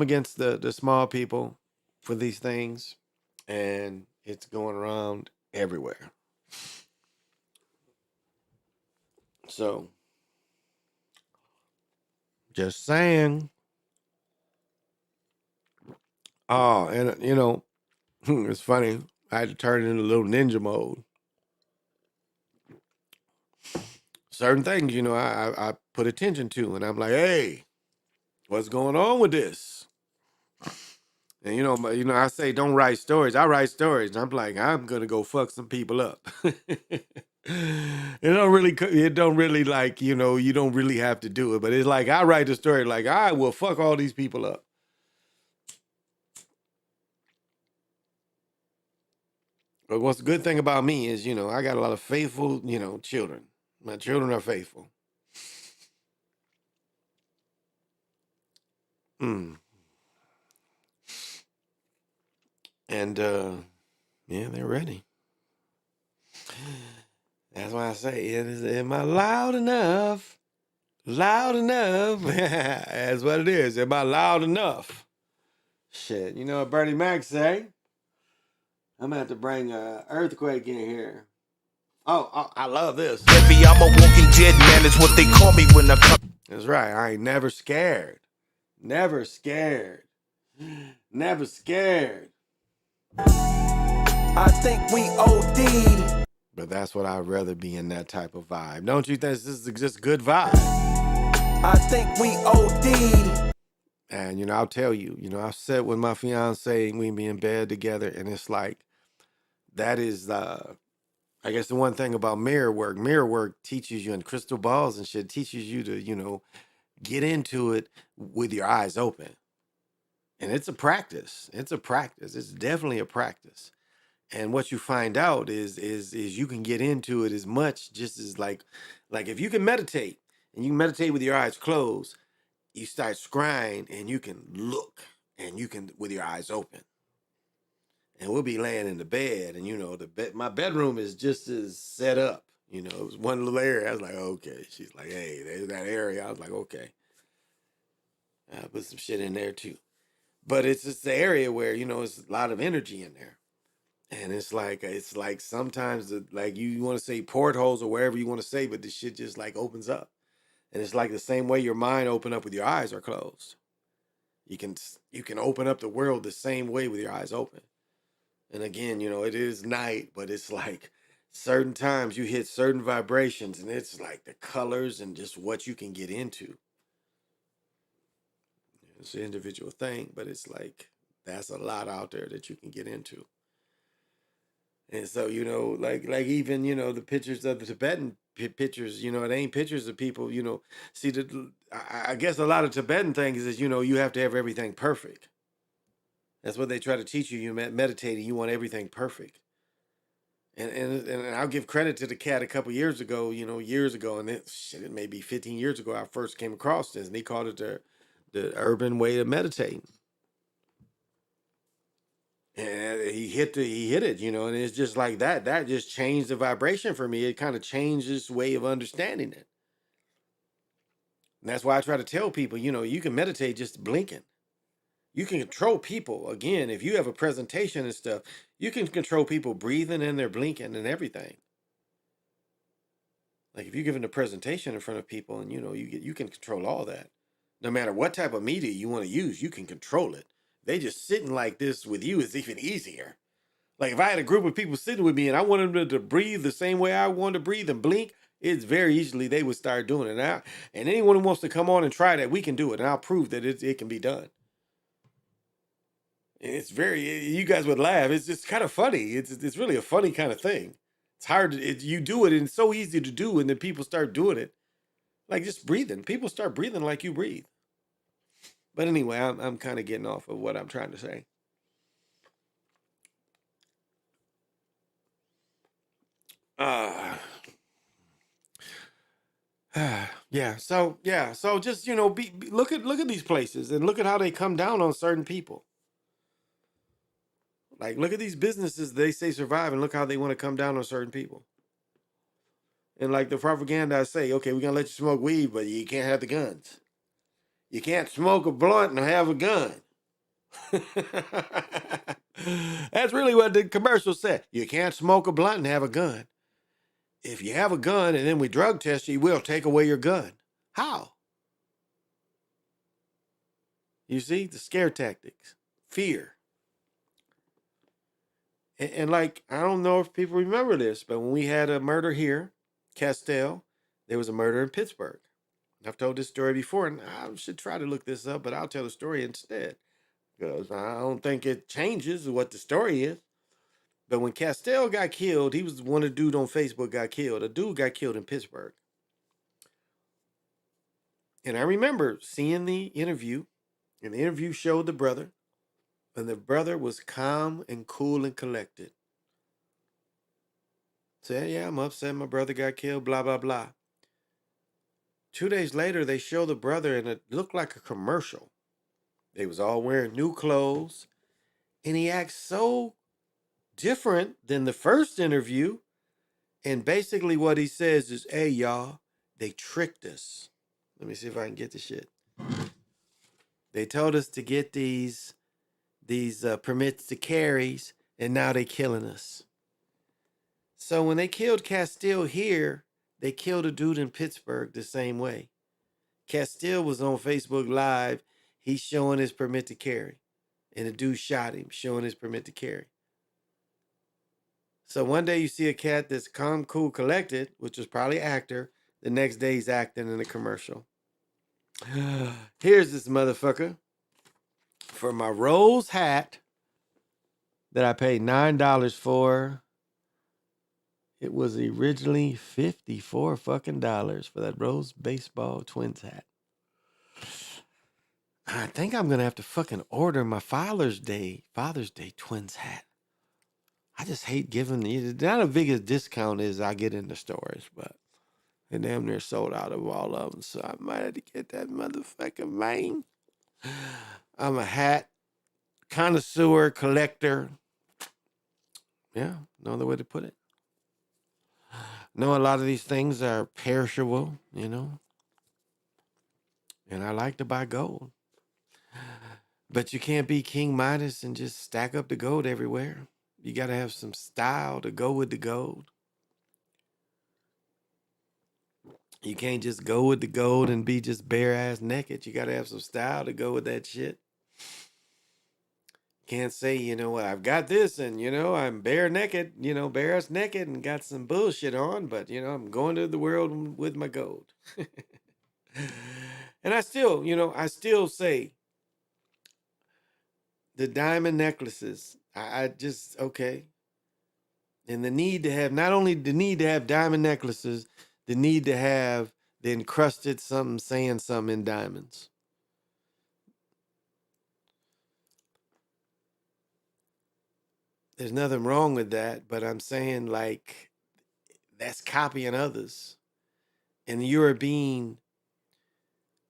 against the small people for these things, and it's going around everywhere. So just saying. Oh, and it's funny. I had to turn it into a little ninja mode. Certain things, I put attention to, and I'm like, hey, what's going on with this? And I say don't write stories. I write stories. And I'm like, I'm gonna go fuck some people up. It don't really like, you don't really have to do it, but it's like I write the story like I will fuck all these people up. But what's the good thing about me is, I got a lot of faithful, children. My children are faithful. And yeah, they're ready. That's why I say, am I loud enough? Loud enough. That's what it is. Am I loud enough? Shit, you know what Bernie Mac say? I'm gonna have to bring an earthquake in here. Oh, I love this. Baby, I'm a walking dead man, is what they call me when I come. That's right. I ain't never scared. Never scared. Never scared. I think we OD. But that's what I'd rather be, in that type of vibe. Don't you think this is just good vibe? I think we OD. And, I'll tell you, I've sat with my fiance and we be in bed together, and it's like, that is, I guess the one thing about mirror work teaches you, and crystal balls and shit teaches you to, get into it with your eyes open. And it's a practice. It's a practice. It's definitely a practice. And what you find out is you can get into it as much just as like if you can meditate and you can meditate with your eyes closed, you start scrying and you can look and you can with your eyes open. And we'll be laying in the bed, and my bedroom is just as set up. It was one little area. I was like, okay. She's like, hey, there's that area. I was like, okay. I put some shit in there too. But it's just the area where, it's a lot of energy in there. And it's like sometimes like you want to say portholes or wherever you want to say, but the shit just like opens up. And it's like the same way your mind open up with your eyes are closed. You can open up the world the same way with your eyes open. And again, it is night, but it's like certain times you hit certain vibrations, and it's like the colors and just what you can get into. It's an individual thing, but it's like that's a lot out there that you can get into. And so, like even, the pictures of the Tibetan pictures, it ain't pictures of people, see, I guess a lot of Tibetan things is, you have to have everything perfect. That's what they try to teach you. You meditating, you want everything perfect. And I'll give credit to the cat a couple years ago, and it may be 15 years ago I first came across this, and he called it the urban way of meditating. And he hit it, and it's just like that. That just changed the vibration for me. It kind of changed this way of understanding it. And that's why I try to tell people, you can meditate just blinking. You can control people. Again, if you have a presentation and stuff, you can control people breathing and they're blinking and everything. Like if you're giving a presentation in front of people and you can control all that. No matter what type of media you want to use, you can control it. They just sitting like this with you is even easier. Like if I had a group of people sitting with me and I wanted them to breathe the same way I wanted to breathe and blink, it's very easily they would start doing it now. And anyone who wants to come on and try that, we can do it. And I'll prove that it can be done. And it's you guys would laugh. It's just kind of funny. It's really a funny kind of thing. It's hard. You do it and it's so easy to do. And then people start doing it. Like just breathing. People start breathing like you breathe. But anyway, I'm kind of getting off of what I'm trying to say. So just look at these places and look at how they come down on certain people. Like look at these businesses they say survive and look how they want to come down on certain people. And like the propaganda I say, okay, we're gonna let you smoke weed, but you can't have the guns. You can't smoke a blunt and have a gun. That's really what the commercial said. You can't smoke a blunt and have a gun. If you have a gun and then we drug test you, we'll take away your gun. How? You see, the scare tactics, fear. And like, I don't know if people remember this, but when we had a murder here, Castile, there was a murder in Pittsburgh. I've told this story before, and I should try to look this up, but I'll tell the story instead. Because I don't think it changes what the story is. But when Castile got killed, he was one of the dude on Facebook got killed. A dude got killed in Pittsburgh. And I remember seeing the interview, and the interview showed the brother, and the brother was calm and cool and collected. Said, yeah, I'm upset my brother got killed, blah, blah, blah. 2 days later, they show the brother, and it looked like a commercial. They was all wearing new clothes, and he acts so different than the first interview. And basically what he says is, hey, y'all, they tricked us. Let me see if I can get the shit. They told us to get these permits to carries, and now they killing us. So when they killed Castile here, they killed a dude in Pittsburgh the same way. Castile was on Facebook Live. He's showing his permit to carry. And the dude shot him, showing his permit to carry. So one day you see a cat that's calm, cool, collected, which was probably actor. The next day he's acting in a commercial. Here's this motherfucker. For my rose hat that I paid $9 for, it was originally 54 fucking dollars for that rose baseball Twins hat. I think I'm gonna have to fucking order my Father's Day Twins hat. I just hate giving not the biggest discount is I get in the stores, but they damn near sold out of all of them. So I might have to get that motherfucking man. I'm a hat connoisseur collector. Yeah, no other way to put it. Know a lot of these things are perishable, you know, and I like to buy gold. But you can't be King Midas and just stack up the gold everywhere. You got to have some style to go with the gold. You can't just go with the gold and be just bare ass naked. You got to have some style to go with that shit. Can't say, you know what, I've got this and, you know, I'm bare naked, you know, bare ass naked and got some bullshit on, but, you know, I'm going to the world with my gold. And I still, you know, I still say the diamond necklaces, I just, okay. And the need to have, not only the need to have diamond necklaces, the need to have the encrusted something saying something in diamonds. There's nothing wrong with that, but I'm saying like that's copying others. And you're being,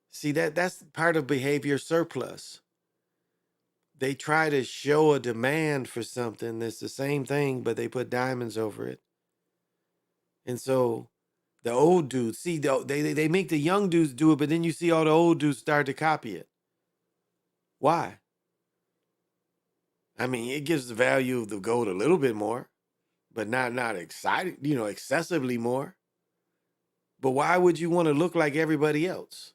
see that's part of behavior surplus. They try to show a demand for something that's the same thing, but they put diamonds over it. And so the old dudes, see, they make the young dudes do it, but then you see all the old dudes start to copy it. Why? I mean, it gives the value of the gold a little bit more, but not excited, you know, excessively more. But why would you want to look like everybody else?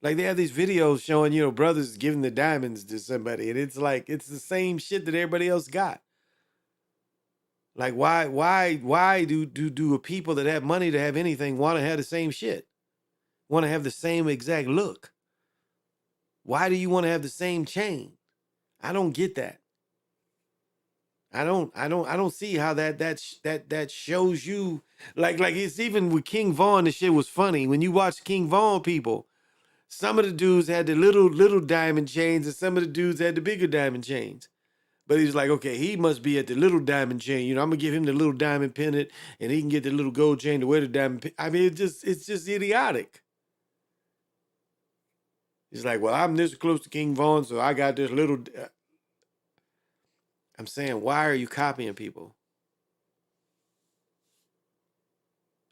Like they have these videos showing, you know, brothers giving the diamonds to somebody, and it's like it's the same shit that everybody else got. Like why do people that have money to have anything want to have the same shit? Want to have the same exact look? Why do you want to have the same chain? I don't get that. I don't see how that shows you like it's even with King Von, the shit was funny. When you watch King Von people, some of the dudes had the little diamond chains and some of the dudes had the bigger diamond chains. But he's like, okay, he must be at the little diamond chain. You know, I'm gonna give him the little diamond pendant and he can get the little gold chain to wear the diamond. I mean, it's just idiotic. He's like, well, I'm this close to King Von, so I got this little. I'm saying, why are you copying people?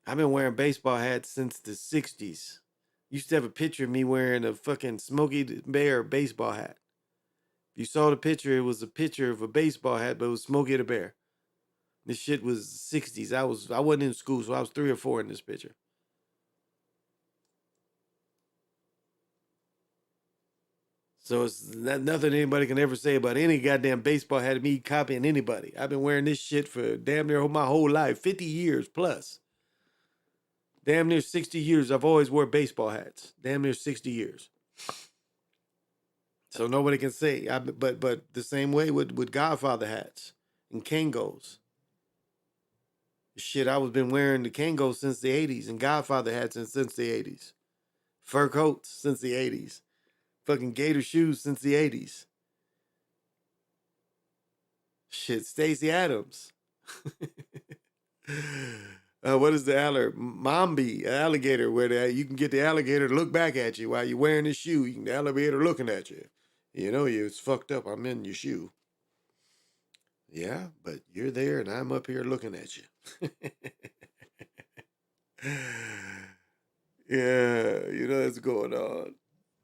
I've been wearing baseball hats since the 60s. Used to have a picture of me wearing a fucking Smokey the Bear baseball hat. If you saw the picture, it was a picture of a baseball hat, but it was Smokey the Bear. This shit was 60s. I wasn't in school, so I was 3 or 4 in this picture. So it's nothing anybody can ever say about any goddamn baseball hat of me copying anybody. I've been wearing this shit for damn near my whole life, 50 years plus. Damn near 60 years, I've always wore baseball hats. Damn near 60 years. So nobody can say. But the same way with Godfather hats and Kangos. Shit, I was been wearing the Kangos since the 80s and Godfather hats since the 80s. Fur coats since the 80s. Fucking gator shoes since the 80s. Shit, Stacey Adams. What is the Mombi, alligator, where you can get the alligator to look back at you while you're wearing the shoe. You can the alligator looking at you. You know it's fucked up. I'm in your shoe. Yeah, but you're there and I'm up here looking at you. Yeah, you know what's going on.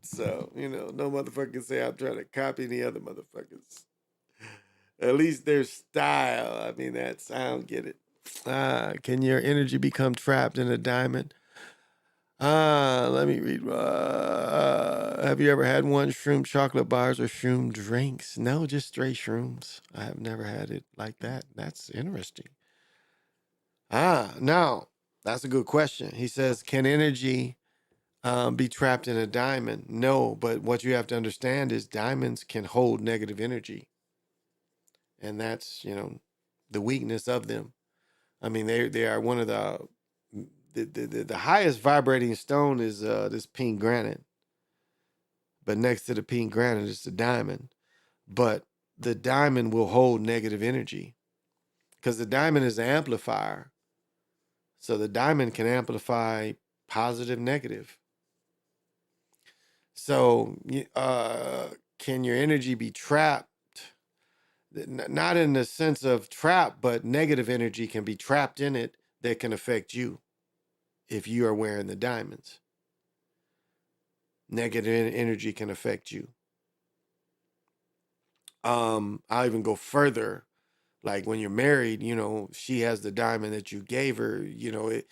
So, you know, no motherfucker can say I'm trying to copy any other motherfuckers. At least their style. I mean, I don't get it. Can your energy become trapped in a diamond? Let me read. Have you ever had one shroom chocolate bars or shroom drinks? No, just straight shrooms. I have never had it like that. That's interesting. Now, that's a good question. He says, can energy be trapped in a diamond. No, but what you have to understand is diamonds can hold negative energy. And that's, the weakness of them. I mean, they are one of the highest vibrating stone is this pink granite. But next to the pink granite is the diamond. But the diamond will hold negative energy because the diamond is an amplifier. So the diamond can amplify positive, negative. So can your energy be trapped? Not in the sense of trap, but negative energy can be trapped in it that can affect you if you are wearing the diamonds. Negative energy can affect you. I'll even go further. Like when you're married, she has the diamond that you gave her, the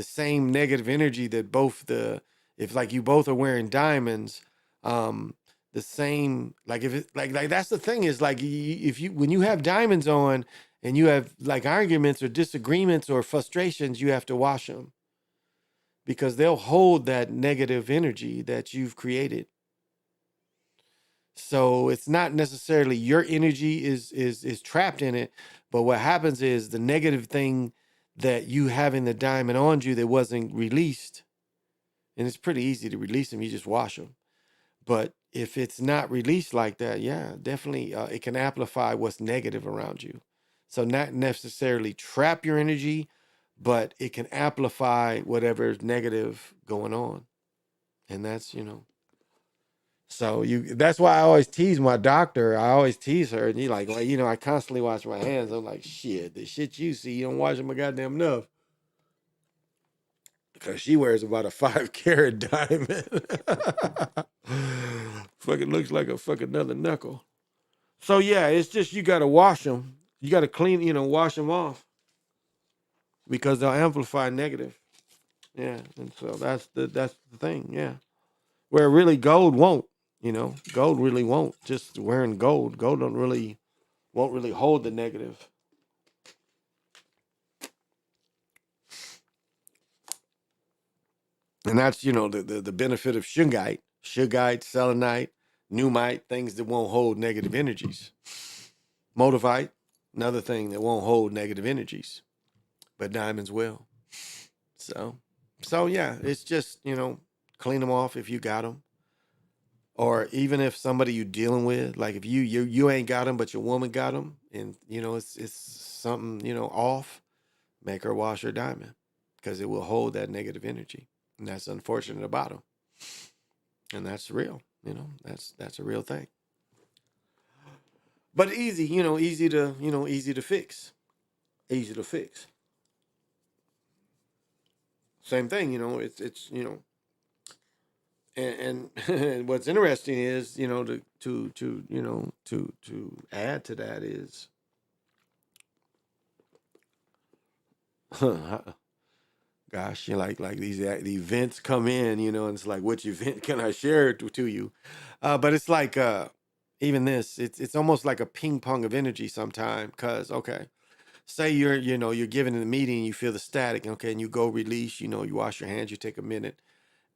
same negative energy that if like you both are wearing diamonds, the same, like if it, like that's the thing is like when you have diamonds on and you have like arguments or disagreements or frustrations, you have to wash them because they'll hold that negative energy that you've created. So it's not necessarily your energy is trapped in it, but what happens is the negative thing that you have in the diamond on you that wasn't released, and it's pretty easy to release them, you just wash them. But if it's not released like that, yeah, definitely it can amplify what's negative around you. So not necessarily trap your energy, but it can amplify whatever is negative going on. And that's, so that's why I always tease my doctor. I always tease her. And like, well, I constantly wash my hands. I'm like, shit, the shit you see, you don't wash them a goddamn enough. Because she wears about a 5-carat diamond. Fucking looks like a fucking another knuckle. So yeah, it's just you gotta wash them. You gotta clean, wash them off. Because they'll amplify negative. Yeah. And so that's the thing, yeah. Where really gold won't. Gold really won't. Just wearing gold won't really hold the negative. And that's the benefit of shungite, selenite, pneumite, things that won't hold negative energies. Motivite, another thing that won't hold negative energies, but diamonds will. So yeah, it's just clean them off if you got them. Or even if somebody you're dealing with, like if you ain't got them, but your woman got them, and it's something off, make her wash her diamond because it will hold that negative energy, and that's unfortunate about them. And that's real, that's a real thing. But easy, easy to fix, easy to fix. Same thing, it's and what's interesting is to add to that is gosh, like these the events come in, and it's like, which event can I share to you? But it's like even this, it's almost like a ping pong of energy sometime. Cause okay, say you're giving in the meeting, you feel the static, okay, and you go release, you wash your hands, you take a minute.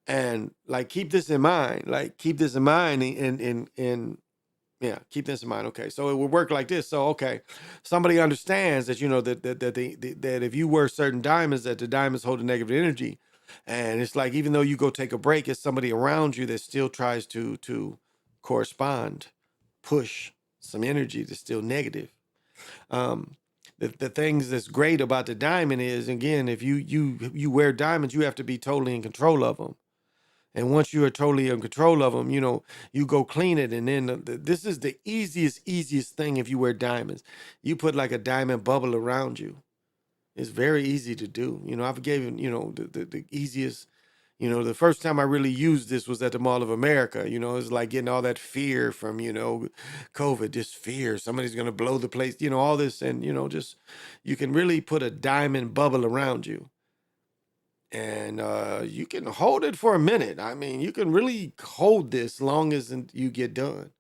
And like keep this in mind. And yeah, keep this in mind. Okay, so it would work like this. So okay, somebody understands that that if you wear certain diamonds, that the diamonds hold a negative energy, and it's like even though you go take a break, it's somebody around you that still tries to correspond, push some energy that's still negative. The things that's great about the diamond is, again, if you wear diamonds, you have to be totally in control of them. And once you are totally in control of them, you go clean it. And then this is the easiest thing if you wear diamonds. You put like a diamond bubble around you. It's very easy to do. I've given, the easiest, the first time I really used this was at the Mall of America. It's like getting all that fear from, COVID, just fear. Somebody's going to blow the place, all this. And, just you can really put a diamond bubble around you. And you can hold it for a minute. I mean, you can really hold this long as you get done.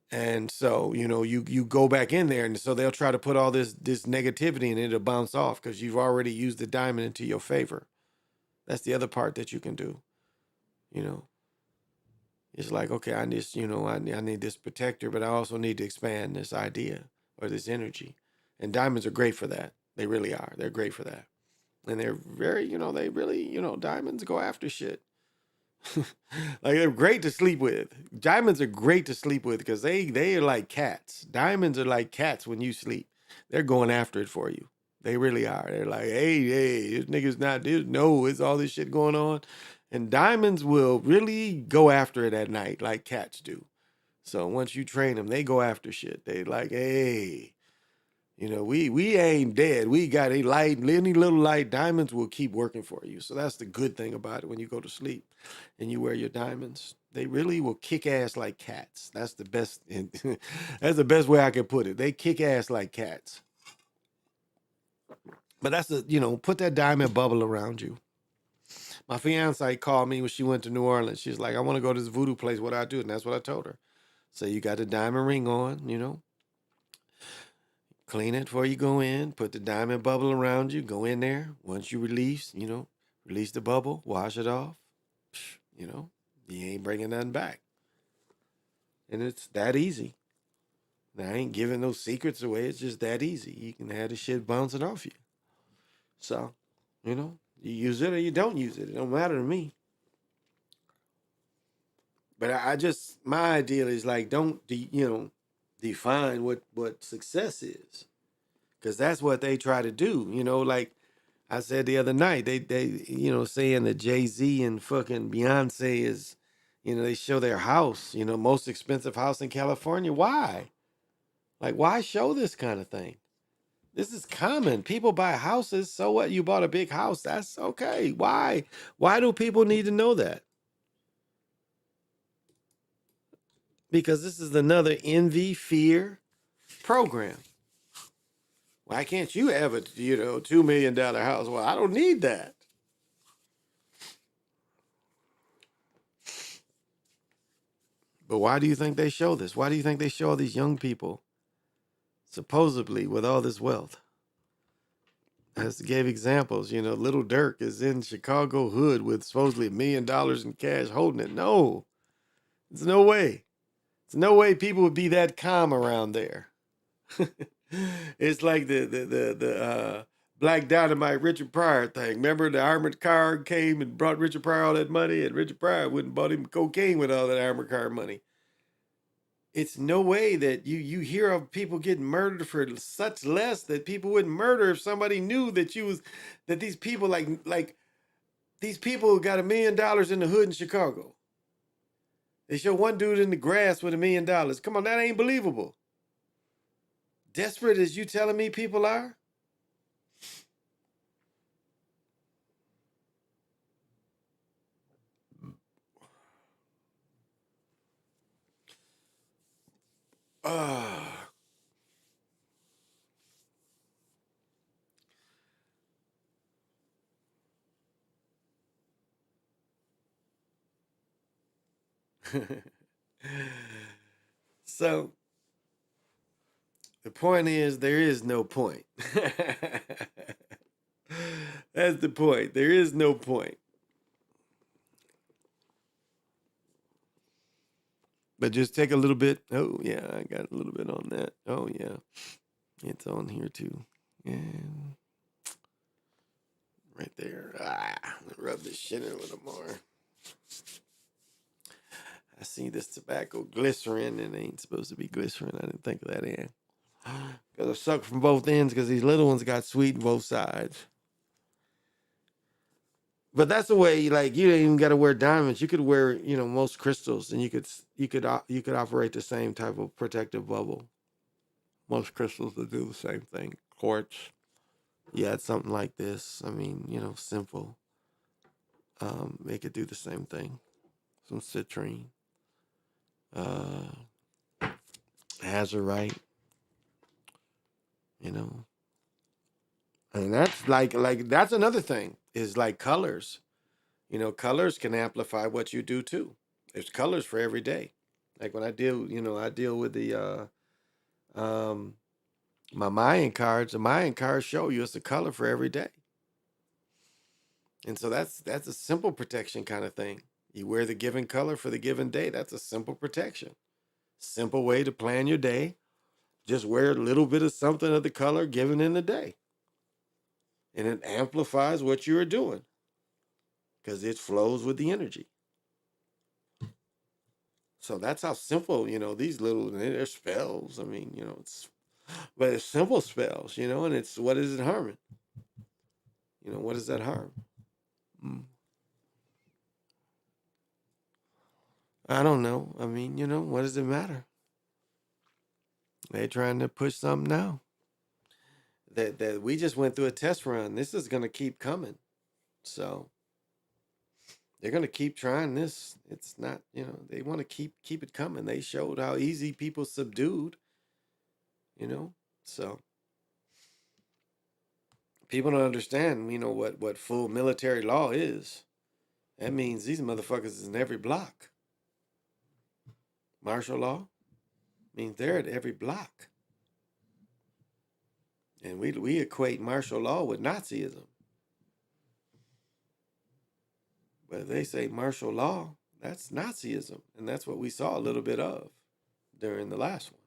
And so, you go back in there, and so they'll try to put all this negativity and it'll bounce off because you've already used the diamond into your favor. That's the other part that you can do. You know, it's like, okay, I just, I need this protector, but I also need to expand this idea or this energy. And diamonds are great for that. They really are. They're great for that. And they're very, they really, diamonds go after shit. Like they're great to sleep with. Diamonds are great to sleep with because they are like cats. Diamonds are like cats when you sleep. They're going after it for you. They really are. They're like, hey, this nigga's not this. No, it's all this shit going on. And diamonds will really go after it at night like cats do. So once you train them, they go after shit. They like, hey, we ain't dead. We got a light, any little light. Diamonds will keep working for you. So that's the good thing about it when you go to sleep and you wear your diamonds. They really will kick ass like cats. That's the best. That's the best way I can put it. They kick ass like cats. But that's put that diamond bubble around you. My fiance called me when she went to New Orleans. She's like, I want to go to this voodoo place. What do I do? And that's what I told her. So you got a diamond ring on, clean it before you go in, put the diamond bubble around you, go in there. Once you release, release the bubble, wash it off, you ain't bringing nothing back. And it's that easy. Now, I ain't giving no secrets away. It's just that easy. You can have the shit bouncing off you. So, you use it or you don't use it. It don't matter to me. But my idea is like, don't, define what success is. Because that's what they try to do. Like I said the other night, they saying that Jay-Z and fucking Beyonce is, they show their house, most expensive house in California. Why? Like, why show this kind of thing? This is common. People buy houses. So what? You bought a big house. That's okay. Why? Why do people need to know that? Because this is another envy, fear program. Why can't you have a, $2 million house? Well, I don't need that. But why do you think they show this? Why do you think they show all these young people, supposedly with all this wealth? As gave examples, Little Dirk is in Chicago hood with supposedly $1 million in cash holding it. No, there's no way. There's no way people would be that calm around there. It's like the Black Dynamite Richard Pryor thing. Remember the armored car came and brought Richard Pryor all that money, and Richard Pryor wouldn't bought him cocaine with all that armored car money. It's no way that you hear of people getting murdered for such less that people wouldn't murder if somebody knew that these people like these people got $1 million in the hood in Chicago. They show one dude in the grass with $1 million. Come on, that ain't believable. Desperate as you telling me people are? So the point is, there is no point. That's the point. There is no point. But just take a little bit. Oh, yeah, I got a little bit on that. Oh, yeah. It's on here, too. And right there. Rub this shit in a little more. I see this tobacco glycerin, and it ain't supposed to be glycerin. I didn't think of that in. Because I suck from both ends because these little ones got sweet on both sides. But that's the way, like, you don't even got to wear diamonds. You could wear, most crystals, and you could operate the same type of protective bubble. Most crystals will do the same thing. Quartz, yeah, it's something like this. I mean, simple. They could do the same thing. Some citrine, azurite, and that's like that's another thing is like colors. Colors can amplify what you do too. There's colors for every day. Like when I deal with the my Mayan cards. The Mayan cards show you it's a color for every day. And so that's a simple protection kind of thing. You wear the given color for the given day. That's a simple protection. Simple way to plan your day. Just wear a little bit of something of the color given in the day. And it amplifies what you are doing because it flows with the energy. So that's how simple, these little, they're spells. I mean, but it's simple spells, and it's, what is it harming? What does that harm? I don't know. I mean, what does it matter? They're trying to push something now. That we just went through a test run. This is going to keep coming. So they're going to keep trying this. It's not, they want to keep it coming. They showed how easy people subdued, so people don't understand, what full military law is. That means these motherfuckers is in every block. Martial law means they're at every block. And we equate martial law with Nazism. But if they say martial law, that's Nazism. And that's what we saw a little bit of during the last one.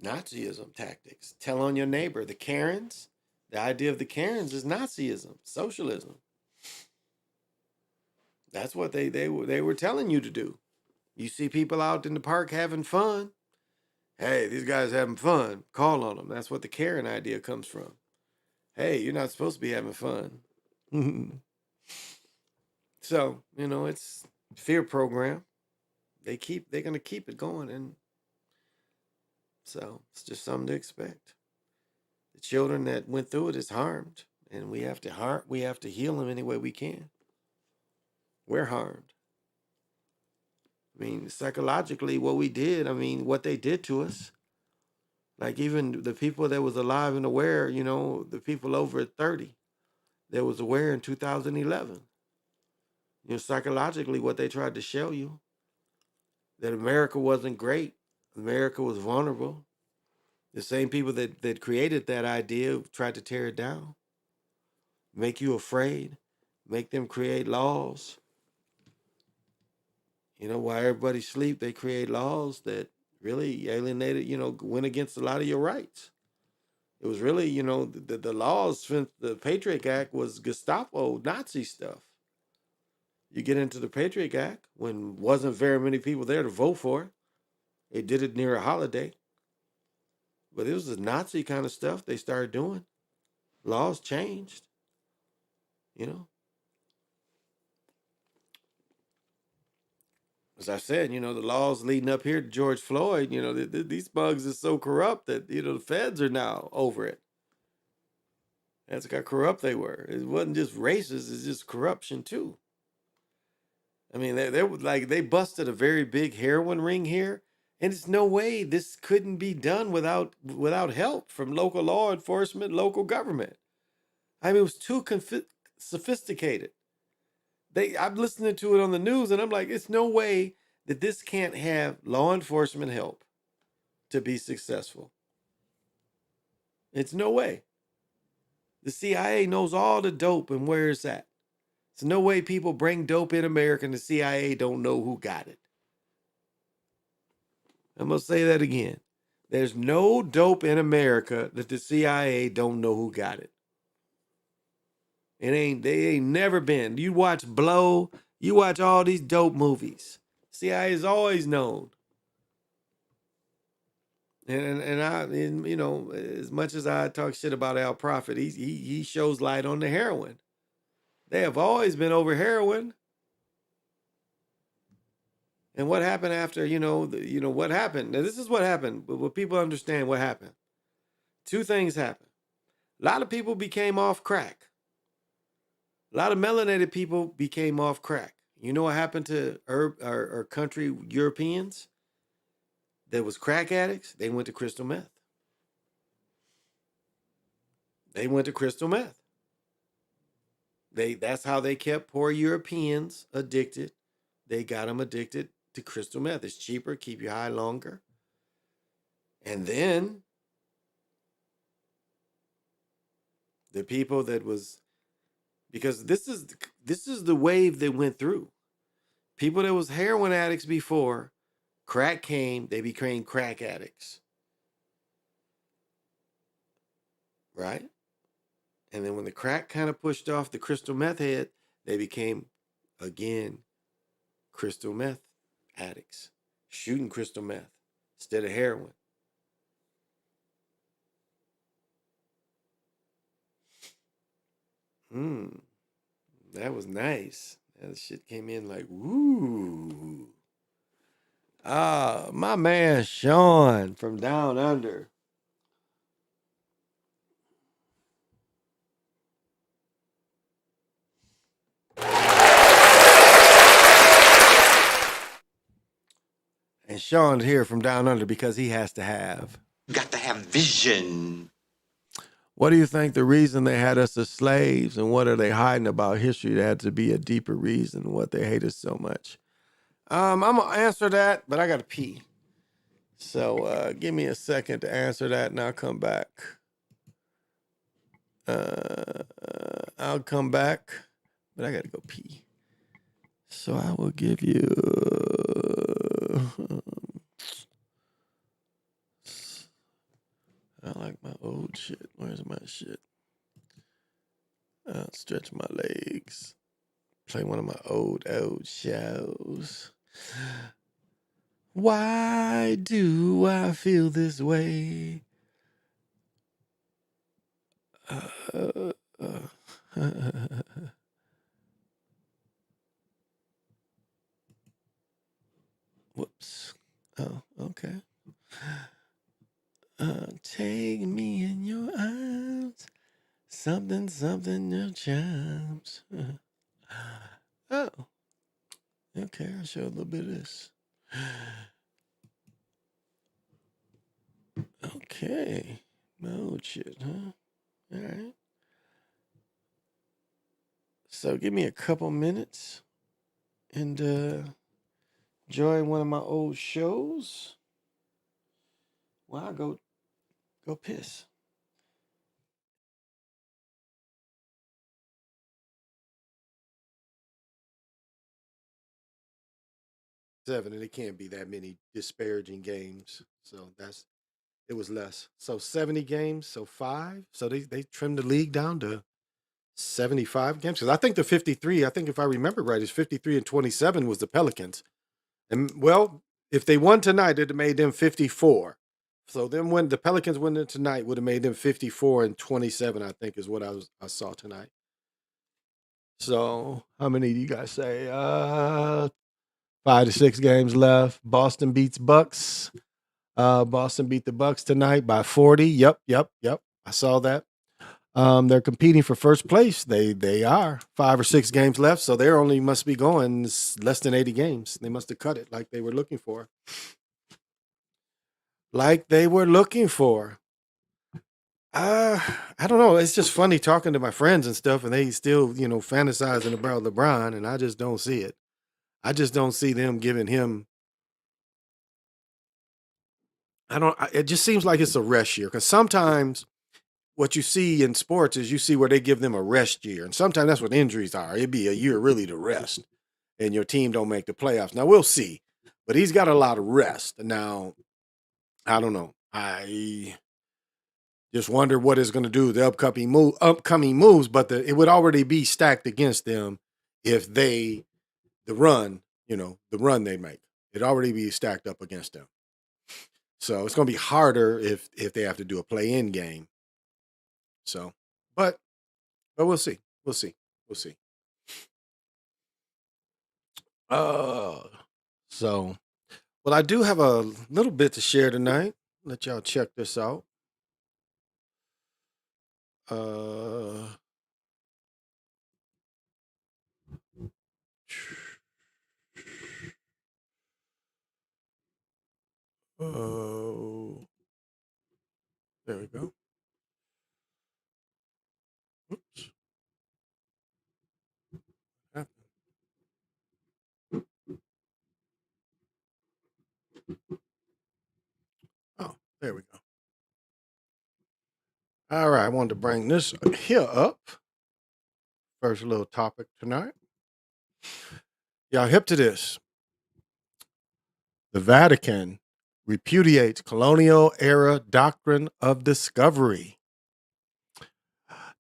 Nazism tactics. Tell on your neighbor. The Karens, the idea of the Karens is Nazism, socialism. That's what they were telling you to do. You see people out in the park having fun. Hey, these guys having fun. Call on them. That's what the Karen idea comes from. Hey, you're not supposed to be having fun. So, it's fear program. They're going to keep it going. And so it's just something to expect. The children that went through it is harmed, and we have to heal them any way we can. We're harmed. I mean, psychologically, what we did, what they did to us, like even the people that was alive and aware, the people over 30 that was aware in 2011, psychologically what they tried to show you, that America wasn't great. America was vulnerable. The same people that created that idea tried to tear it down, make you afraid, make them create laws. While everybody sleep, they create laws that really alienated, went against a lot of your rights. It was really, the laws, the Patriot Act was Gestapo, Nazi stuff. You get into the Patriot Act when wasn't very many people there to vote for it. They did it near a holiday. But it was the Nazi kind of stuff they started doing. Laws changed, As I said, the laws leading up here to George Floyd, these bugs are so corrupt that, the feds are now over it. That's how corrupt they were. It wasn't just racist, it's just corruption too. I mean, they were like, they busted a very big heroin ring here, and it's no way this couldn't be done without help from local law enforcement, local government. I mean, it was too sophisticated. I'm listening to it on the news, and I'm like, it's no way that this can't have law enforcement help to be successful. It's no way. The CIA knows all the dope and where it's at. There's no way people bring dope in America and the CIA don't know who got it. I'm going to say that again. There's no dope in America that the CIA don't know who got it. They ain't never been. You watch Blow, you watch all these dope movies. CIA is always known. And as much as I talk shit about Al Prophet, he shows light on the heroin. They have always been over heroin. And what happened after, what happened? Now, this is what happened, but what people understand what happened. Two things happened. A lot of people became off crack. A lot of melanated people became off crack. You know what happened to our country Europeans that was crack addicts? They went to crystal meth. They went to crystal meth. That's how they kept poor Europeans addicted. They got them addicted to crystal meth. It's cheaper, keep you high longer. And then the people that was because this is the wave they went through. People that was heroin addicts before, crack came, they became crack addicts. Right? And then when the crack kind of pushed off the crystal meth head, they became again crystal meth addicts, shooting crystal meth instead of heroin. That was nice. That shit came in like, woo. Ah, my man Sean from Down Under. And Sean's here from Down Under because he has to have. Got to have vision. What do you think the reason they had us as slaves, and what are they hiding about history that had to be a deeper reason what they hate us so much? I'm gonna answer that, but I gotta pee. So give me a second to answer that, and I'll come back. I'll come back, but I gotta go pee. So I will give you. I like my old shit. Where's my shit? I'll stretch my legs. Play one of my old shows. Why do I feel this way? Whoops. Oh, okay. Take me in your arms. Something, something, your charms. Oh. Okay, I'll show a little bit of this. Okay. No shit, huh? All right. So give me a couple minutes and enjoy one of my old shows. Well, I'll go piss. Seven, and it can't be that many disparaging games. So it was less. So 70 games, so 5. So they trimmed the league down to 75 games. Because I think the 53, I think if I remember right, is 53 and 27 was the Pelicans. And well, if they won tonight, it'd have made them 54. So then when the Pelicans win tonight would have made them 54 and 27, I think is what I saw tonight. So how many do you guys say? 5 to 6 games left. Boston beats Bucks. Boston beat the Bucks tonight by 40. Yep. I saw that. They're competing for first place. They are 5 or 6 games left, so they're only must be going less than 80 games. They must have cut it like they were looking for. I don't know. It's just funny talking to my friends and stuff, and they still, fantasizing about LeBron, and I just don't see it. I just don't see them giving him. It just seems like it's a rest year because sometimes what you see in sports is you see where they give them a rest year, and sometimes that's what injuries are. It'd be a year really to rest, and your team don't make the playoffs. Now we'll see, but he's got a lot of rest now. I don't know. I just wonder what it's going to do the upcoming moves, but it would already be stacked against them if the run they make. It'd already be stacked up against them. So it's going to be harder if they have to do a play-in game. So, but we'll see. We'll see. So, well, I do have a little bit to share tonight. Let y'all check this out. Oh, there we go. Oops. Oh, there we go. All right, I wanted to bring this here up first little topic tonight. Y'all hip to this? The Vatican repudiates colonial era doctrine of discovery.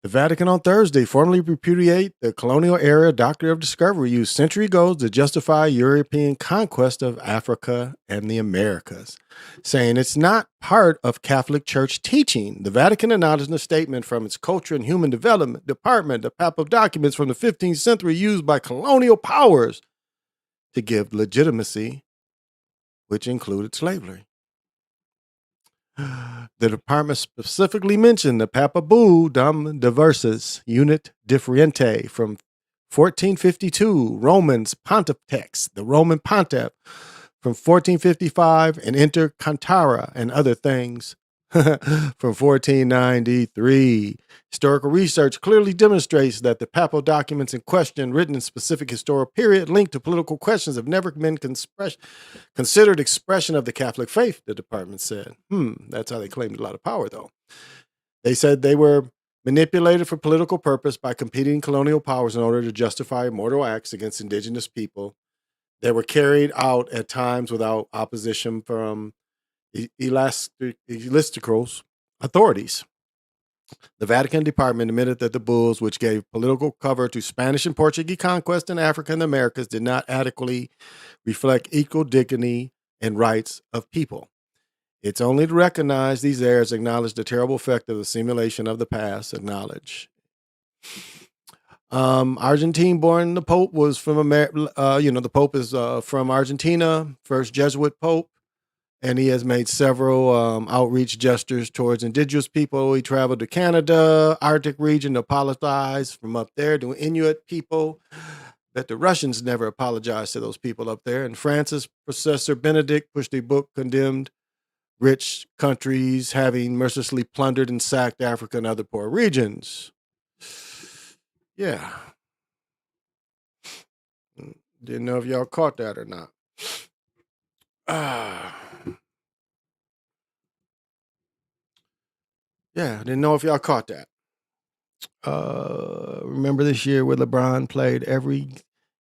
The Vatican on Thursday formally repudiated the colonial era doctrine of discovery used century ago to justify European conquest of Africa and the Americas, saying it's not part of Catholic Church teaching. The Vatican acknowledged in a statement from its Culture and Human Development Department the papal documents from the 15th century used by colonial powers to give legitimacy, which included slavery. The department specifically mentioned the Papa Bull Dum Diversus Unit Differente from 1452, Romans Pontifex, the Roman Pontiff, from 1455, and Inter Cantara and other things from 1493. Historical research clearly demonstrates that the papal documents in question, written in specific historical period linked to political questions, have never been considered expression of the Catholic faith, the department said. That's how they claimed a lot of power, though. They said they were manipulated for political purpose by competing colonial powers in order to justify immoral acts against indigenous people that were carried out at times without opposition from ecclesiastical authorities. The Vatican Department admitted that the bulls, which gave political cover to Spanish and Portuguese conquest in Africa and the Americas, did not adequately reflect equal dignity and rights of people. It's only to recognize these errors, acknowledge the terrible effect of the simulation of the past, acknowledge. Argentine-born the Pope was from the Pope is from Argentina, first Jesuit Pope. And he has made several outreach gestures towards indigenous people. He traveled to Canada, Arctic region to apologize from up there to Inuit people. But the Russians never apologized to those people up there. And Francis Professor Benedict pushed a book condemned rich countries having mercilessly plundered and sacked Africa and other poor regions. Yeah. Didn't know if y'all caught that or not. Yeah, didn't know if y'all caught that. Remember this year where LeBron played every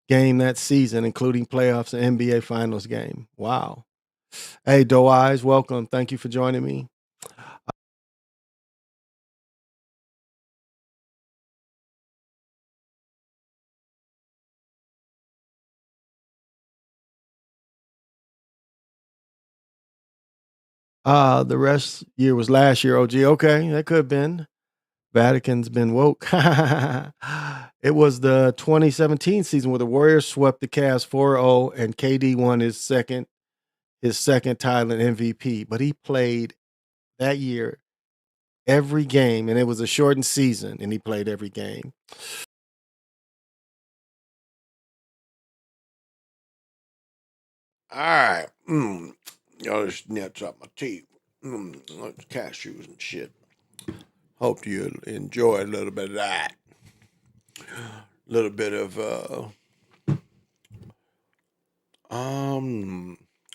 game that season, including playoffs and NBA Finals game. Wow. Hey, Doe Eyes, welcome. Thank you for joining me. The rest year was last year, OG. Okay, that could have been. Vatican's been woke. It was the 2017 season where the Warriors swept the Cavs 4-0 and KD won his second title in MVP. But he played that year every game, and it was a shortened season, and he played every game. All right. Y'all just nips up my teeth. Like cashews and shit. Hope you enjoy a little bit of that. A little bit of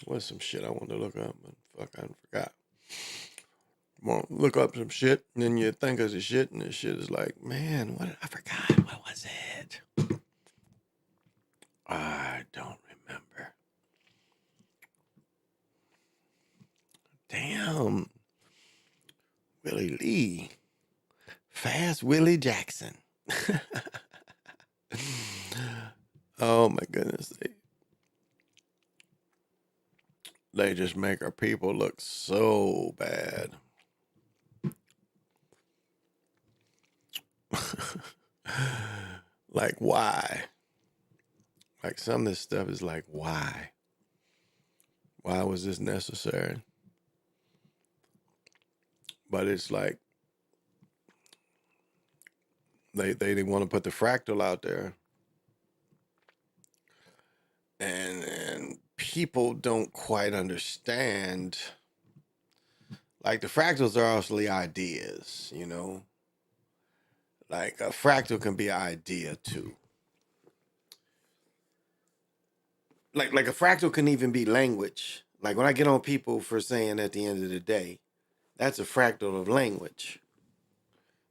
what's some shit I wanted to look up, but fuck, I forgot. Well, look up some shit, and then you think of the shit, and the shit is like, man, what? I forgot. What was it? I don't remember. Damn. Willie Lee. Fast Willie Jackson. Oh my goodness. They just make our people look so bad. Like, why? Like, some of this stuff is like, why? Why was this necessary? But it's like, they didn't want to put the fractal out there. And people don't quite understand. Like, the fractals are obviously ideas, you know? Like, a fractal can be an idea, too. Like a fractal can even be language. Like, when I get on people for saying at the end of the day, that's a fractal of language.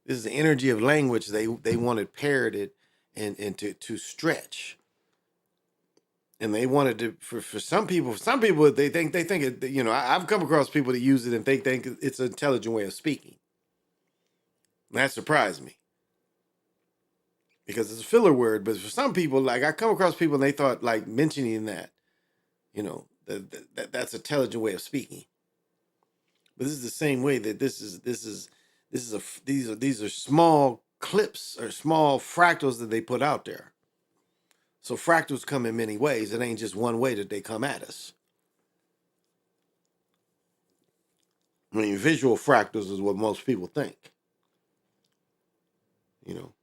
This is the energy of language they wanted parroted and to stretch. And they wanted to, for some people, they think it, you know, I've come across people that use it and they think it's an intelligent way of speaking. And that surprised me because it's a filler word. But for some people, like I come across people and they thought like mentioning that, you know, that's an intelligent way of speaking. But this is the same way that these are small clips or small fractals that they put out there. So fractals come in many ways. It ain't just one way that they come at us. I mean, visual fractals is what most people think, you know.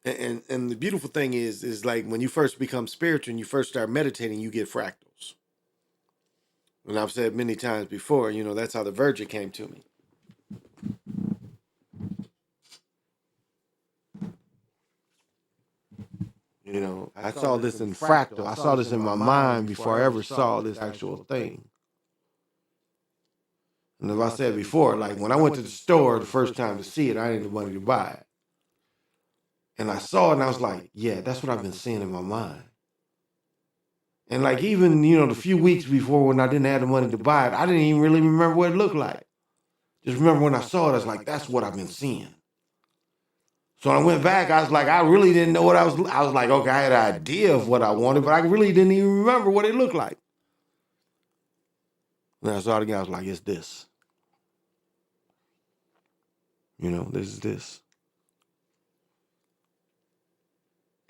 And the beautiful thing is like when you first become spiritual and you first start meditating, you get fractals. And I've said many times before, you know, that's how the Virgin came to me. You know, I saw this in fractal. I saw this in my mind before I ever saw this actual thing. And as I said before, like when I went to the store the first time to see it, I didn't have money to buy it. And I saw it and I was like, yeah, that's what I've been seeing in my mind. And like even, you know, the few weeks before when I didn't have the money to buy it, I didn't even really remember what it looked like. Just remember when I saw it, I was like, that's what I've been seeing. So when I went back, I was like, I really didn't know what I was like, okay, I had an idea of what I wanted, but I really didn't even remember what it looked like. And I saw it again, I was like, it's this. You know, this is this.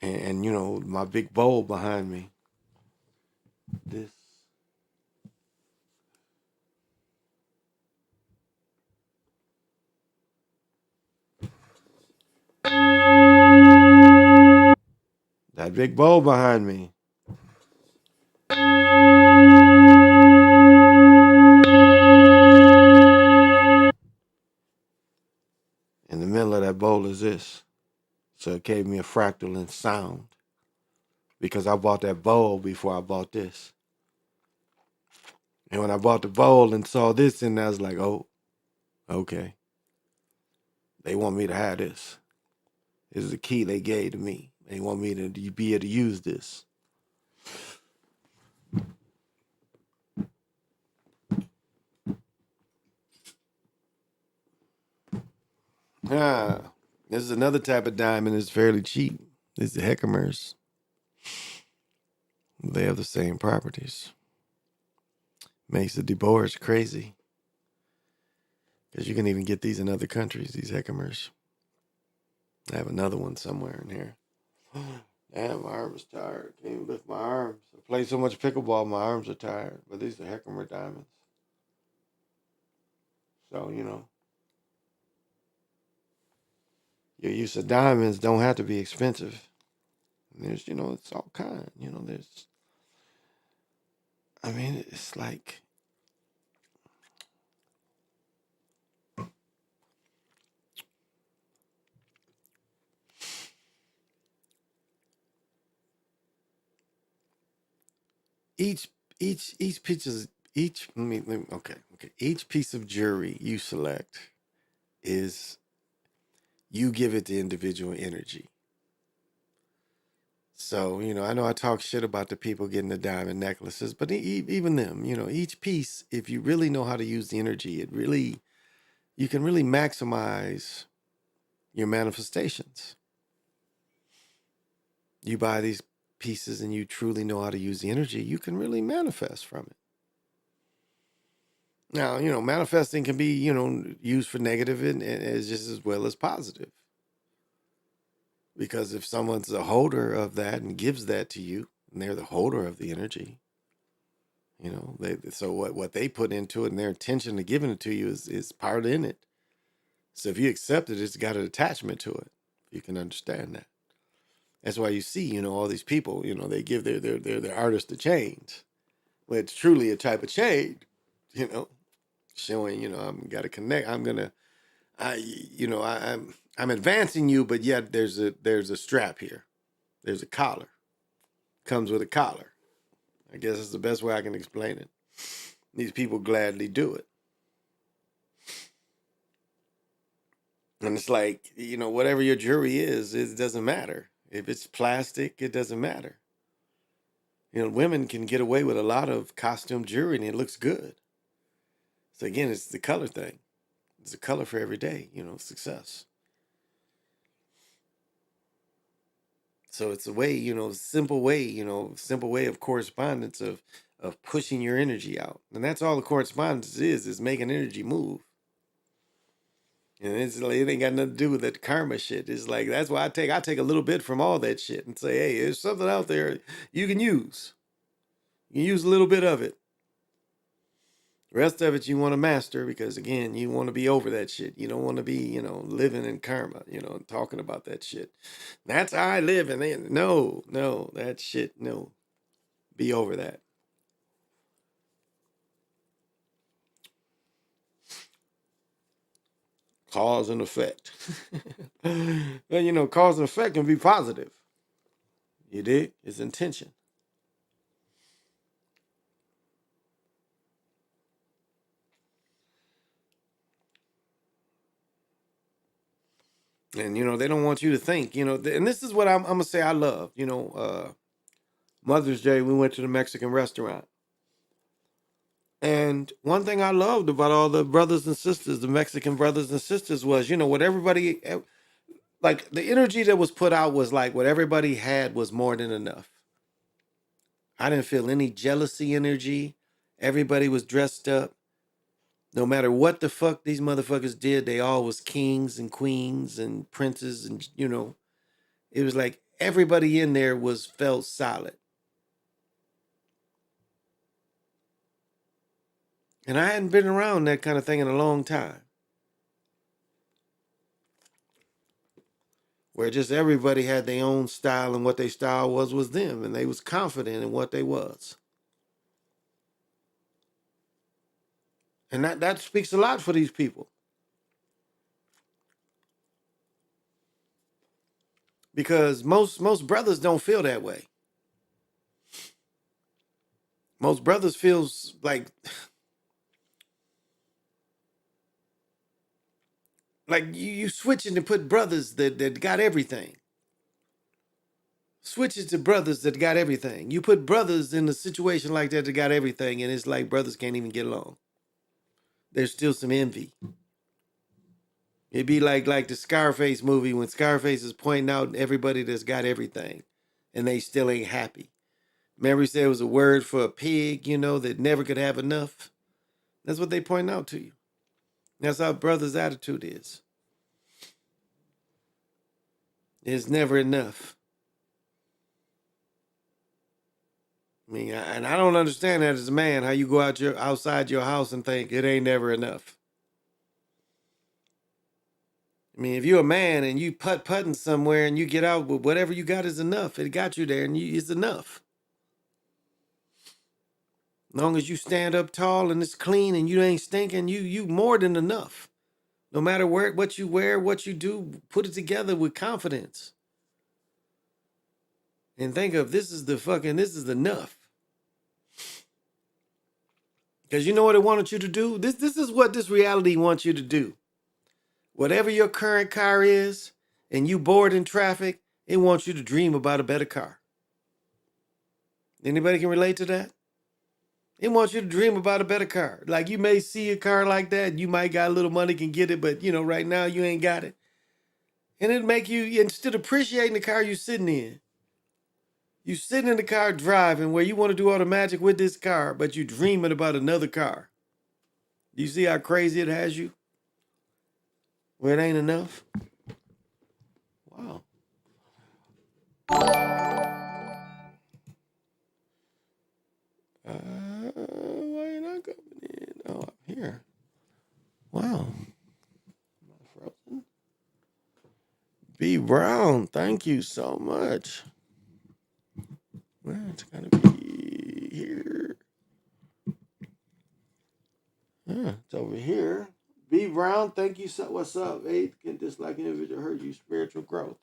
And you know, my big bowl behind me, this. That big bowl behind me. In the middle of that bowl is this. So it gave me a fractal in sound. Because I bought that bowl before I bought this. And when I bought the bowl and saw this, and I was like, oh, okay. They want me to have this. This is the key they gave to me. They want me to be able to use this. This is another type of diamond that's fairly cheap. This is the Heckamers. They have the same properties. Makes the DeBoers crazy. Because you can even get these in other countries, these Heckamers. I have another one somewhere in here. Damn, my arm is tired. Can't even lift my arms. I play so much pickleball, my arms are tired. But these are Heckamer diamonds. So, you know, your use of diamonds don't have to be expensive. And there's, you know, it's all kind. You know, there's, I mean, it's like, each piece of each piece of jewelry you select is you give it the individual energy. So, you know, I know I talk shit about the people getting the diamond necklaces, but even them, you know, each piece, if you really know how to use the energy, you can really maximize your manifestations. You buy these pieces and you truly know how to use the energy, you can really manifest from it. Now, you know, manifesting can be, you know, used for negative and as just as well as positive. Because if someone's a holder of that and gives that to you, and they're the holder of the energy, you know, so what they put into it and their intention to giving it to you is part in it. So if you accept it, it's got an attachment to it. You can understand that. That's why you see, you know, all these people, you know, they give their artist the chains. Well, it's truly a type of chain, you know, showing, you know, I'm got to connect. I'm advancing you, but yet there's a strap here. There's a collar. Comes with a collar. I guess it's the best way I can explain it. These people gladly do it. And it's like, whatever your jewelry is, it doesn't matter. If it's plastic, it doesn't matter. Women can get away with a lot of costume jewelry and it looks good. So again, it's the color thing. It's a color for every day, success. So it's a way, simple way of correspondence of pushing your energy out. And that's all the correspondence is making energy move. And it's like, it ain't got nothing to do with that karma shit. It's like, that's why I take a little bit from all that shit and say, hey, there's something out there you can use. You can use a little bit of it. The rest of it you want to master because, again, you want to be over that shit. You don't want to be, living in karma, talking about that shit. That's how I live. And then, no, that shit, no. Be over that. Cause and effect. Well, cause and effect can be positive. You dig? It's intention. And, they don't want you to think, and this is what I'm going to say I love. Mother's Day, we went to the Mexican restaurant. And one thing I loved about all the brothers and sisters, the Mexican brothers and sisters, was, what everybody, like the energy that was put out was like what everybody had was more than enough. I didn't feel any jealousy energy. Everybody was dressed up. No matter what the fuck these motherfuckers did, they all was kings and queens and princes and, it was like everybody in there felt solid. And I hadn't been around that kind of thing in a long time. Where just everybody had their own style and what their style was them. And they was confident in what they was. And that speaks a lot for these people. Because most brothers don't feel that way. Most brothers feels like you switching to put brothers that got everything. Switch it to brothers that got everything. You put brothers in a situation like that got everything, and it's like brothers can't even get along. There's still some envy. It'd be like the Scarface movie when Scarface is pointing out everybody that's got everything, and they still ain't happy. Remember he said it was a word for a pig, that never could have enough. That's what they point out to you. That's how brothers' attitude is. It's never enough. I mean, and I don't understand that as a man, how you go outside your house and think it ain't never enough. I mean, if you're a man and you putting somewhere and you get out with whatever you got is enough. It got you there and it's enough. As long as you stand up tall and it's clean and you ain't stinking, you more than enough. No matter what you wear, what you do, put it together with confidence. And think of this is enough. Because you know what it wanted you to do? This is what this reality wants you to do. Whatever your current car is, and you bored in traffic, it wants you to dream about a better car. Anybody can relate to that? It wants you to dream about a better car. Like you may see a car like that, you might got a little money, can get it, but right now you ain't got it. And it'd make you, instead of appreciating the car you're sitting in, you sitting in the car driving where you want to do all the magic with this car, but you dreaming about another car. Do you see how crazy it has you? Where it ain't enough? Wow. Why you not coming in? Oh, I'm here. Wow. Am I frozen? B. Brown, thank you so much. Well, it's gotta be here. Yeah, it's over here. B. Brown, thank you so. What's up? Eighth can dislike individual hurt you spiritual growth.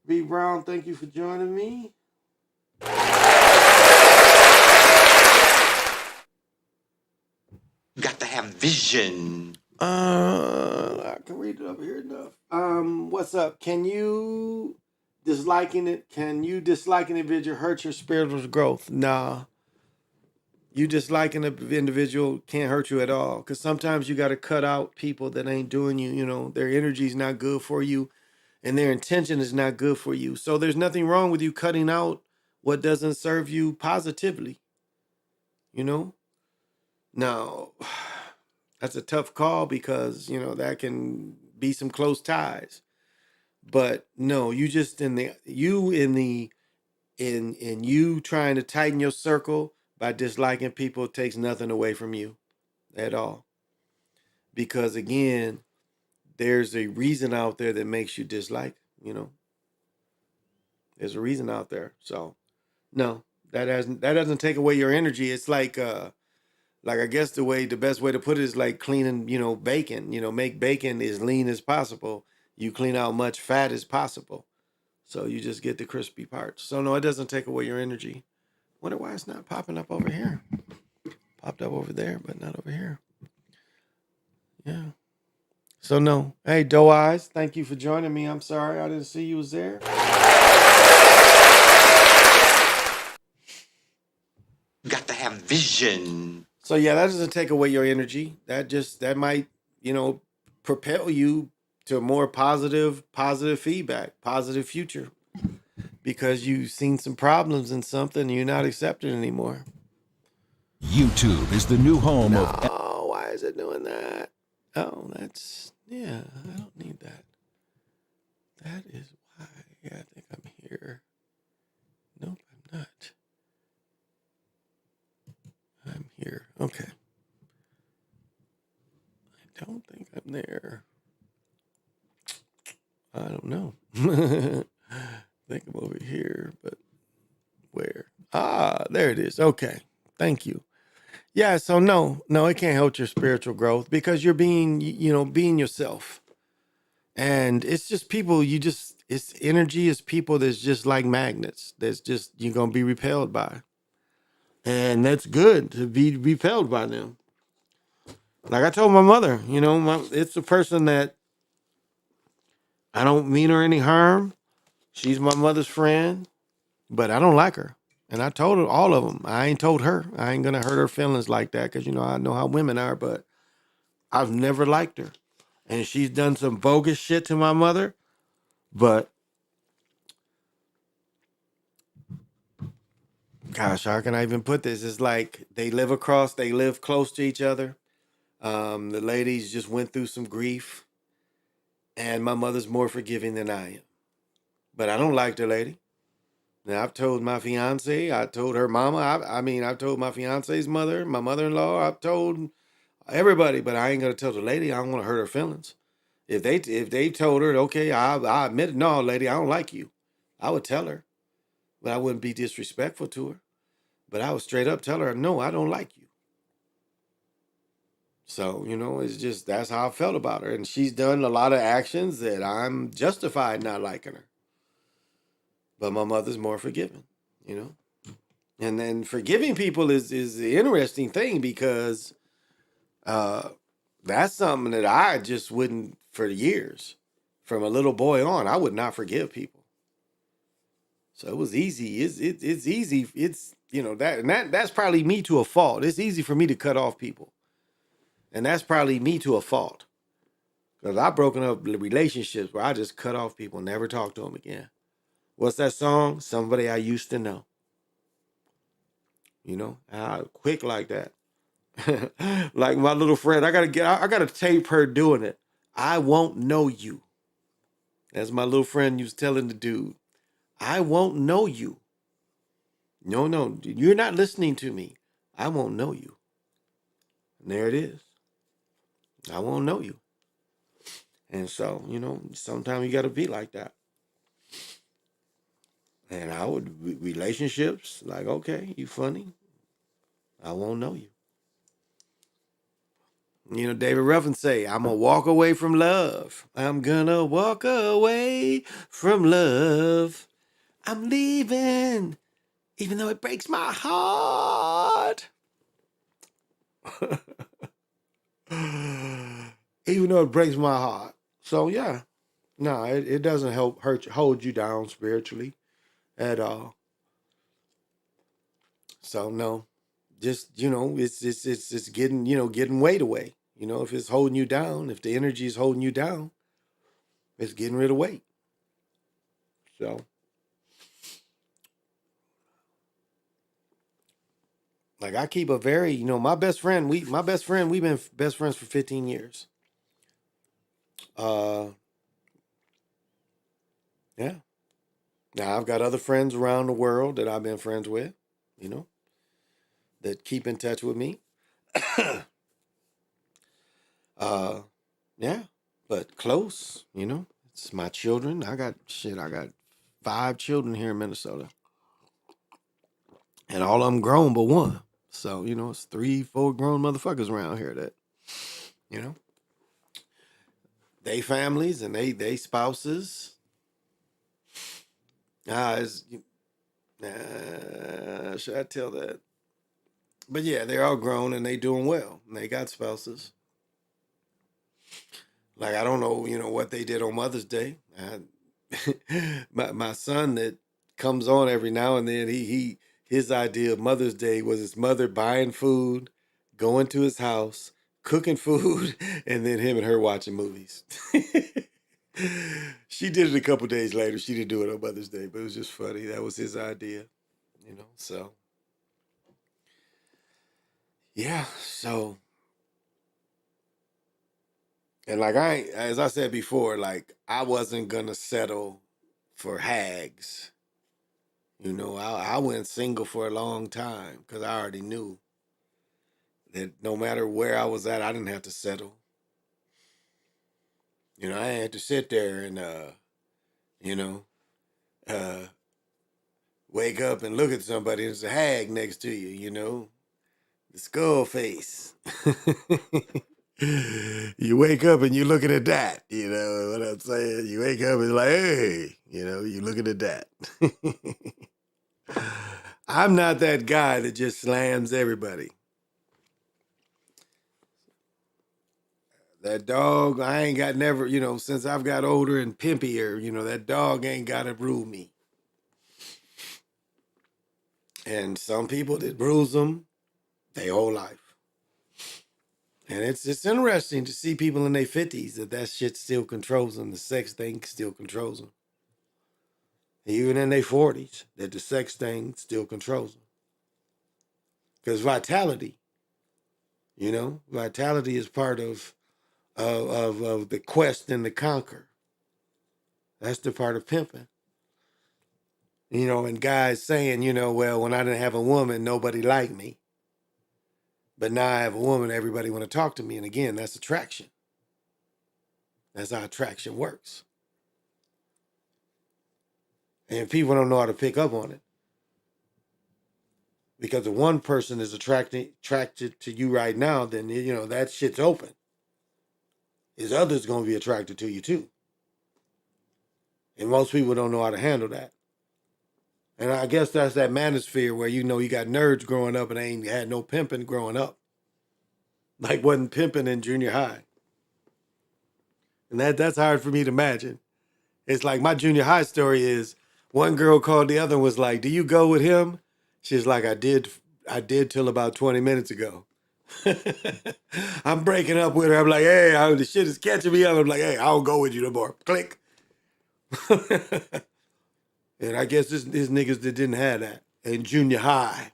B. Brown, thank you for joining me. Got to have vision. I can read it over here enough. What's up? Can you disliking it? Can you dislike an individual hurt your spiritual growth? Nah. You disliking an individual can't hurt you at all. Cause sometimes you gotta cut out people that ain't doing you, you know, their energy is not good for you and their intention is not good for you. So there's nothing wrong with you cutting out what doesn't serve you positively, you know? Now, that's a tough call because, you know, that can be some close ties. But no, you just in you trying to tighten your circle by disliking people takes nothing away from you at all. Because again, there's a reason out there that makes you dislike, you know. There's a reason out there. So no, that doesn't take away your energy. It's like I guess the best way to put it is like cleaning, you know, bacon. You know, make bacon as lean as possible. You clean out much fat as possible. So you just get the crispy parts. So no, it doesn't take away your energy. Wonder why it's not popping up over here. Popped up over there, but not over here. Yeah. So no. Hey, Doe Eyes, thank you for joining me. I'm sorry I didn't see you was there. Got to have vision. So yeah, that doesn't take away your energy. That might, you know, propel you to more positive feedback, positive future. Because you've seen some problems in something and you're not accepted anymore. YouTube is the new home of. Oh, why is it doing that? Oh, yeah, I don't need that. That is why. Yeah, I think I'm here. Nope, I'm not. I'm here. Okay. I don't think I'm there. I don't know. I think I'm over here, but where? Ah, there it is. Okay. Thank you. Yeah, so no, it can't help your spiritual growth because you're being, you know, being yourself. And it's just people, it's energy is people that's just like magnets. That's just, you're going to be repelled by. And that's good to be repelled by them. Like I told my mother, you know, it's a person that I don't mean her any harm. She's my mother's friend, but I don't like her. And I told her, all of them. I ain't told her. I ain't going to hurt her feelings like that because, you know, I know how women are, but I've never liked her. And she's done some bogus shit to my mother, but gosh, how can I even put this? It's like they live close to each other. The ladies just went through some grief, and my mother's more forgiving than I am. But I don't like the lady. Now, I've told my fiance, I told her mama, I've told my fiance's mother, my mother-in-law, I've told everybody, but I ain't gonna tell the lady. I don't want to hurt her feelings. If they told her, okay, I admit it. No, lady, I don't like you. I would tell her, but I wouldn't be disrespectful to her. But I would straight up tell her, no, I don't like you. So, you know, it's just, that's how I felt about her. And she's done a lot of actions that I'm justified not liking her. But my mother's more forgiving, you know? And then forgiving people is the interesting thing because that's something that I just wouldn't, for years, from a little boy on, I would not forgive people. So it was easy. It's easy. It's, you know, that's probably me to a fault. It's easy for me to cut off people. And that's probably me to a fault. Because I've broken up relationships where I just cut off people, never talk to them again. What's that song? Somebody I used to know. You know, quick like that. Like my little friend, I gotta tape her doing it. I won't know you. As my little friend was telling the dude, I won't know you. No, you're not listening to me. I won't know you. And there it is. I won't know you. And so, you know, sometimes you got to be like that. And relationships, like, okay, you funny. I won't know you. You know, David Ruffin say, I'm going to walk away from love. I'm going to walk away from love. I'm leaving, even though it breaks my heart. even though it breaks my heart. So yeah, no, it doesn't hold you down spiritually at all. So no, just it's getting getting weight away. If it's holding you down, if the energy is holding you down, it's getting rid of weight. So like I keep a very my best friend we've been best friends for 15 years. Yeah. Now I've got other friends around the world that I've been friends with, that keep in touch with me. Yeah, but close, it's my children. I got 5 children here in Minnesota, and all of them grown but one. So it's 3, 4 grown motherfuckers around here that, they families and they spouses. Should I tell that? But yeah, they're all grown and they doing well. And they got spouses. Like I don't know, what they did on Mother's Day. My son that comes on every now and then, his idea of Mother's Day was his mother buying food, going to his house, cooking food, and then him and her watching movies. She did it a couple days later. She didn't do it on Mother's Day, but it was just funny. That was his idea, so yeah, so. And like as I said before, like I wasn't gonna settle for hags. I went single for a long time because I already knew that no matter where I was at, I didn't have to settle. I had to sit there and wake up and look at somebody and there's a hag next to you, the skull face. You wake up and you're looking at that, you know what I'm saying? You wake up and like, hey, you're looking at that. I'm not that guy that just slams everybody. That dog, I ain't got never, since I've got older and pimpier, that dog ain't got to rule me. And some people that bruise them their whole life. And it's interesting to see people in their 50s that shit still controls them. The sex thing still controls them. Even in their 40s, that the sex thing still controls them. Because vitality, vitality is part of the quest and the conquer. That's the part of pimping. And guys saying, well, when I didn't have a woman, nobody liked me. But now I have a woman, everybody want to talk to me. And again, that's attraction. That's how attraction works. And people don't know how to pick up on it. Because if one person is attracted to you right now, then, that shit's open. Is others going to be attracted to you too? And most people don't know how to handle that. And I guess that's that manosphere where, you got nerds growing up and they ain't had no pimping growing up. Like wasn't pimping in junior high. And that's hard for me to imagine. It's like my junior high story is one girl called the other and was like, do you go with him? She's like, I did till about 20 minutes ago. I'm breaking up with her. I'm like, hey, the shit is catching me up. I'm like, hey, I don't go with you no more. Click. And I guess this niggas that didn't have that in junior high.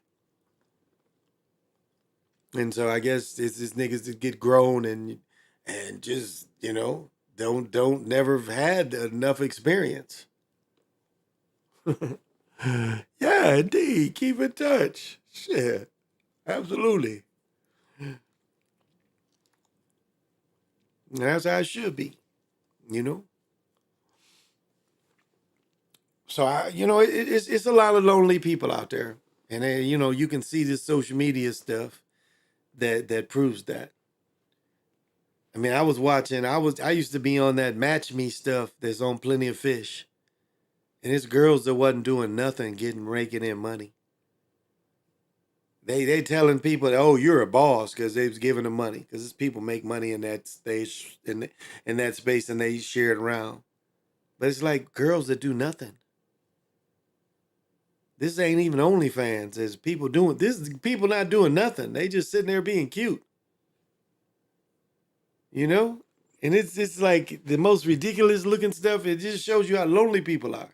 And so I guess it's this niggas that get grown and just, don't never have had enough experience. Yeah, indeed. Keep in touch. Shit. Absolutely. And that's how it should be, So it's a lot of lonely people out there. And you can see this social media stuff that proves that. I mean, I used to be on that Match Me stuff that's on Plenty of Fish. And it's girls that wasn't doing nothing raking in money. They telling people, oh, you're a boss because they was giving them money because people make money in that stage in that space and they share it around. But it's like girls that do nothing. This ain't even OnlyFans. There's people doing this. Is people not doing nothing. They just sitting there being cute. You know, and it's like the most ridiculous looking stuff. It just shows you how lonely people are.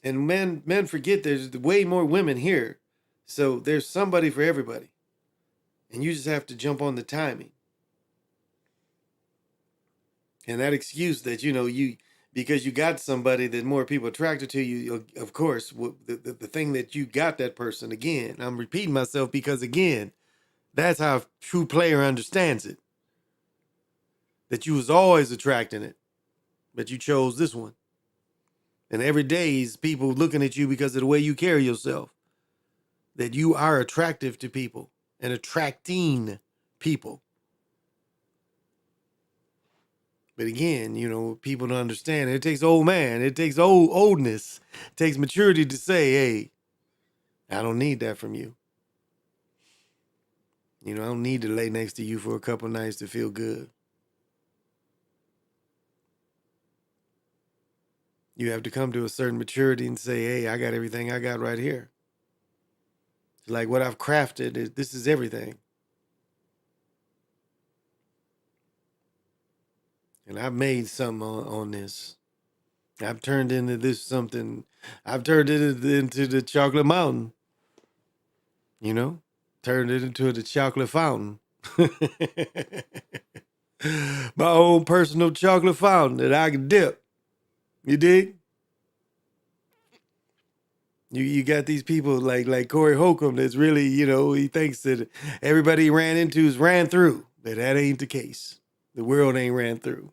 And men forget there's way more women here, so there's somebody for everybody, and you just have to jump on the timing. And that excuse that you because you got somebody that more people attracted to you, of course, the thing that you got that person again. I'm repeating myself because again, that's how a true player understands it. That you was always attracting it, but you chose this one. And every day is people looking at you because of the way you carry yourself. That you are attractive to people and attracting people. But again, people don't understand. It takes old man. It takes oldness. It takes maturity to say, hey, I don't need that from you. I don't need to lay next to you for a couple nights to feel good. You have to come to a certain maturity and say, hey, I got everything I got right here. It's like what I've crafted, this is everything. And I've made something on this. I've turned into this something. I've turned it into the chocolate mountain. Turned it into the chocolate fountain. My own personal chocolate fountain that I can dip. You dig? You got these people like Corey Holcomb that's really, he thinks that everybody he ran into is ran through. But that ain't the case. The world ain't ran through.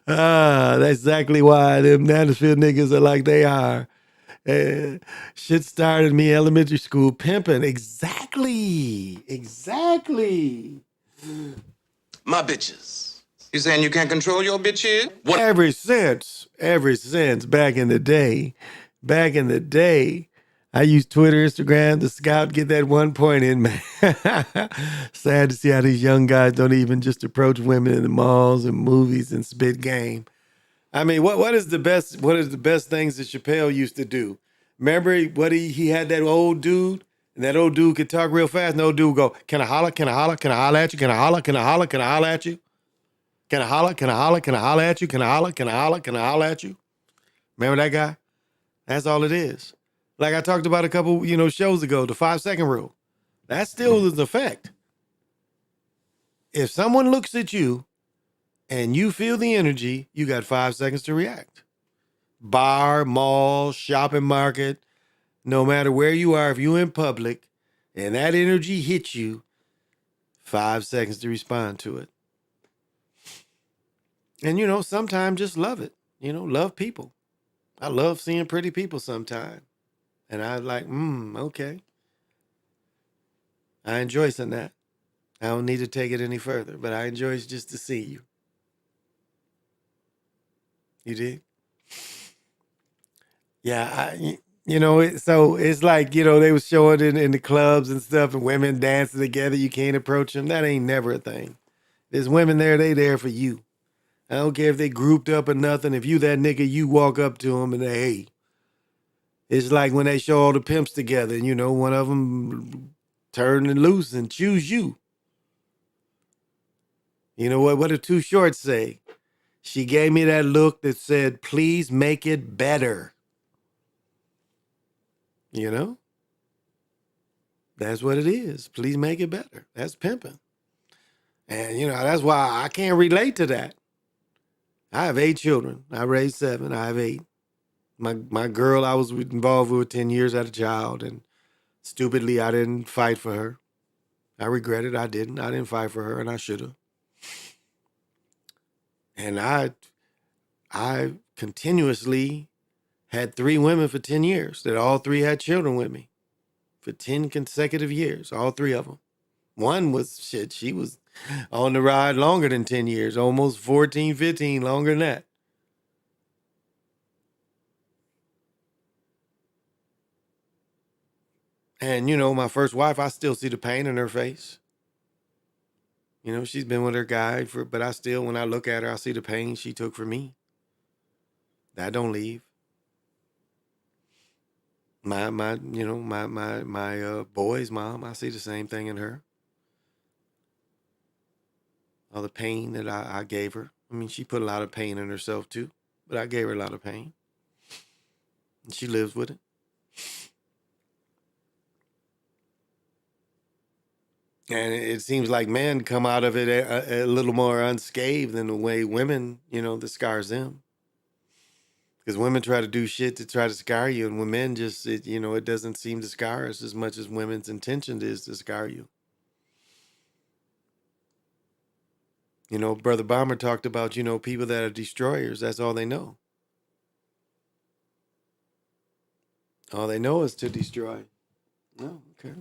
That's exactly why them Nashville niggas are like they are. Shit started me elementary school pimping. Exactly. My bitches. You saying you can't control your bitches? Ever since back in the day, I used Twitter, Instagram to scout, get that 1 point in, man. Sad to see how these young guys don't even just approach women in the malls and movies and spit game. I mean, what is the best things that Chappelle used to do? Remember what he had that old dude, and that old dude could talk real fast, and the old dude would go, can I holler? Can I holler? Can I holler at you? Can I holler? Can I holler? Can I holler at you? Can I holler? Can I holler? Can I holler at you? Can I holler? Can I holler? Can I holler at you? Remember that guy? That's all it is. Like I talked about a couple, shows ago, the 5-second rule. That still is in effect. If someone looks at you and you feel the energy, you got 5 seconds to react. Bar, mall, shopping market, no matter where you are, if you're in public and that energy hits you, 5 seconds to respond to it. And, sometimes just love it. Love people. I love seeing pretty people sometimes. And I like, okay. I enjoy some that. I don't need to take it any further, but I enjoy it just to see you. You dig? Yeah, so it's like, they was showing it in the clubs and stuff and women dancing together. You can't approach them. That ain't never a thing. There's women there, they there for you. I don't care if they grouped up or nothing. If you that nigga, you walk up to them and hey. It's like when they show all the pimps together and, one of them turn and loose and choose you. You know what? What did Too Short say? She gave me that look that said, please make it better. That's what it is. Please make it better. That's pimping. And, that's why I can't relate to that. I have 8 children. I raised 7. I have 8. My girl I was involved with 10 years as a child, and stupidly I didn't fight for her. I regret it. I didn't. I didn't fight for her, and I should have. And I continuously had 3 women for 10 years that all 3 had children with me for 10 consecutive years, all 3 of them. One was, she was on the ride longer than 10 years, almost 14, 15, longer than that. And, you know, my first wife, I still see the pain in her face. You know, she's been with her guy but I still, when I look at her, I see the pain she took for me. That don't leave. My boy's mom, I see the same thing in her. All the pain that I gave her. I mean, she put a lot of pain in herself too, but I gave her a lot of pain. And she lives with it. And it seems like men come out of it a little more unscathed than the way women, you know, the scars them. Because women try to do shit to try to scar you, and when men just, it doesn't seem to scar us as much as women's intention is to scar you. You know, Brother Bomber talked about, people that are destroyers. That's all they know. All they know is to destroy. No, okay.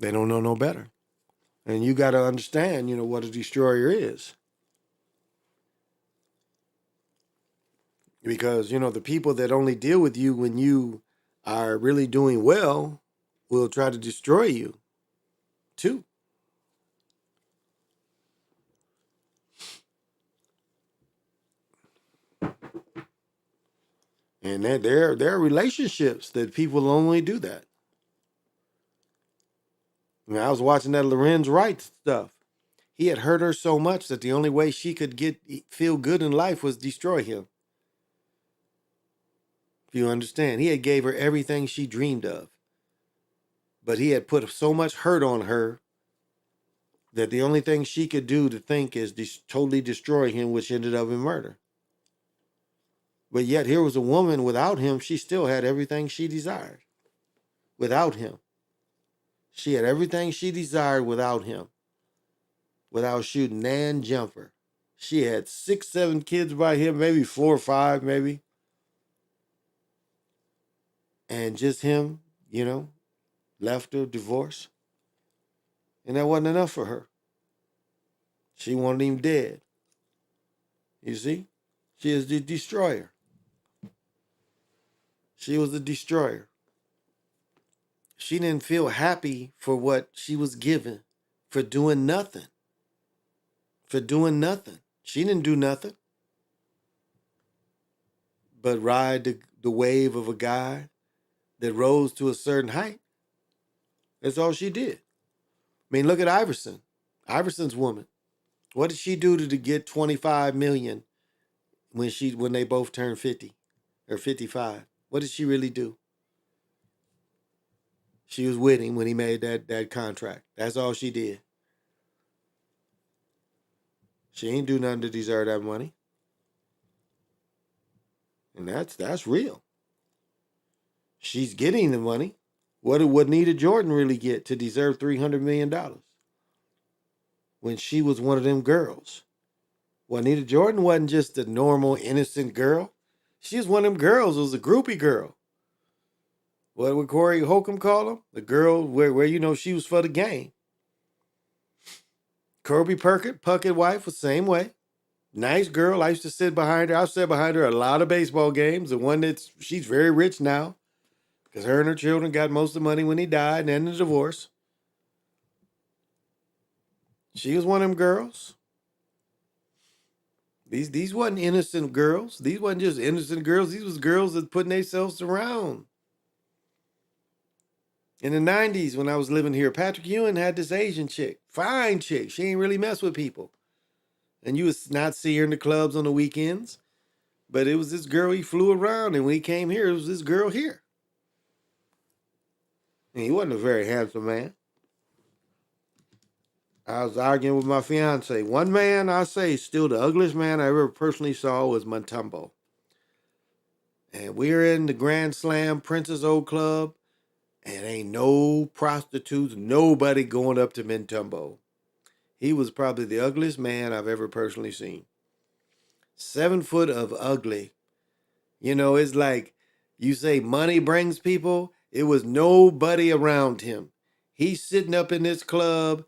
They don't know no better. And you got to understand, what a destroyer is. Because, the people that only deal with you when you are really doing well will try to destroy you too. And there are relationships that people only do that. I mean, I was watching that Lorenz Wright stuff. He had hurt her so much that the only way she could feel good in life was destroy him. If you understand, he had gave her everything she dreamed of. But he had put so much hurt on her that the only thing she could do to think is totally destroy him, which ended up in murder. But yet here was a woman without him, she still had everything she desired. Without him. She had everything she desired without him. Without shooting Nan Jumper. She had 6, 7 kids by him, maybe 4 or 5, maybe. And just him, left her, divorced. And that wasn't enough for her. She wanted him dead. You see? She is the destroyer. She was the destroyer. She didn't feel happy for what she was given, for doing nothing. For doing nothing. She didn't do nothing but ride the wave of a guy that rose to a certain height. That's all she did. I mean, look at Iverson. Iverson's woman. What did she do to get $25 million when they both turned 50 or 55? What did she really do? She was with him when he made that contract. That's all she did. She ain't do nothing to deserve that money. And that's real. She's getting the money. What would Nita Jordan really get to deserve $300 million? When she was one of them girls. Well, Nita Jordan wasn't just a normal, innocent girl. She was one of them girls. It was a groupie girl. What would Corey Holcomb call them? The girl where she was for the game. Kirby Puckett wife was the same way. Nice girl. I used to sit behind her. I've sat behind her a lot of baseball games. The one she's very rich now. Because her and her children got most of the money when he died and ended the divorce. She was one of them girls. These wasn't innocent girls. These wasn't just innocent girls. These was girls that putting themselves around. In the 90s, when I was living here, Patrick Ewing had this Asian chick. Fine chick. She ain't really mess with people. And you would not see her in the clubs on the weekends. But it was this girl he flew around. And when he came here, it was this girl here. And he wasn't a very handsome man. I was arguing with my fiance. One man, I say, still the ugliest man I ever personally saw was Mutombo. And we were in the Grand Slam Princess Old Club. And ain't no prostitutes, nobody going up to Mutombo. He was probably the ugliest man I've ever personally seen. 7 foot of ugly. It's like you say money brings people. It was nobody around him. He's sitting up in this club.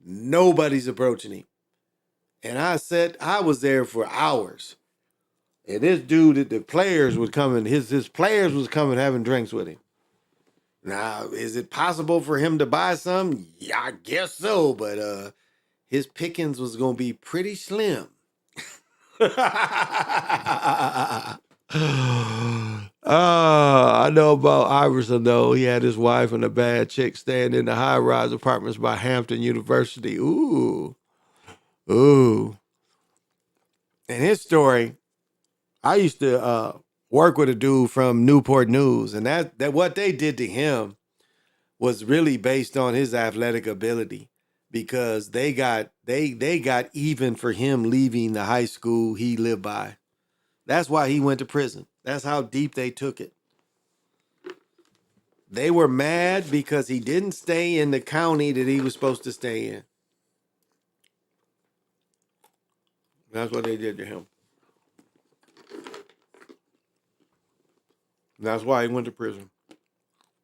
Nobody's approaching him. And I was there for hours. And this dude, the players would come in, his players was coming having drinks with him. Now, is it possible for him to buy some? Yeah, I guess so, but his pickings was gonna be pretty slim. I know about Iverson though. He had his wife and a bad chick staying in the high-rise apartments by Hampton University. Ooh, ooh. And his story, I used to work with a dude from Newport News, and that what they did to him was really based on his athletic ability, because they got even for him leaving the high school he lived by. That's why he went to prison. That's how deep they took it. They were mad because he didn't stay in the county that he was supposed to stay in. That's what they did to him. That's why he went to prison.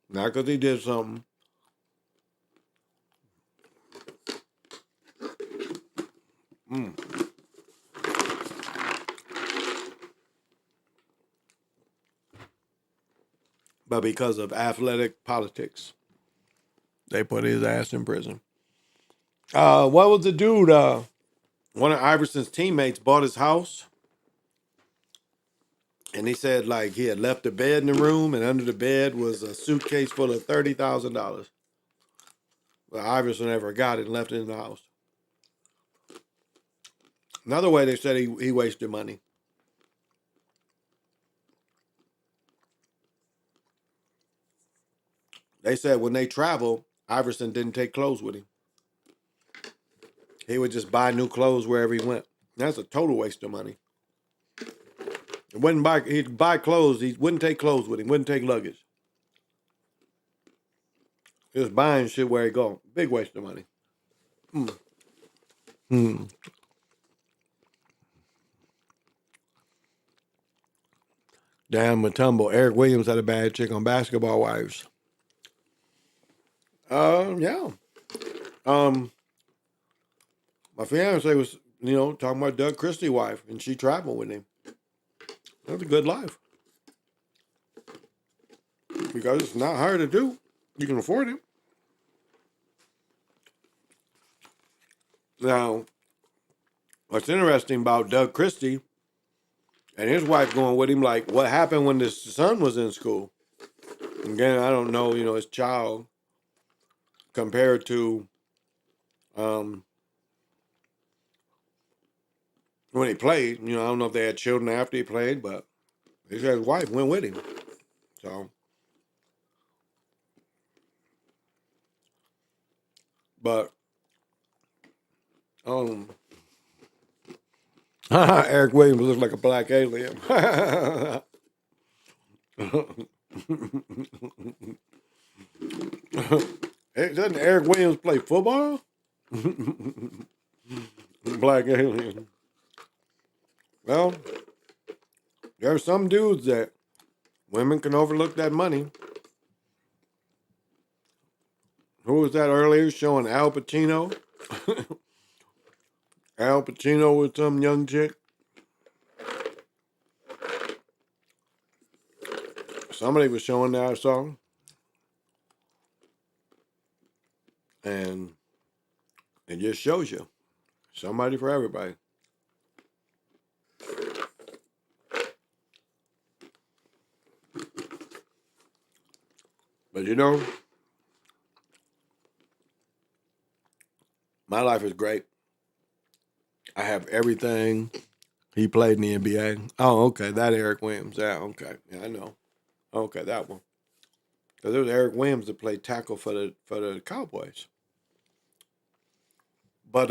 Not because he did something. But because of athletic politics, they put his ass in prison. What was the dude? One of Iverson's teammates bought his house, and he said like he had left the bed in the room, and under the bed was a suitcase full of $30,000. Well, Iverson never got it and left it in the house. Another way they said he wasted money. They said when they travel, Iverson didn't take clothes with him. He would just buy new clothes wherever he went. That's a total waste of money. He'd buy clothes. He wouldn't take clothes with him. Wouldn't take luggage. Just buying shit where he go. Big waste of money. Damn Matumbo. Eric Williams had a bad chick on Basketball Wives. Yeah. My fiance was, talking about Doug Christie's wife, and she traveled with him. That's a good life. Because it's not hard to do. You can afford it. Now, what's interesting about Doug Christie and his wife going with him, like what happened when his son was in school. Again, I don't know, his child compared to when he played. I don't know if they had children after he played, but his wife went with him. So, but Eric Williams looks like a black alien. Doesn't Eric Williams play football? Black alien. Well, there are some dudes that women can overlook that money. Who was that earlier showing Al Pacino? Al Pacino with some young chick. Somebody was showing that I saw. And it just shows you. Somebody for everybody. But my life is great. I have everything. He played in the NBA. Oh, okay. That Eric Williams. Yeah, okay. Yeah, I know. Okay, that one. Because it was Eric Williams that played tackle for the Cowboys. But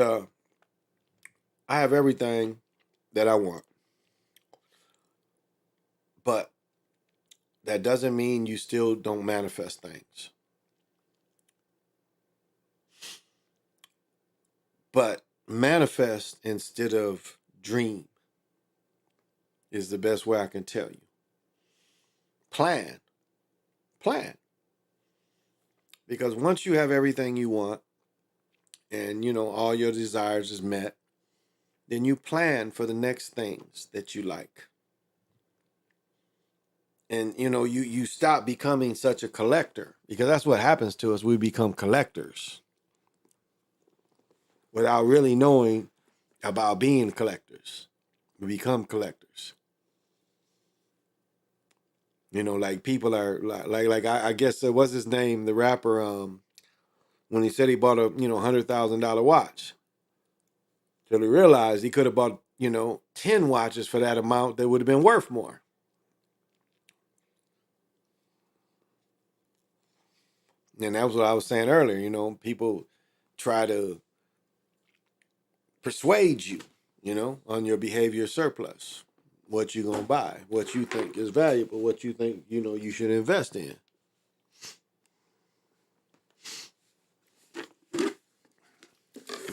I have everything that I want. But that doesn't mean you still don't manifest things. But manifest instead of dream is the best way I can tell you. Plan. Because once you have everything you want and, all your desires is met, then you plan for the next things that you like. And you stop becoming such a collector, because that's what happens to us. We become collectors without really knowing about being collectors. We become collectors. Like people are like I guess what's his name, the rapper, when he said he bought a $100,000 watch, till he realized he could have bought 10 watches for that amount that would have been worth more. And that was what I was saying earlier. People try to persuade you, on your behavior surplus, what you gonna buy, what you think is valuable, what you think you should invest in.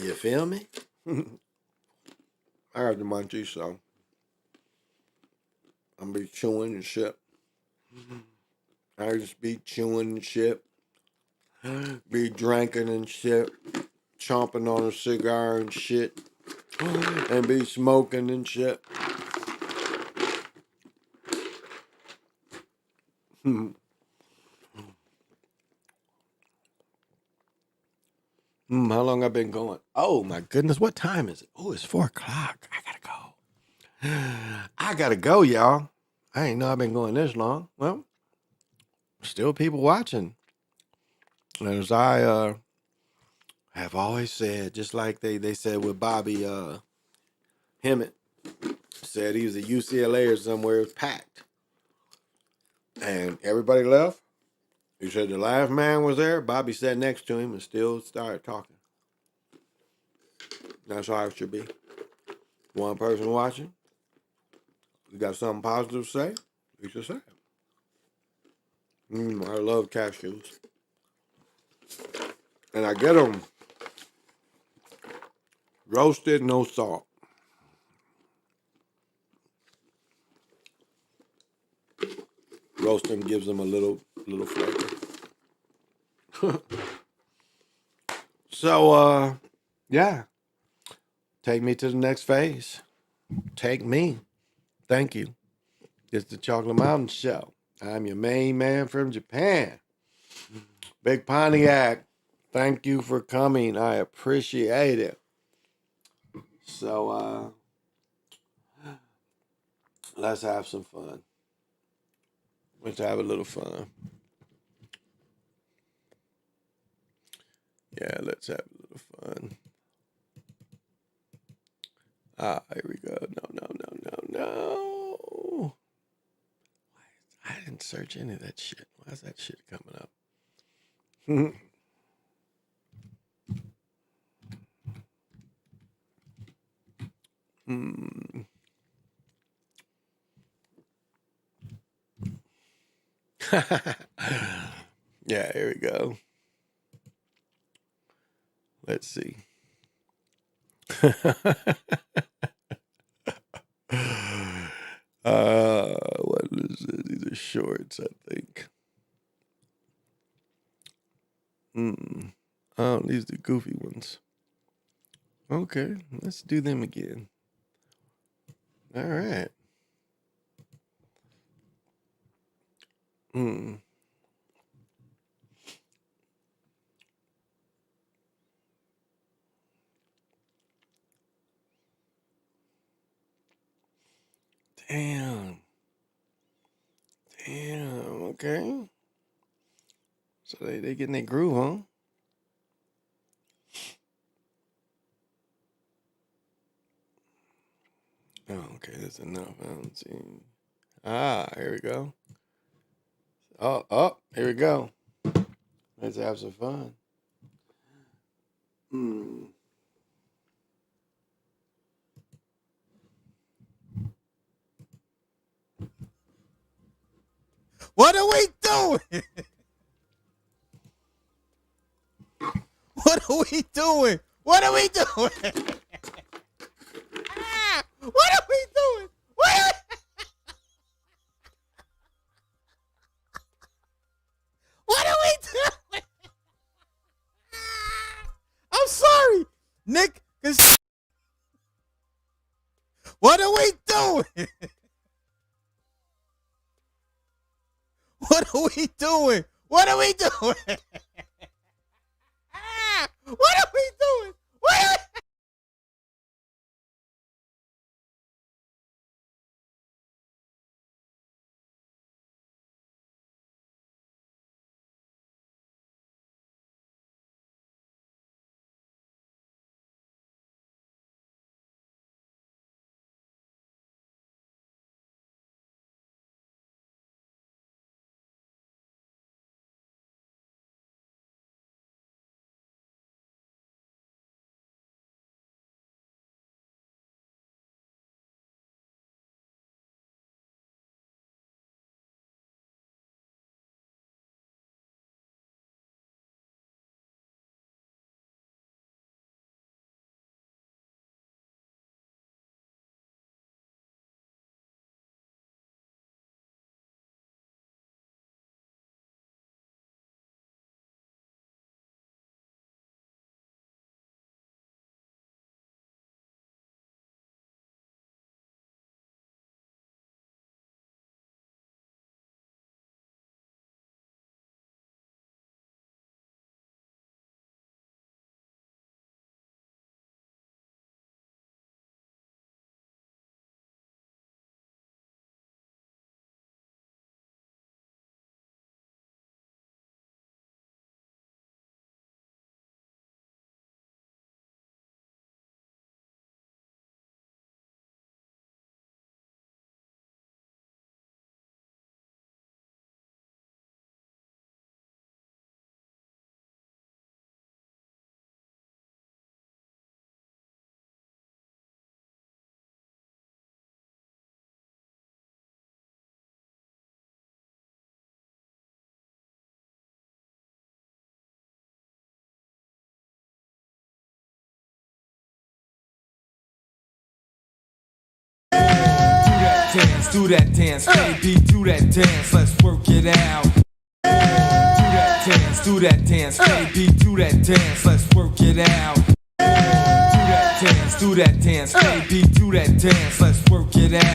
You feel me? I got the munchies, so I'm be chewing and shit. I just be chewing and shit, be drinking and shit, chomping on a cigar and shit, and be smoking and shit. How long I been going? Oh my goodness, what time is it? Oh, it's 4 o'clock. I gotta go, y'all. I ain't know I've been going this long. Well, still people watching. As I have always said, just like they said with Bobby Hemmett, said he was at UCLA or somewhere, it was packed. And everybody left. He said the last man was there. Bobby sat next to him and still started talking. That's how it should be. One person watching. You got something positive to say? You should say it. I love cashews. And I get them roasted, no salt. Roast them gives them a little flavor. So, yeah. Take me to the next phase. Take me. Thank you. It's the Chocolate Mountain Show. I'm your main man from Japan. Big Pontiac, thank you for coming. I appreciate it. So, let's have some fun. Let's have a little fun. Yeah, let's have a little fun. Here we go. No. I didn't search any of that shit. Why is that shit coming up? Yeah, here we go. Let's see. What is it? These are shorts, I think. Oh, these are the goofy ones. Okay, let's do them again. All right. Damn. Okay. So they getting their groove, huh? Oh, okay, that's enough. I don't see. Here we go. Oh, here we go. Let's have some fun. What are we doing? What are we doing? What are we doing? What are we doing? What are we doing? I'm sorry, Nick. What are we doing? are we doing? What are we doing? What are we doing? What are we... Do that dance, baby, do that dance, let's work it out. Do that dance, baby, do that dance, let's work it out. Do that dance, baby, do that dance, let's work it out.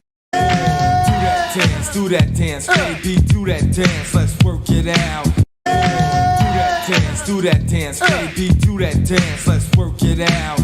Do that dance, baby, do that dance, let's work it out. Do that dance, baby, do that dance, let's work it out.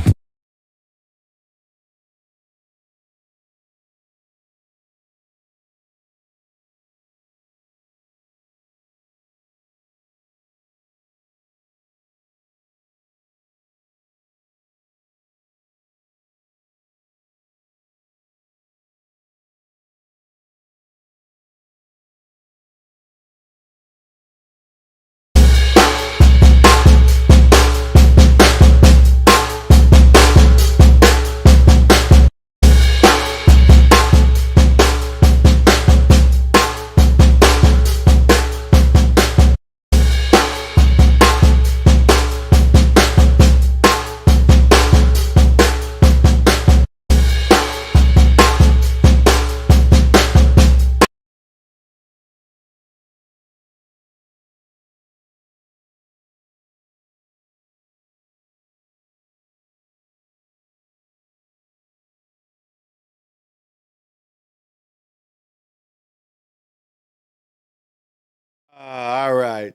All right.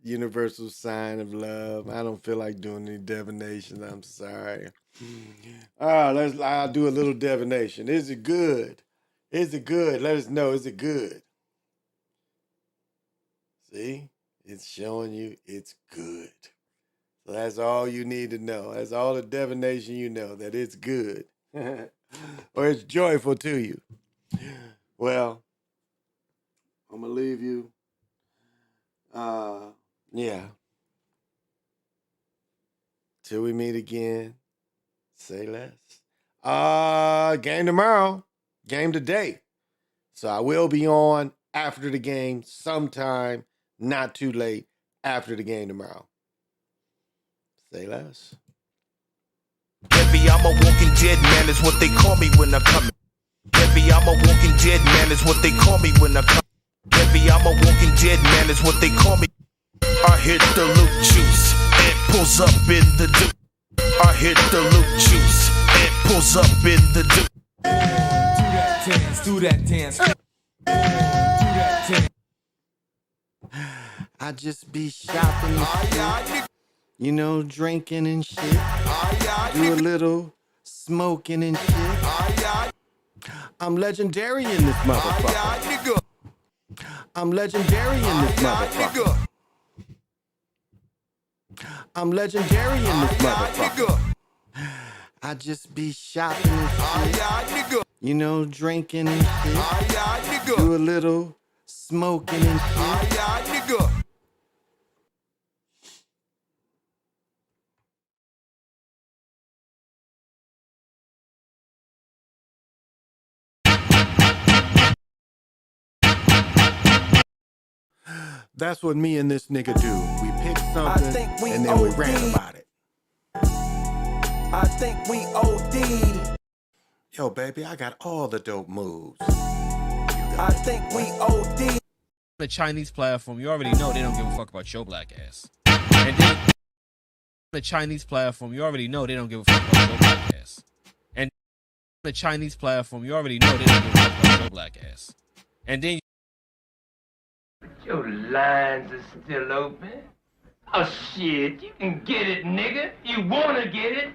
Universal sign of love. I don't feel like doing any divination. I'm sorry. I'll do a little divination. Is it good? Is it good? Let us know. Is it good? See? It's showing you it's good. So that's all you need to know. That's all the divination you know, that it's good. Or it's joyful to you. Well, I'm going to leave you. Yeah. Till we meet again, say less. Game tomorrow. Game today. So I will be on after the game sometime, not too late, after the game tomorrow. Say less. Baby, I'm a walking dead man, is what they call me when I come. Baby, I'm a walking dead man, is what they call me when I come. Baby, I'm a walking dead man, is what they call me. I hit the loot juice, it pulls up in the dude. I hit the loot juice, it pulls up in the dude. Do that dance, do that dance. I just be shopping and shit. You know, drinking and shit. Do a little smoking and shit. I'm legendary in this motherfucker. I'm legendary in this motherfucker. I'm legendary in this motherfucker. I just be shopping and shit. You know, drinking and shit. Do a little smoking and shit. That's what me and this nigga do. We pick something and then we rant about it. I think we OD'd. Yo, baby, I got all the dope moves. I think we OD'd. The Chinese platform, you already know they don't give a fuck about your black ass. And then the Chinese platform, you already know they don't give a fuck about your black ass. And the Chinese platform, you already know they don't give a fuck about your black ass. And then your lines are still open. Oh shit, you can get it, nigga. You wanna get it?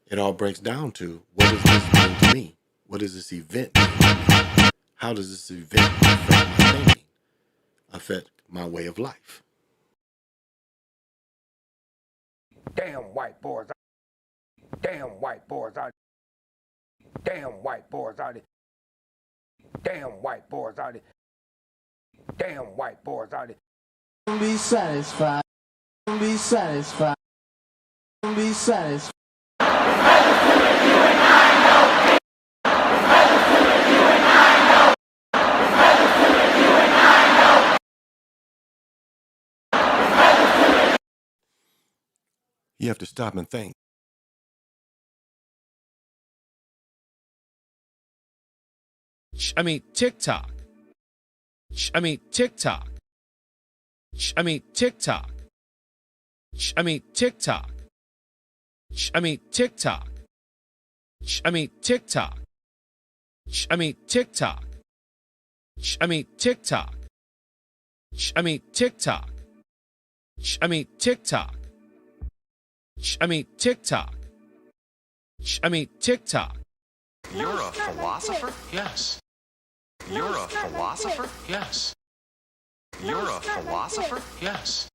It all breaks down to, what does this mean to me? What does this event mean to me? How does this event affect my thinking? Affect my way of life? Damn white boys. Damn white boys out. Damn white boys out. Damn white boys out. Damn white boys out. Be satisfied. Be satisfied. Be satisfied. You have to stop and think. I mean, TikTok. I mean, TikTok. I mean, TikTok. I mean, TikTok. I mean, TikTok. I mean, TikTok. I mean, TikTok. I mean, TikTok. I mean, TikTok. I mean, TikTok. I mean, TikTok. I mean, TikTok. You're a philosopher? Yes. You're a philosopher? Yes. You're a philosopher? Yes.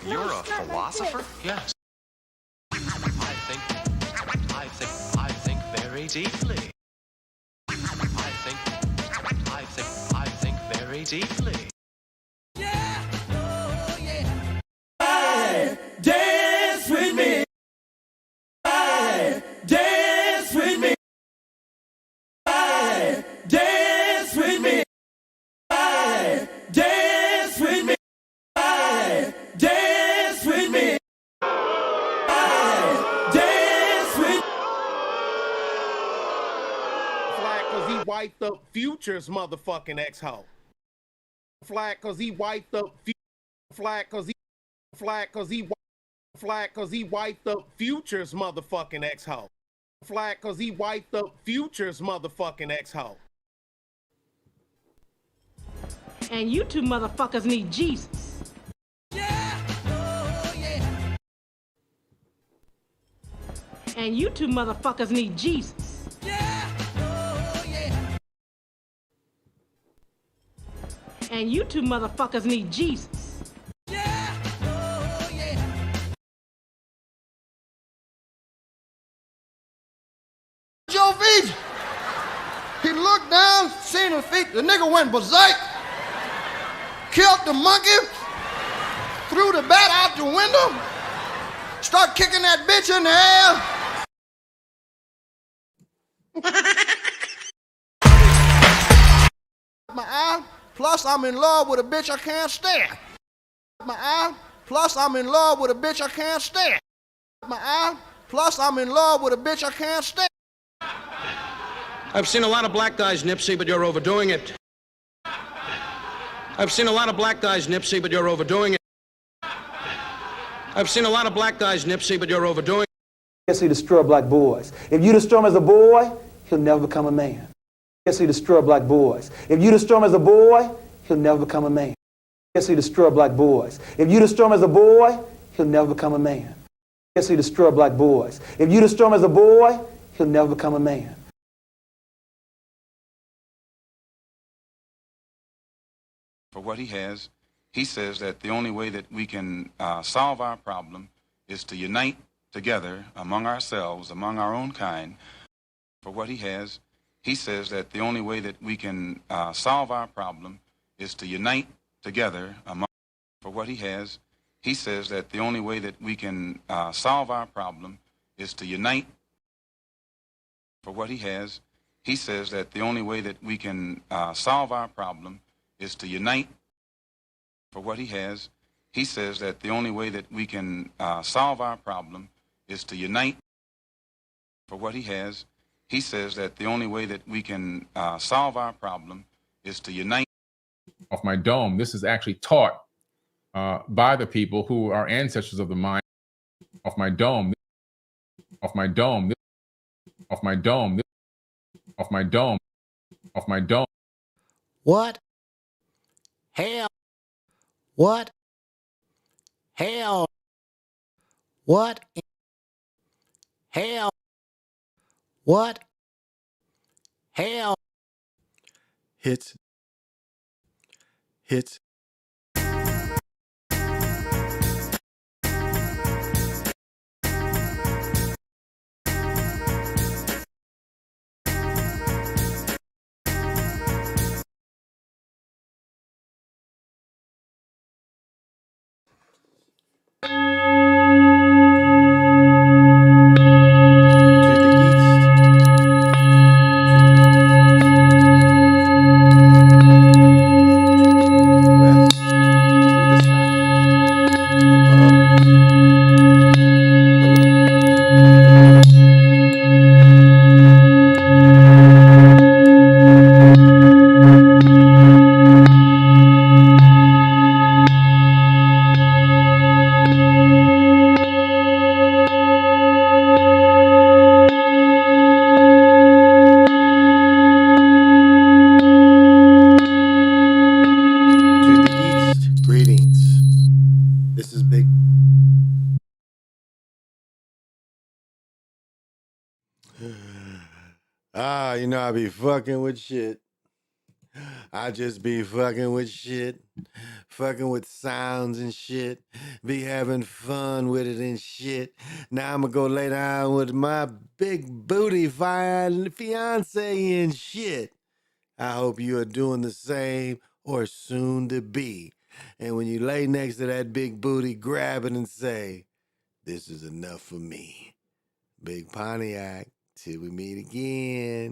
You're a philosopher? Yes. I think very deeply. I think very deeply. Yeah! Oh, yeah! Hey, dance with me! Hey, dance with me! Hey, dance with me! Hey, dance with me! Hey, dance with me! Hey, dance with me! Flag cause he wiped up Future's motherfucking ex-hoe. Flag cause he wiped up flag cause he wiped up Future's motherfucking ex-hoe. Flag cause he wiped up Future's motherfucking ex-hoe. And you two motherfuckers need Jesus. Yeah! Oh, yeah! And you two motherfuckers need Jesus. Yeah! Oh, yeah! And you two motherfuckers need Jesus. Yeah! Oh, yeah! Joe Vij. He looked down, seen his feet, the nigga went berserk, killed the monkey, threw the bat out the window, start kicking that bitch in the air. My eye, plus I'm in love with a bitch I can't stand. My eye, plus I'm in love with a bitch I can't stand. My eye, plus I'm in love with a bitch I can't stand. I've seen a lot of black guys, Nipsey, but you're overdoing it. I've seen a lot of black guys, Nipsey, but you're overdoing it. I've seen a lot of black guys, Nipsey, but you're overdoing it. Yes, he destroy black boys. If you destroy him as a boy, he'll never become a man. Yes, he destroy black boys. If you destroy him as a boy, he'll never become a man. Yes, he destroy black boys. If you destroy him as a boy, he'll never become a man. Yes, he destroy black boys. If you destroy him as a boy, he'll never become a man. For what he has, he says that the only way that we can solve our problem is to unite together among ourselves, among our own kind. For what he has, he says that the only way that we can solve our problem is to unite together among. For what he has, he says that the only way that we can solve our problem is to unite. For what he has, he says that the only way that we can solve our problem is to unite. For what he has, he says that the only way that we can solve our problem is to unite. For what he has, he says that the only way that we can solve our problem is to unite. Off my dome, this is actually taught by the people who are ancestors of the mind. Off my dome, off my dome, off my dome, off my dome, off my dome. What? Hell. What? Hell. What? Hell. What? Hell. Hits. Hits. You know I be fucking with shit. I just be fucking with shit. Fucking with sounds and shit. Be having fun with it and shit. Now I'm gonna go lay down with my big booty fiance and shit. I hope you are doing the same or soon to be. And when you lay next to that big booty, grab it and say, "This is enough for me." Big Pontiac, till we meet again.